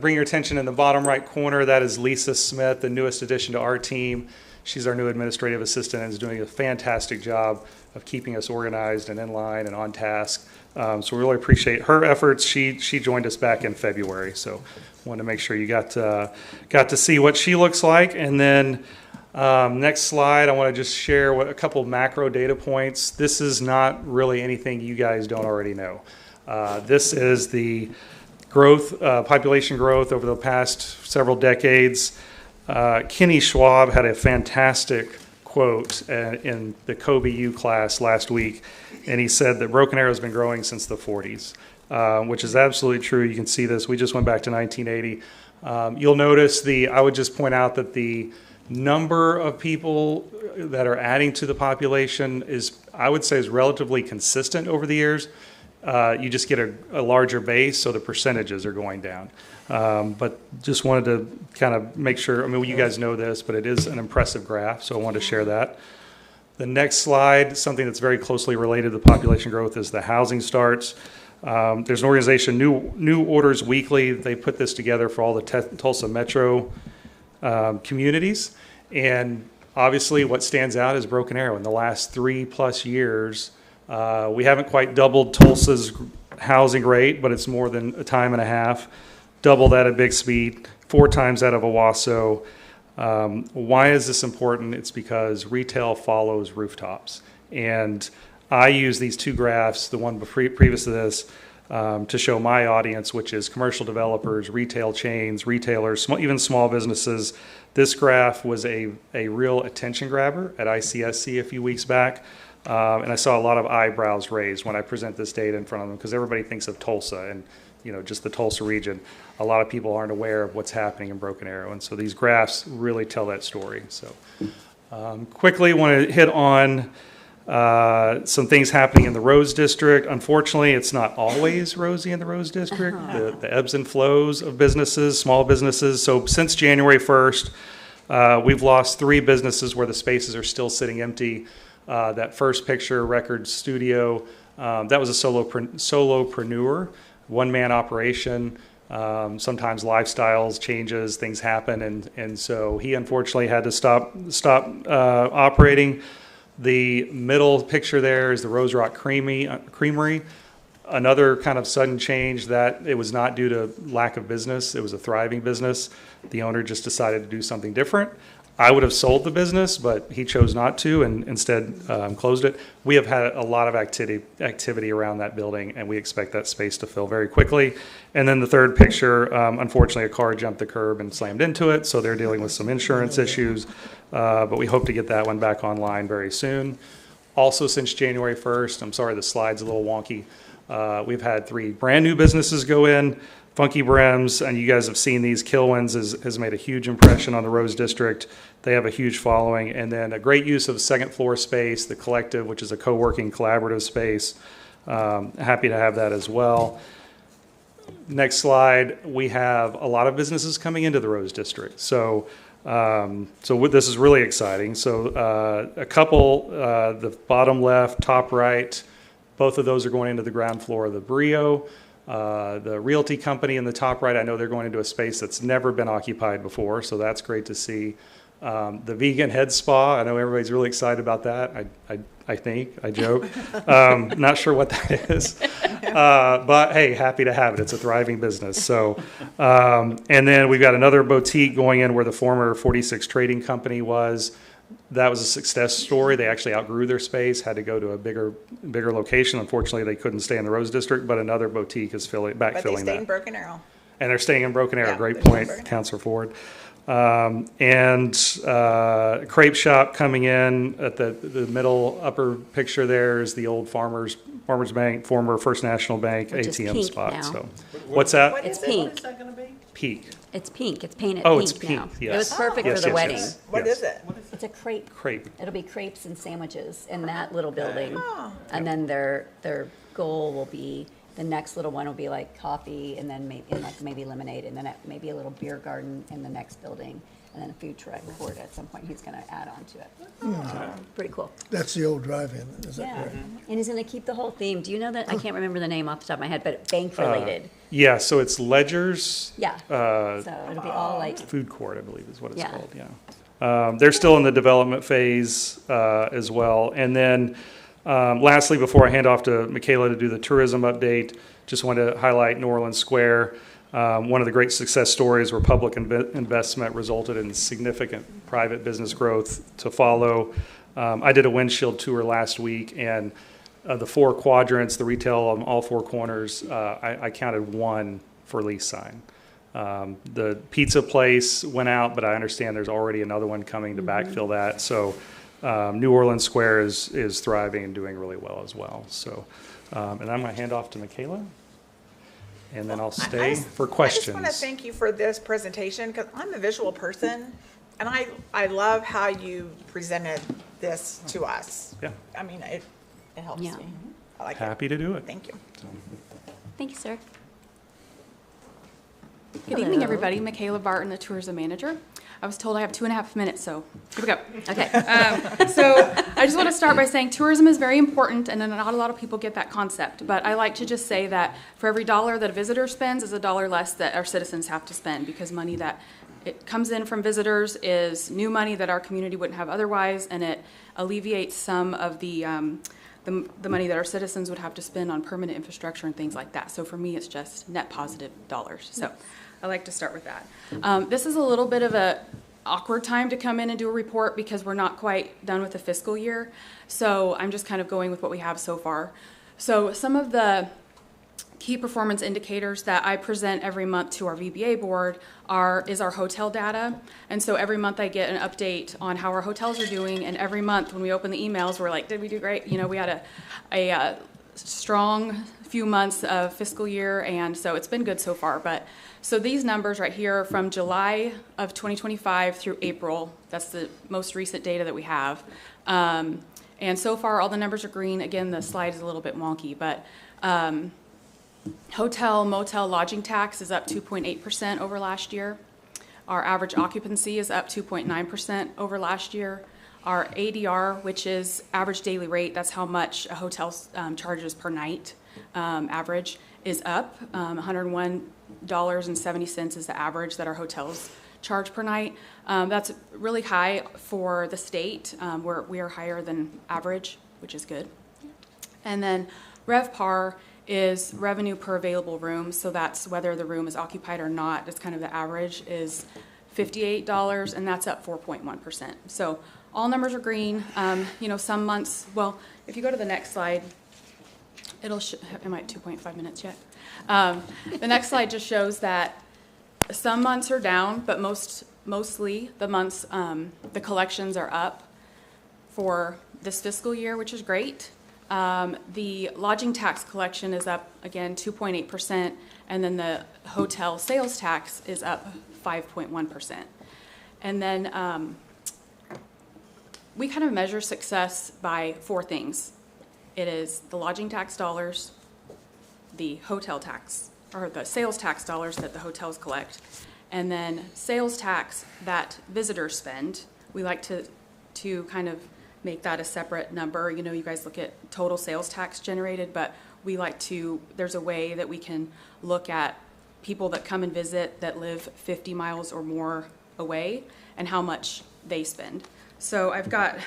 bring your attention in the bottom right corner. That is Lisa Smith, the newest addition to our team. She's our new administrative assistant and is doing a fantastic job of keeping us organized and in line and on task. So we really appreciate her efforts. She joined us back in February, so wanted to make sure you got to see what she looks like. And then next slide, I want to just share a couple macro data points. This is not really anything you guys don't already know. This is the growth, population growth over the past several decades. Kenny Schwab had a fantastic quote in the Kobe U class last week, and he said that Broken Arrow has been growing since the 40s, which is absolutely true. You can see this. We just went back to 1980. You'll notice I would just point out that the number of people that are adding to the population I would say is relatively consistent over the years. You just get a larger base, so the percentages are going down. But just wanted to kind of make sure, I mean, you guys know this, but it is an impressive graph, so I wanted to share that. The next slide, something that's very closely related to population growth, is the housing starts. There's an organization, New Orders Weekly. They put this together for all the Tulsa Metro communities. And obviously what stands out is Broken Arrow. In the last 3+ years, we haven't quite doubled Tulsa's housing rate, but it's more than a time and a half. Double that at Bixby, 4 times that of Owasso. Why is this important? It's because retail follows rooftops. And I use these 2 graphs, the one previous to this, to show my audience, which is commercial developers, retail chains, retailers, even small businesses. This graph was a real attention grabber at ICSC a few weeks back. And I saw a lot of eyebrows raised when I present this data in front of them, because everybody thinks of Tulsa and just the Tulsa region. A lot of people aren't aware of what's happening in Broken Arrow, and so these graphs really tell that story. So quickly want to hit on some things happening in the Rose District. Unfortunately, it's not always rosy in the Rose District. The ebbs and flows of businesses, small businesses. So since January 1st, we've lost 3 businesses where the spaces are still sitting empty. That first picture, Record Studio, that was a solopreneur, one-man operation. Sometimes lifestyles changes, things happen, and so he unfortunately had to stop operating. The middle picture there is the Rose Rock Creamery. Another kind of sudden change that it was not due to lack of business. It was a thriving business. The owner just decided to do something different. I would have sold the business, but he chose not to and instead closed it. We have had a lot of activity around that building, and we expect that space to fill very quickly. And then the third picture, unfortunately, a car jumped the curb and slammed into it, so they're dealing with some insurance issues, but we hope to get that one back online very soon. Also, since January 1st, I'm sorry, the slide's a little wonky, we've had 3 brand new businesses go in. Funky Brems, and you guys have seen these. Kilwins has made a huge impression on the Rose District. They have a huge following. And then a great use of second floor space, the Collective, which is a co-working collaborative space. Happy to have that as well. Next slide, we have a lot of businesses coming into the Rose District. So this is really exciting. So a couple, the bottom left, top right, both of those are going into the ground floor of the Brio. The realty company in the top right, I know they're going into a space that's never been occupied before, so that's great to see. The vegan head spa, I know everybody's really excited about that. I joke. Not sure what that is, but hey, happy to have it. It's a thriving business. So, and then we've got another boutique going in where the former 46 Trading Company was. That was a success story. They actually outgrew their space, had to go to a bigger location. Unfortunately, they couldn't stay in the Rose District, but another boutique is backfilling that. But they stayed in Broken Arrow. And they're staying in Broken Arrow. Yeah, Great point, Councilor Ford. And Crepe Shop coming in at the middle upper picture there is the old Farmers Bank, former First National Bank Which is ATM pink spot. now. So, what's that? It's pink. What is that going to be? Peak. It's pink. It's painted Oh, pink it's pink, now. yes. It was perfect Yes, for the yes, wedding. yes. What Yes. is it? It's a crepe. Crepe. It'll be crepes and sandwiches in that little building. And then their goal will be, the next little one will be like coffee, and then maybe lemonade, and then maybe a little beer garden in the next building, and then a food truck court at some point he's going to add on to it. So, pretty cool. That's the old drive-in, is that Yeah, correct? and he's going to keep the whole theme. Do you know that? I can't remember the name off the top of my head, but bank related. Yeah, so it's Ledger's. Yeah. So it'll be all like Food court, I believe is what it's Yeah. called, yeah. They're still in the development phase as well. And then lastly, before I hand off to Michaela to do the tourism update, just wanted to highlight New Orleans Square. One of the great success stories where public investment resulted in significant private business growth to follow. I did a windshield tour last week, and the 4 quadrants, the retail on all 4 corners, I counted 1 for lease sign. The pizza place went out, but I understand there's already another one coming to backfill that. So New Orleans Square is thriving and doing really well as well. So, and I'm going to hand off to Michaela, and then I'll stay for questions. I just want to thank you for this presentation because I'm a visual person, and I love how you presented this to us. Yeah. I mean, it helps me. I like Happy to do it. Thank you. Thank you, sir. Good evening, everybody. Michaela Barton, the tourism manager. I was told I have 2.5 minutes, so here we go. Okay. So I just want to start by saying tourism is very important, and not a lot of people get that concept. But I like to just say that for every dollar that a visitor spends is a dollar less that our citizens have to spend, because money that it comes in from visitors is new money that our community wouldn't have otherwise, and it alleviates some of the money that our citizens would have to spend on permanent infrastructure and things like that. So for me, it's just net positive dollars. So I like to start with that. This is a little bit of a awkward time to come in and do a report because we're not quite done with the fiscal year. So I'm just kind of going with what we have so far. So some of the key performance indicators that I present every month to our VBA board is our hotel data. And so every month I get an update on how our hotels are doing. And every month when we open the emails, we're like, did we do great? You know, we had a strong few months of fiscal year. And so it's been good so far. But so these numbers right here are from July of 2025 through April. That's the most recent data that we have. And so far all the numbers are green. Again, the slide is a little bit wonky, but hotel, motel, lodging tax is up 2.8% over last year. Our average occupancy is up 2.9% over last year. Our ADR, which is average daily rate, that's how much a hotel charges per night, average, is up. $101.70 is the average that our hotels charge per night. That's really high for the state. We are higher than average, which is good. And then RevPAR is revenue per available room, so that's whether the room is occupied or not. That's kind of the average is $58, and that's up 4.1%. So all numbers are green. You know, some months, well, if you go to the next slide, it'll am I at 2.5 minutes yet? The next slide just shows that some months are down, but mostly the months, the collections are up for this fiscal year, which is great. The lodging tax collection is up, again, 2.8%, and then the hotel sales tax is up 5.1%. And then we kind of measure success by 4 things. It is the lodging tax dollars, the hotel tax, or the sales tax dollars that the hotels collect, and then sales tax that visitors spend. We like to kind of make that a separate number. You know, you guys look at total sales tax generated, but we like to, there's a way that we can look at people that come and visit that live 50 miles or more away and how much they spend. So I've got,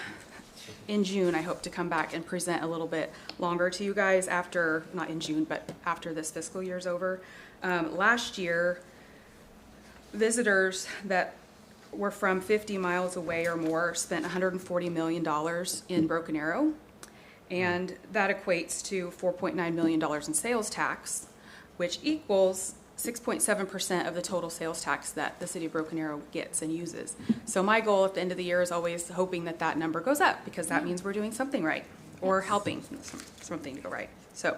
in June, I hope to come back and present a little bit longer to you guys after, not in June, but after this fiscal year's over. Last year, visitors that were from 50 miles away or more spent $140 million in Broken Arrow, and that equates to $4.9 million in sales tax, which equals 6.7% of the total sales tax that the city of Broken Arrow gets and uses. So my goal at the end of the year is always hoping that that number goes up, because that means we're doing something right or helping something to go right. So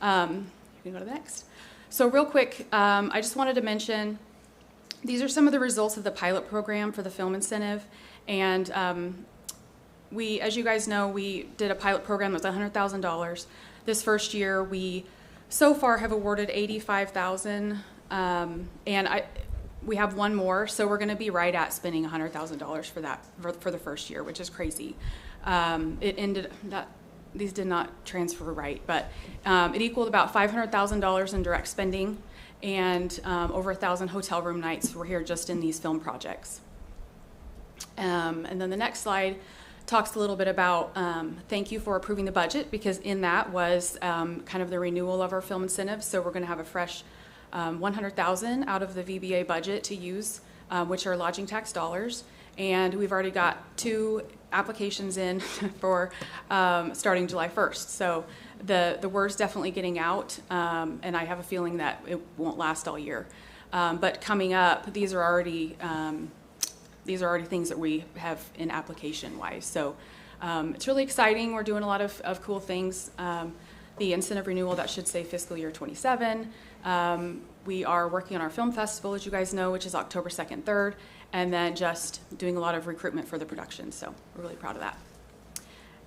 you can go to the next. So real quick, I just wanted to mention these are some of the results of the pilot program for the film incentive. And as you guys know, we did a pilot program that was $100,000. This first year, we so far have awarded $85,000, and we have one more, so we're going to be right at spending $100,000 for that for the first year, which is crazy. These did not transfer right, but it equaled about $500,000 in direct spending, and over 1,000 hotel room nights were here just in these film projects. And then the next slide talks a little bit about thank you for approving the budget, because in that was kind of the renewal of our film incentives. So we're going to have a fresh $100,000 out of the VBA budget to use, which are lodging tax dollars. And we've already got 2 applications in for starting July 1st. So the word's definitely getting out, and I have a feeling that it won't last all year. But coming up, these are already these are already things that we have in application-wise. So it's really exciting. We're doing a lot of cool things. The incentive renewal, that should say fiscal year 27. We are working on our film festival, as you guys know, which is October 2nd, 3rd, and then just doing a lot of recruitment for the production. So we're really proud of that.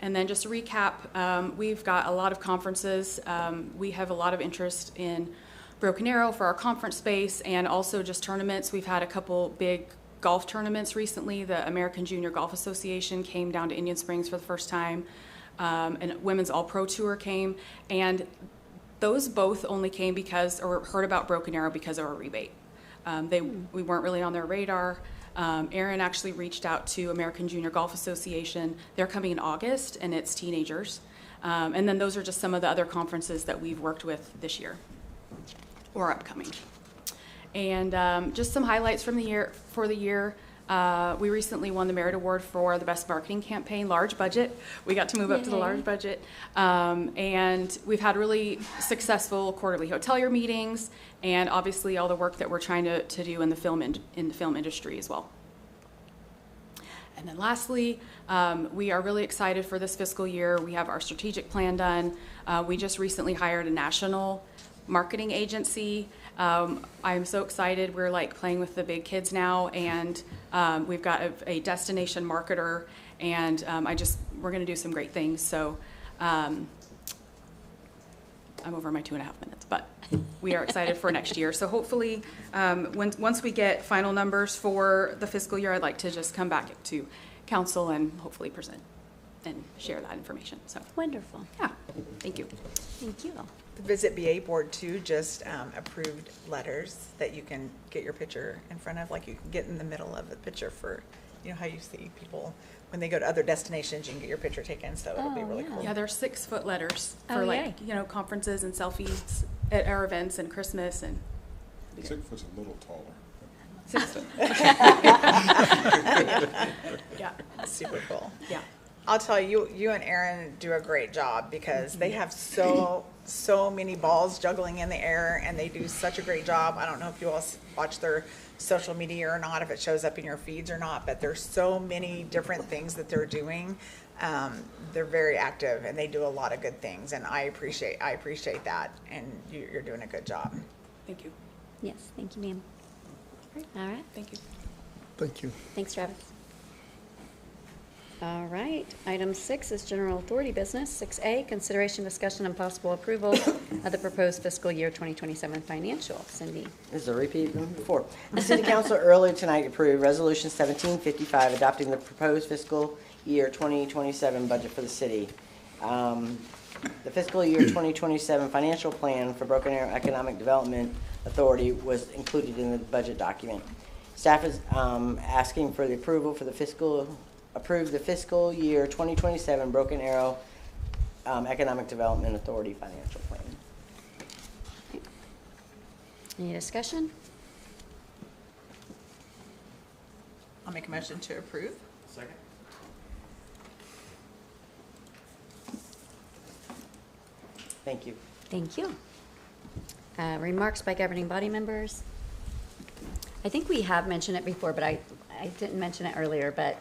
And then just to recap, we've got a lot of conferences. We have a lot of interest in Broken Arrow for our conference space, and also just tournaments. We've had a couple big golf tournaments recently. The American Junior Golf Association came down to Indian Springs for the first time, and Women's All-Pro Tour came. And those both only came because, or heard about Broken Arrow because of our rebate. We weren't really on their radar. Aaron actually reached out to American Junior Golf Association. They're coming in August, and it's teenagers. And then those are just some of the other conferences that we've worked with this year or upcoming. And just some highlights from the year. We recently won the Merit Award for the Best Marketing Campaign, large budget. We got to move up to the large budget. And we've had really successful quarterly hotelier meetings, and obviously all the work that we're trying to do in the film industry as well. And then lastly, we are really excited for this fiscal year. We have our strategic plan done. We just recently hired a national marketing agency. I'm so excited. We're like playing with the big kids now, and we've got a destination marketer, and we're going to do some great things. So I'm over my 2.5 minutes, but we are excited for next year. So hopefully, once we get final numbers for the fiscal year, I'd like to just come back to council and hopefully present and share that information. So wonderful. Yeah. Thank you. Thank you. The Visit BA Board too just approved letters that you can get your picture in front of, like you can get in the middle of the picture for, you know, how you see people when they go to other destinations, you can get your picture taken, so it'll be really cool. Yeah, they're 6-foot letters for conferences and selfies at our events and Christmas and. 6 foot's a little taller. 6 foot. Yeah, super cool. Yeah. I'll tell you, you and Aaron do a great job because they have so many balls juggling in the air, and they do such a great job. I don't know if you all watch their social media or not, if it shows up in your feeds or not, but there's so many different things that they're doing. They're very active, and they do a lot of good things, and I appreciate that, and you're doing a good job. Thank you. Yes, thank you, ma'am. All right. Thank you. Thank you. Thanks, Travis. All right, item 6 is general authority business. 6A, consideration, discussion, and possible approval of the proposed fiscal year 2027 financial. Cindy. This is a repeat from before. The City Council earlier tonight approved Resolution 1755, adopting the proposed fiscal year 2027 budget for the city. The fiscal year 2027 financial plan for Broken Arrow Economic Development Authority was included in the budget document. Staff is asking for the approval for the approve the fiscal year 2027 Broken Arrow Economic Development Authority financial plan. Any discussion? I'll make a motion to approve. Second. Thank you. Thank you. Remarks by governing body members. I think we have mentioned it before, but I didn't mention it earlier, but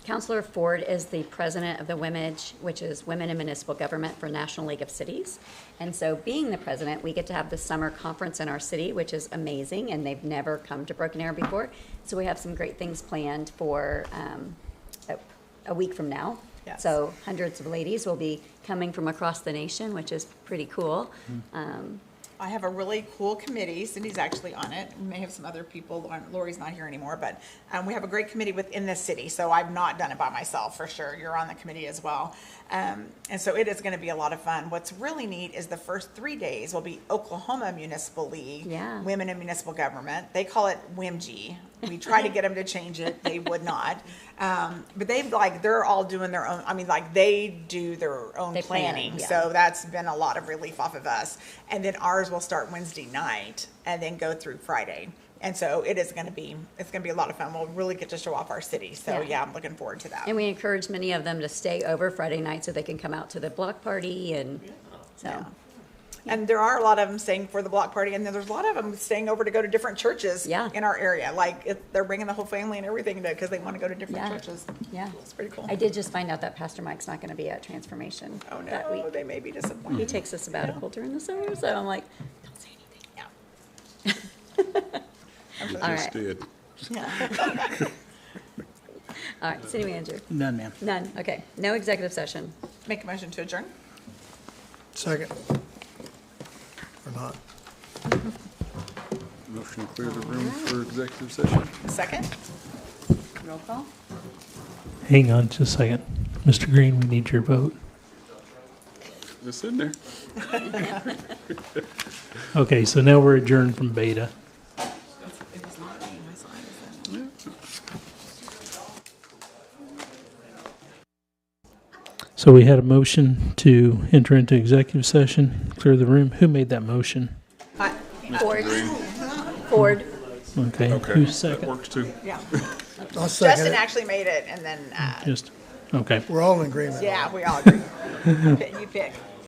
Councilor Ford is the president of the WIMAGE, which is Women in Municipal Government for National League of Cities. And so being the president, we get to have the summer conference in our city, which is amazing, and they've never come to Broken Arrow before. So we have some great things planned for a week from now. Yes. So hundreds of ladies will be coming from across the nation, which is pretty cool. I have a really cool committee. Cindy's actually on it. We may have some other people. Lori's not here anymore, but we have a great committee within the city. So I've not done it by myself for sure. You're on the committee as well. And so it is going to be a lot of fun. What's really neat is the first 3 days will be Oklahoma Municipal League, Women in Municipal Government. They call it WIMG. We try to get them to change it. They would not. But they're all doing their own, they do their own planning. So that's been a lot of relief off of us. And then ours will start Wednesday night and then go through Friday. And so it's going to be a lot of fun. We'll really get to show off our city. So yeah, I'm looking forward to that. And we encourage many of them to stay over Friday night so they can come out to the block party and so. Yeah. And there are a lot of them staying for the block party, and then there's a lot of them staying over to go to different churches in our area. Like, they're bringing the whole family and everything because they want to go to different churches. Yeah. It's pretty cool. I did just find out that Pastor Mike's not going to be at Transformation that week. They may be disappointed. He takes a sabbatical during the summer, so I'm like, don't say anything. It All just right. did. All right, city manager. None, ma'am. None, okay. No executive session. Make a motion to adjourn. Second. Or not. Motion to clear the room for executive session. Second. Roll call. Hang on just a second. Mr. Green, we need your vote. It's in there. Okay, so now we're adjourned from beta. So we had a motion to enter into executive session, clear the room. Who made that motion? Ford. Ford. Okay, Okay, who's that second? works too. Yeah. I'll second Justin it. actually made it, and then, Just, okay. We're all in agreement. yeah, we all agree. You pick.